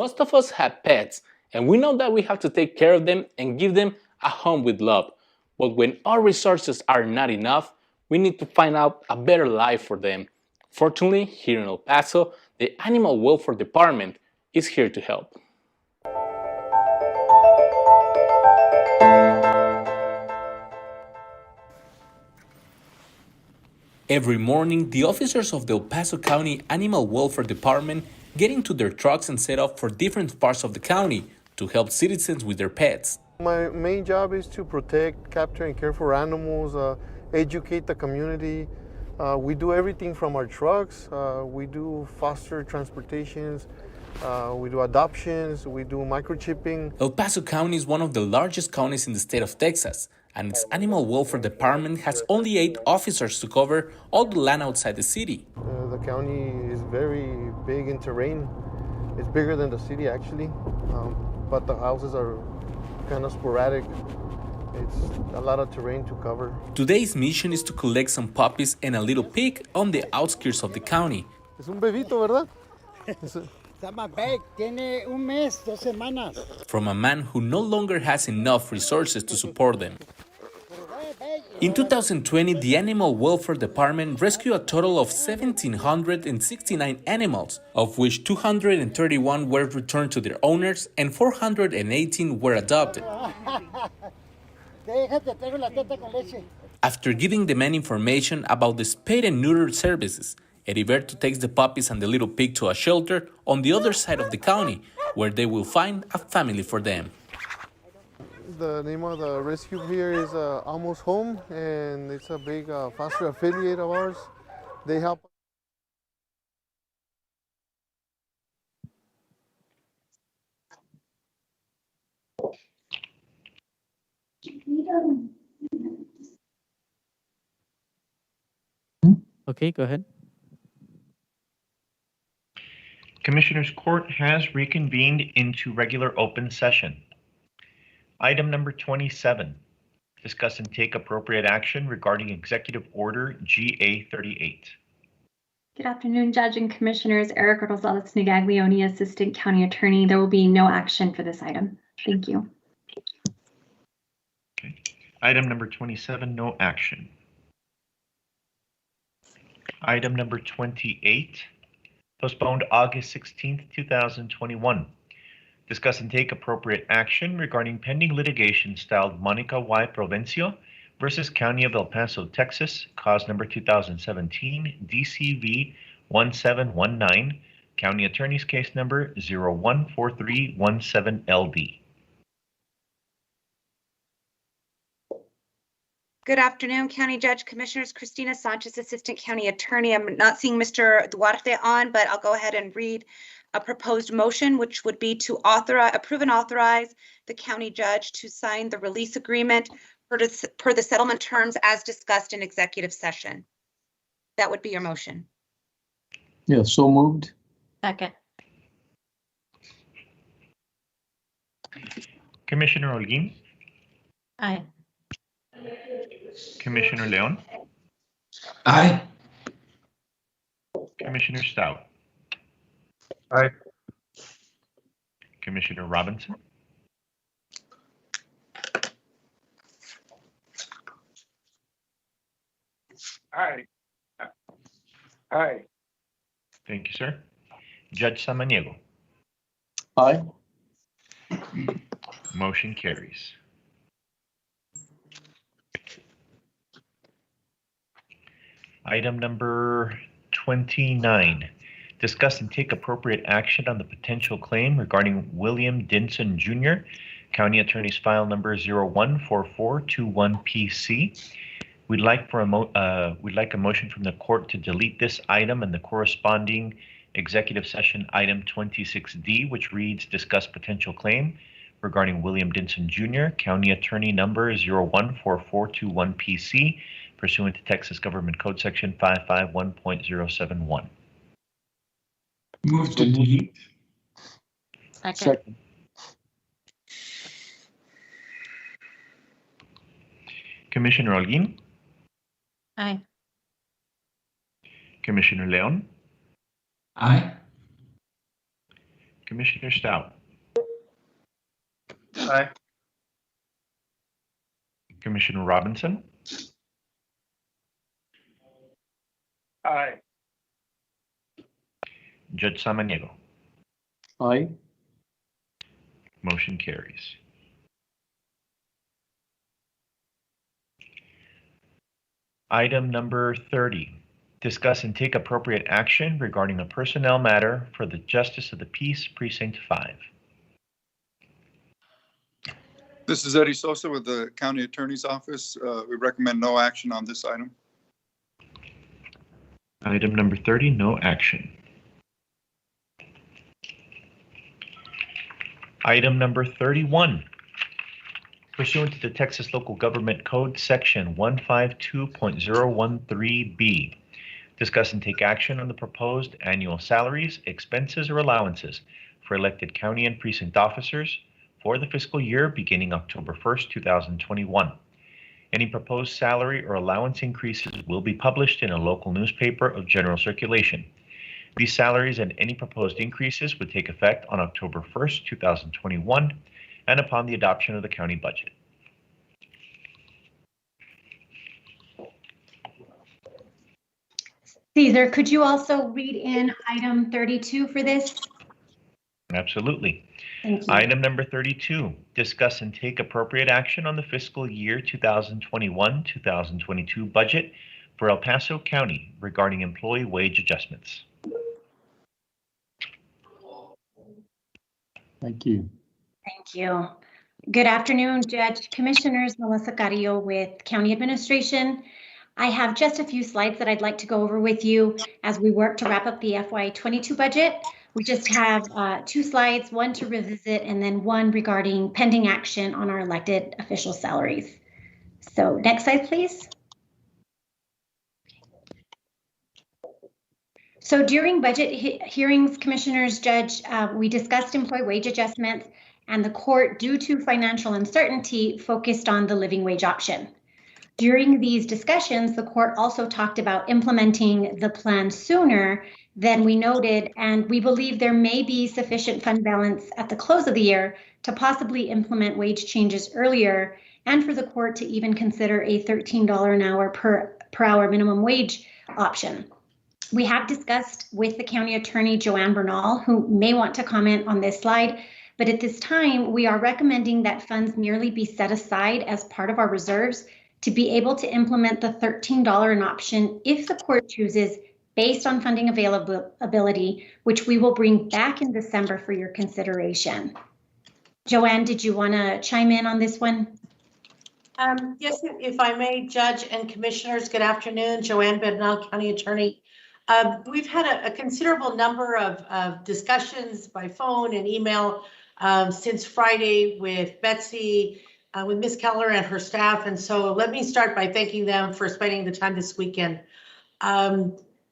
Most of us have pets, and we know that we have to take care of them and give them a home with love. But when our resources are not enough, we need to find out a better life for them. Fortunately, here in El Paso, the Animal Welfare Department is here to help. Every morning, the officers of the El Paso County Animal Welfare Department get into their trucks and set off for different parts of the county to help citizens with their pets. My main job is to protect, capture, and care for animals, educate the community. We do everything from our trucks. We do foster transportations. We do adoptions. We do microchipping. El Paso County is one of the largest counties in the state of Texas, and its Animal Welfare Department has only 8 officers to cover all the land outside the city. The county is very big in terrain. It's bigger than the city, actually, but the houses are kind of sporadic. It's a lot of terrain to cover. Today's mission is to collect some puppies and a little pig on the outskirts of the county. Es un bebito, ¿verdad? Está más big, tiene un mes, 2 semanas. From a man who no longer has enough resources to support them. In 2020, the Animal Welfare Department rescued a total of 1,769 animals, of which 231 were returned to their owners and 418 were adopted. After giving the men information about the spay and neuter services, Heriberto takes the puppies and the little pig to a shelter on the other side of the county, where they will find a family for them. The name of the rescue here is Almost Home, and it's a big foster affiliate of ours. They help. Okay, go ahead. Commissioners Court has reconvened into regular open session. Item number 27, discuss and take appropriate action regarding Executive Order GA38. Good afternoon, Judge and Commissioners. Erica Rosales Negaglione, Assistant County Attorney. There will be no action for this item. Thank you. Okay. Item number 27, no action. Item number 28, postponed August 16th, 2021. Discuss and take appropriate action regarding pending litigation styled Monica Y. Provencio versus County of El Paso, Texas, cause number 2017 DCV 1719, County Attorney's case number 014317LD. Good afternoon, County Judge, Commissioners. Christina Sanchez, Assistant County Attorney. I'm not seeing Mr. Duarte on, but I'll go ahead and read a proposed motion, which would be to approve and authorize the county judge to sign the release agreement per the settlement terms as discussed in executive session. That would be your motion. Yeah, so moved. Second. Commissioner Holguin, Aye. Commissioner Leon, Aye. Commissioner Stout, Aye. Commissioner Robinson, Aye. Aye. thank you, sir. Judge Samaniego, Aye. motion carries. Item number 29, discuss and take appropriate action on the potential claim regarding William Dinson Jr., County Attorney's file number 014421PC. We'd like a motion from the court to delete this item and the corresponding executive session item 26D, which reads discuss potential claim regarding William Dinson Jr., County Attorney number 014421PC, pursuant to Texas Government Code Section 551.071. Move to delete. Second. Commissioner Holguin, Aye. Commissioner Leon, Aye. Commissioner Stout, Aye. Commissioner Robinson, Aye. Judge Samaniego. Aye. Motion carries. Item number 30, discuss and take appropriate action regarding a personnel matter for the Justice of the Peace Precinct 5. This is Eddie Sosa with the County Attorney's Office. We recommend no action on this item. Item number 30, no action. Item number 31, pursuant to the Texas Local Government Code Section 152.013B, discuss and take action on the proposed annual salaries, expenses, or allowances for elected county and precinct officers for the fiscal year beginning October 1st, 2021. Any proposed salary or allowance increases will be published in a local newspaper of general circulation. These salaries and any proposed increases would take effect on October 1st, 2021, and upon the adoption of the county budget. Caesar, could you also read in item 32 for this? Absolutely. Thank you. Item number 32, discuss and take appropriate action on the fiscal year 2021-2022 budget for El Paso County regarding employee wage adjustments. Thank you. Thank you. Good afternoon, Judge, Commissioners. Melissa Carrillo with County Administration. I have just a few slides that I'd like to go over with you as we work to wrap up the FY22 budget. We just have 2 slides, one to revisit and then one regarding pending action on our elected official salaries. So next slide, please. So during budget hearings, Commissioners, Judge, we discussed employee wage adjustments, and the court, due to financial uncertainty, focused on the living wage option. During these discussions, the court also talked about implementing the plan sooner than we noted, and we believe there may be sufficient fund balance at the close of the year to possibly implement wage changes earlier, and for the court to even consider a $13 an hour per hour minimum wage option. We have discussed with the county attorney, Joanne Bernal, who may want to comment on this slide, but at this time, we are recommending that funds merely be set aside as part of our reserves to be able to implement the $13 an option if the court chooses, based on funding availability, which we will bring back in December for your consideration. Joanne, did you want to chime in on this one? Yes, if I may, Judge and Commissioners, good afternoon. Joanne Bernal, County Attorney. We've had a considerable number of discussions by phone and email since Friday with Betsy, with Ms. Keller and her staff. And so let me start by thanking them for spending the time this weekend.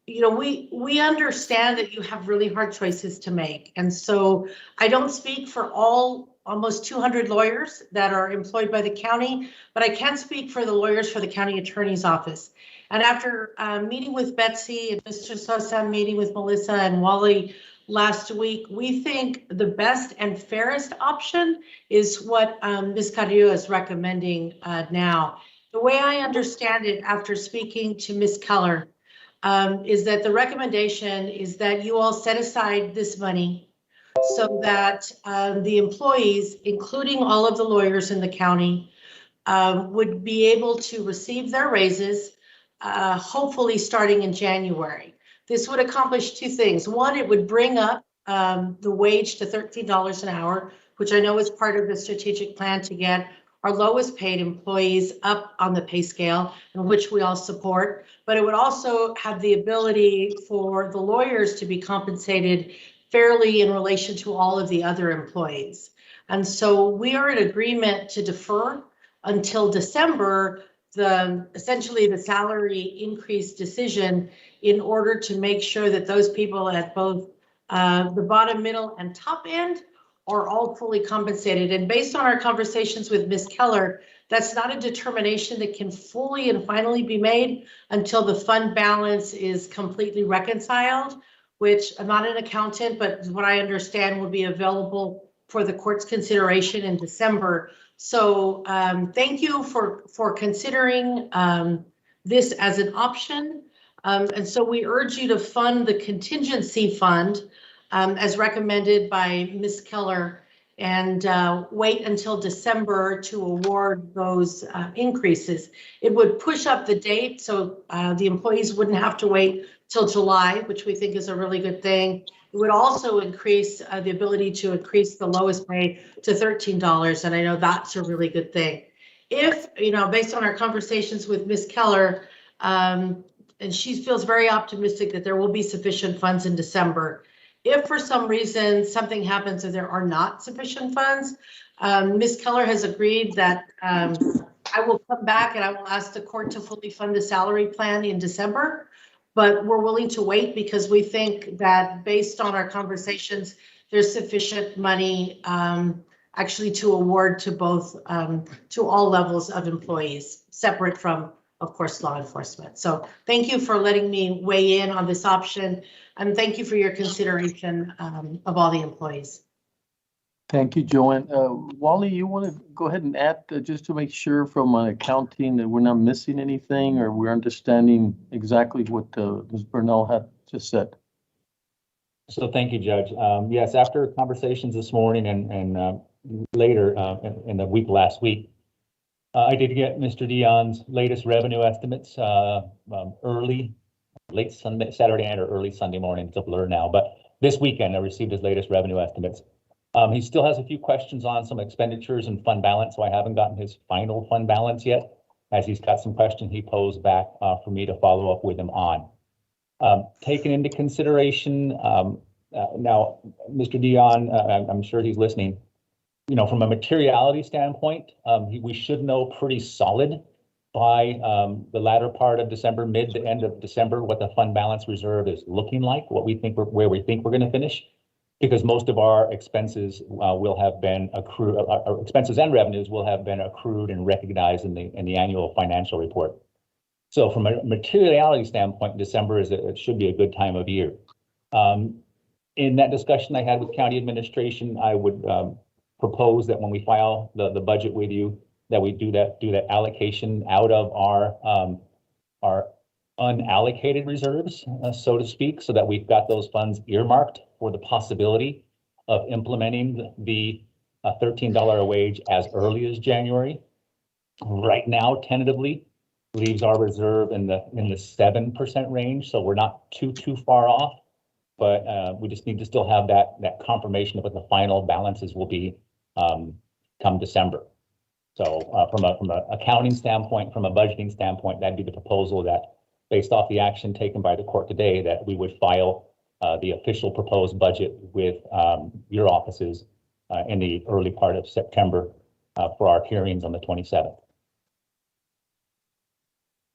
You know, we understand that you have really hard choices to make. And so I don't speak for almost 200 lawyers that are employed by the county, but I can speak for the lawyers for the county attorney's office. And after meeting with Betsy and Mr. Sosa, meeting with Melissa and Wally last week, we think the best and fairest option is what Ms. Carrillo is recommending now. The way I understand it after speaking to Ms. Keller is that the recommendation is that you all set aside this money so that the employees, including all of the lawyers in the county, would be able to receive their raises, hopefully starting in January. This would accomplish 2 things. One, it would bring up the wage to $13 an hour, which I know is part of the strategic plan to get our lowest paid employees up on the pay scale, and which we all support. But it would also have the ability for the lawyers to be compensated fairly in relation to all of the other employees. And so we are in agreement to defer until December essentially the salary increase decision in order to make sure that those people at both the bottom, middle, and top end are all fully compensated. And based on our conversations with Ms. Keller, that's not a determination that can fully and finally be made until the fund balance is completely reconciled which I'm not an accountant, but what I understand will be available for the court's consideration in December. So thank you for considering this as an option. And so we urge you to fund the contingency fund as recommended by Ms. Keller, and wait until December to award those increases. It would push up the date, so the employees wouldn't have to wait till July, which we think is a really good thing. It would also increase the ability to increase the lowest pay to $13, and I know that's a really good thing. If, based on our conversations with Ms. Keller, and she feels very optimistic that there will be sufficient funds in December. If for some reason something happens and there are not sufficient funds, Ms. Keller has agreed that I will come back and I will ask the court to fully fund the salary plan in December, but we're willing to wait because we think that based on our conversations, there's sufficient money actually to award to both, to all levels of employees, separate from, of course, law enforcement. So thank you for letting me weigh in on this option, and thank you for your consideration of all the employees. Thank you, Joanne. Wally, you want to go ahead and add just to make sure from accounting that we're not missing anything or we're understanding exactly what Ms. Bernal had just said. So thank you, Judge. Yes, after conversations this morning and later in the week last week, I did get Mr. Dion's latest revenue estimates late Saturday night or early Sunday morning. It's a blur now, but this weekend I received his latest revenue estimates. He still has a few questions on some expenditures and fund balance, so I haven't gotten his final fund balance yet, as he's got some questions he posed back for me to follow up with him on. Taken into consideration, now, Mr. Dion, I'm sure he's listening, from a materiality standpoint, we should know pretty solid by the latter part of December, mid to end of December, what the fund balance reserve is looking like, where we think we're going to finish, because most of our expenses will have been accrued, our expenses and revenues will have been accrued and recognized in the annual financial report. So from a materiality standpoint, December it should be a good time of year. In that discussion I had with county administration, I would propose that when we file the budget with you, that we do that allocation out of our unallocated reserves, so to speak, so that we've got those funds earmarked for the possibility of implementing the $13 a wage as early as January. Right now, tentatively, leaves our reserve in the 7% range, so we're not too far off. But we just need to still have that confirmation of what the final balances will be come December. So from an accounting standpoint, from a budgeting standpoint, that'd be the proposal that, based off the action taken by the court today, that we would file the official proposed budget with your offices in the early part of September for our hearings on the 27th.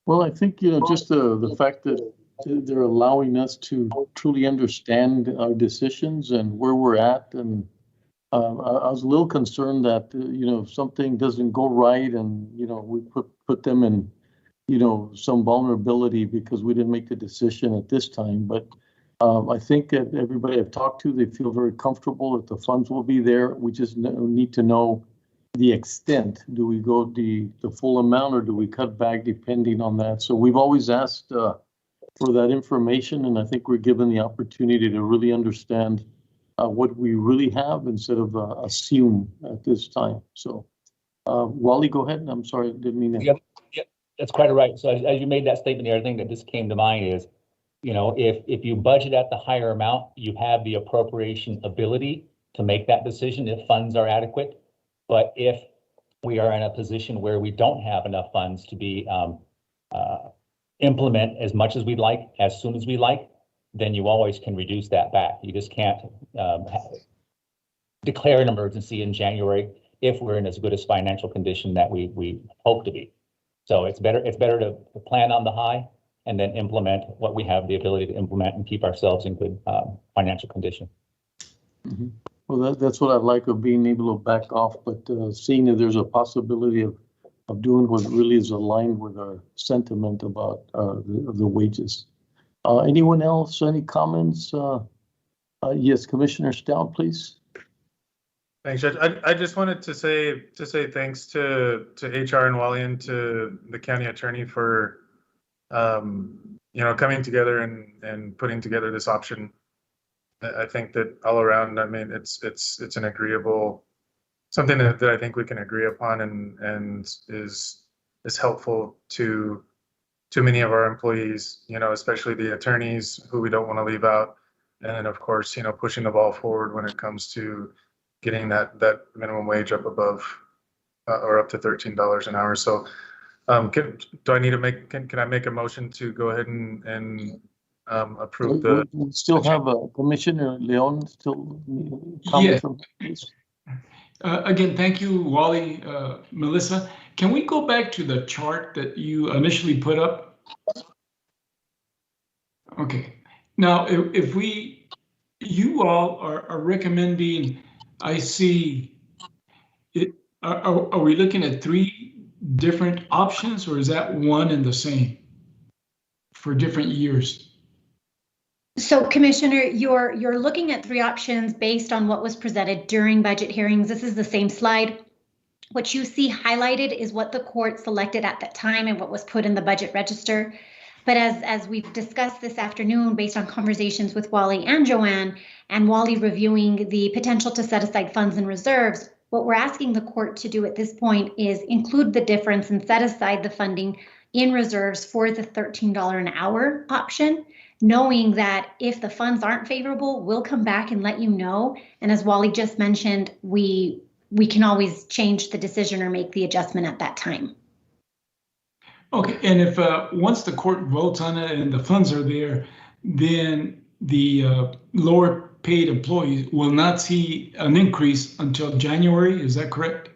Well, I think, just the fact that they're allowing us to truly understand our decisions and where we're at. And I was a little concerned that, if something doesn't go right and, we put them in, some vulnerability because we didn't make the decision at this time. But I think that everybody I've talked to, they feel very comfortable that the funds will be there. We just need to know the extent. Do we go the full amount or do we cut back depending on that? So we've always asked for that information, and I think we're given the opportunity to really understand what we really have instead of assume at this time. So Wally, go ahead. I'm sorry, I didn't mean to. Yep, that's quite right. So as you made that statement, the other thing that just came to mind is, if you budget at the higher amount, you have the appropriation ability to make that decision if funds are adequate. But if we are in a position where we don't have enough funds to be implement as much as we'd like, as soon as we like, then you always can reduce that back. You just can't declare an emergency in January if we're in as good as financial condition that we hope to be. So it's better to plan on the high and then implement what we have the ability to implement and keep ourselves in good financial condition. Mm-hmm. Well, that's what I like of being able to back off, but seeing that there's a possibility of doing what really is aligned with our sentiment about the wages. Anyone else, any comments? Yes, Commissioner Stout, please. Thanks, Judge. I just wanted to say thanks to HR and Wally and to the county attorney for coming together and putting together this option. I think that all around, I mean, it's an agreeable, something that I think we can agree upon and is helpful to many of our employees, especially the attorneys who we don't want to leave out. And then of course, pushing the ball forward when it comes to getting that minimum wage up above or up to $13 an hour. So can I make a motion to go ahead and approve the? We still have Commissioner Leon still Yeah. from this. Again, thank you, Wally, Melissa. Can we go back to the chart that you initially put up? Okay. Now, if you all are recommending, I see it. Are we looking at 3 different options, or is that one and the same for different years? So Commissioner, you're looking at 3 options based on what was presented during budget hearings. This is the same slide. What you see highlighted is what the court selected at that time and what was put in the budget register. But as we've discussed this afternoon, based on conversations with Wally and Joanne, and Wally reviewing the potential to set aside funds and reserves, what we're asking the court to do at this point is include the difference and set aside the funding in reserves for the $13 an hour option, knowing that if the funds aren't favorable, we'll come back and let you know. And as Wally just mentioned, we can always change the decision or make the adjustment at that time. Okay, and if once the court votes on it and the funds are there, then the lower paid employees will not see an increase until January, is that correct?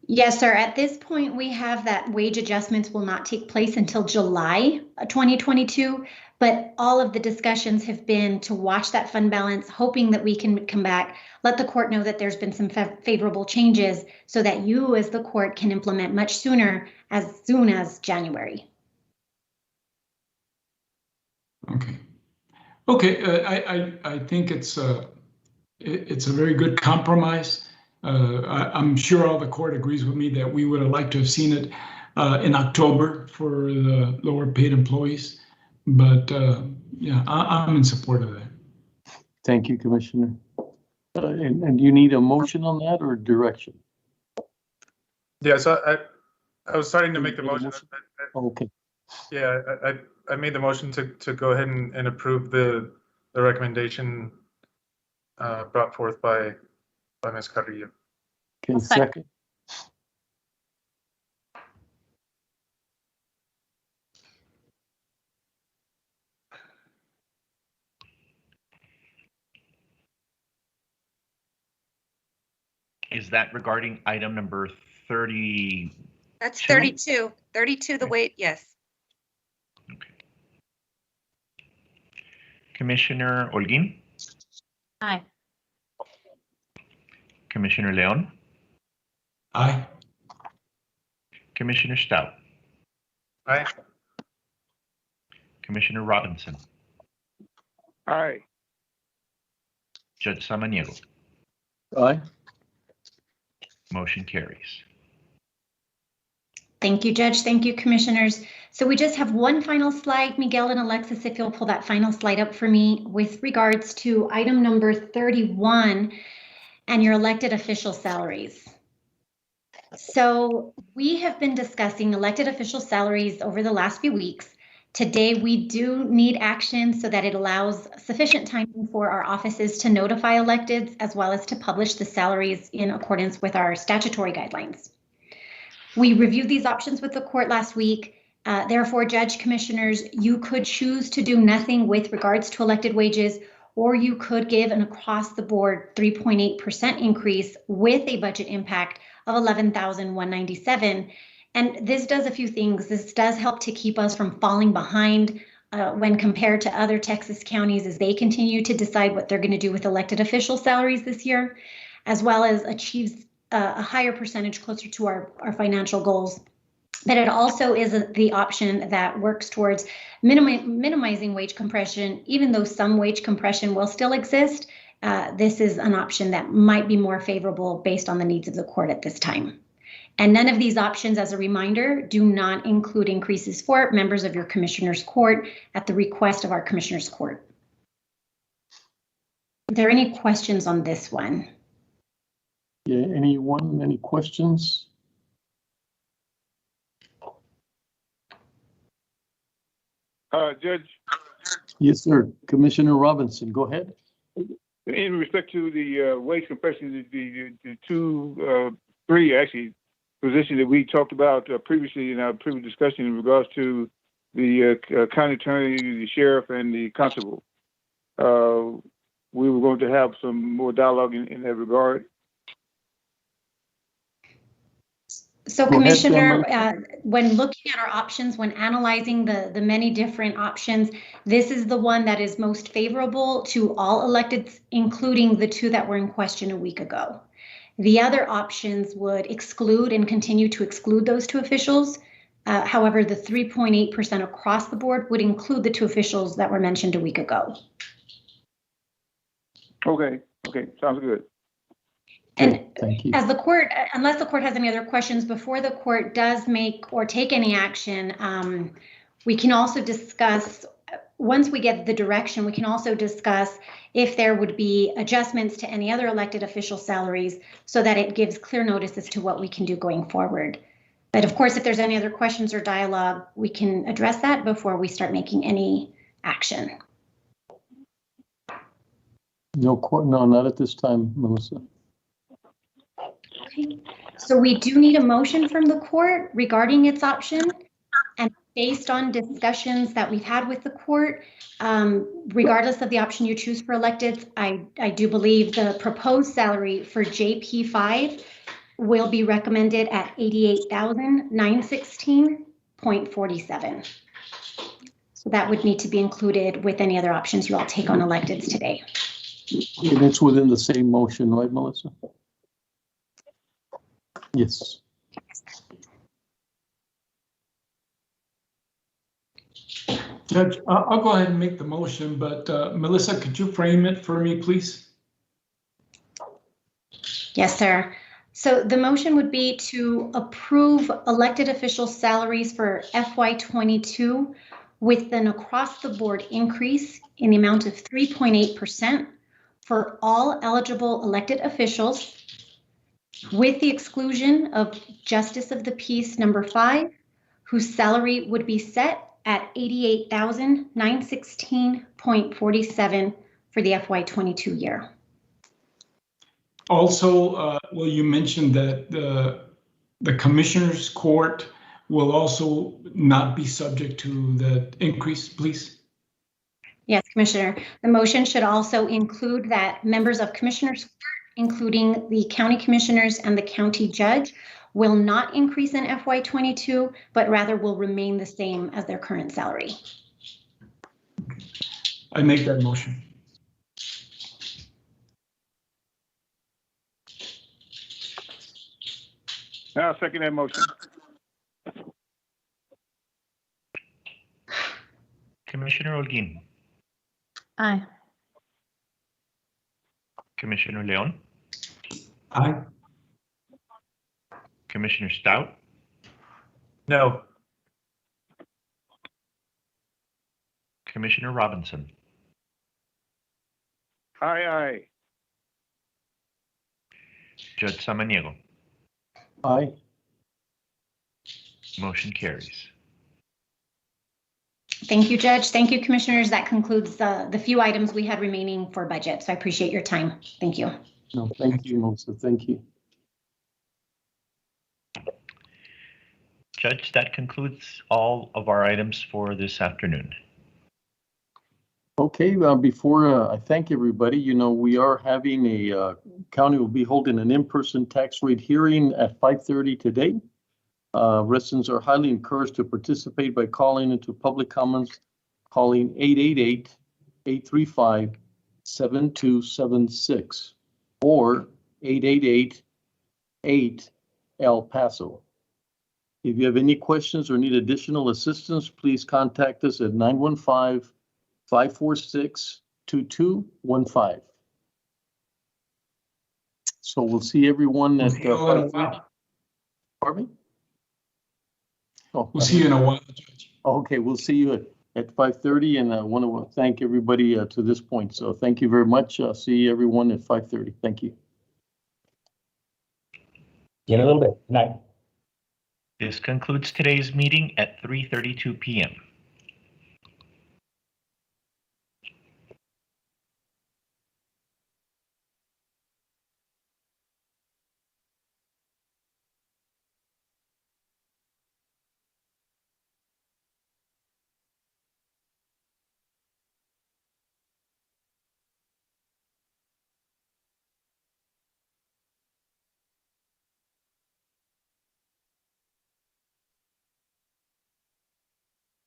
Yes, sir. At this point, we have that wage adjustments will not take place until July 2022, but all of the discussions have been to watch that fund balance, hoping that we can come back, let the court know that there's been some favorable changes so that you as the court can implement much sooner, as soon as January. Okay. Okay, I think it's a very good compromise. I'm sure all the court agrees with me that we would have liked to have seen it in October for the lower paid employees, but yeah, I'm in support of that. Thank you, Commissioner. And you need a motion on that or direction? Yeah, so I was starting to make the motion. Okay. Yeah, I made the motion to go ahead and approve the recommendation brought forth by Ms. Carrillo. Okay, second. Is that regarding item number 30? That's 32. 32, the weight, yes. Okay. Commissioner Holguín? Aye. Commissioner Leon? Aye. Commissioner Stout? Aye. Commissioner Robinson? Aye. Judge Samaniego? Aye. Motion carries. Thank you, Judge. Thank you, Commissioners. So we just have one final slide. Miguel and Alexis, if you'll pull that final slide up for me with regards to item number 31 and your elected official salaries. So we have been discussing elected official salaries over the last few weeks. Today, we do need action so that it allows sufficient time for our offices to notify electeds as well as to publish the salaries in accordance with our statutory guidelines. We reviewed these options with the court last week. Therefore, Judge, Commissioners, you could choose to do nothing with regards to elected wages, or you could give an across-the-board 3.8% increase with a budget impact of $11,197. And this does a few things. This does help to keep us from falling behind when compared to other Texas counties as they continue to decide what they're going to do with elected official salaries this year, as well as achieves a higher percentage closer to our financial goals. but it also is the option that works towards minimizing wage compression. Even though some wage compression will still exist, this is an option that might be more favorable based on the needs of the court at this time. And none of these options, as a reminder, do not include increases for members of your Commissioner's Court at the request of our Commissioner's Court. Are there any questions on this one? Yeah, anyone, any questions? Judge, Yes, sir. Commissioner Robinson, go ahead. in respect to the wage compression, the three actually positions that we talked about previously in our previous discussion in regards to the county attorney, the sheriff, and the constable. We were going to have some more dialogue in that regard. So Commissioner, when looking at our options, when analyzing the many different options, this is the one that is most favorable to all electeds, including the two that were in question a week ago. The other options would exclude and continue to exclude those two officials. However, the 3.8% across the board would include the two officials that were mentioned a week ago. Okay, sounds good. And thank you. As the court, unless the court has any other questions, before the court does make or take any action, we can also discuss, once we get the direction, we can also discuss if there would be adjustments to any other elected official salaries so that it gives clear notice as to what we can do going forward. But of course, if there's any other questions or dialogue, we can address that before we start making any action. No, not at this time, Melissa. Okay. So we do need a motion from the court regarding its option, and based on discussions that we've had with the court, regardless of the option you choose for electeds, I do believe the proposed salary for JP5 will be recommended at $88,916.47. So that would need to be included with any other options you all take on electeds today. And it's within the same motion, right, Melissa? Yes. Judge, I'll go ahead and make the motion, but Melissa, could you frame it for me, please? Yes, sir. So the motion would be to approve elected official salaries for FY22 with an across-the-board increase in the amount of 3.8% for all eligible elected officials, with the exclusion of Justice of the Peace number 5, whose salary would be set at $88,916.47 for the FY22 year. Also, well, you mentioned that the Commissioner's Court will also not be subject to the increase, please? Yes, Commissioner. The motion should also include that members of Commissioner's Court, including the county commissioners and the county judge, will not increase in FY22, but rather will remain the same as their current salary. I make that motion. I'll second that motion. Commissioner Holguin. Aye. Commissioner Leon. Aye. Commissioner Stout. No. Commissioner Robinson. Aye. Judge Samaniego. Aye. Motion carries. Thank you, Judge. Thank you, Commissioners. That concludes the few items we had remaining for budget. So I appreciate your time. Thank you. No, thank you, Melissa. Thank you. Judge, that concludes all of our items for this afternoon. Okay, before I thank everybody, we are having county will be holding an in-person tax rate hearing at 5:30 today. Residents are highly encouraged to participate by calling into public comments, calling 888-835-7276 or 888-8 El Paso. If you have any questions or need additional assistance, please contact us at 915-546-2215. So we'll see everyone at 5:30. Pardon me? Oh, We'll see you in a while, Judge. Okay, we'll see you at 5:30, and I want to thank everybody to this point. So thank you very much. See everyone at 5:30. Thank you. See you in a little bit. Good night. This concludes today's meeting at 3:32 p.m.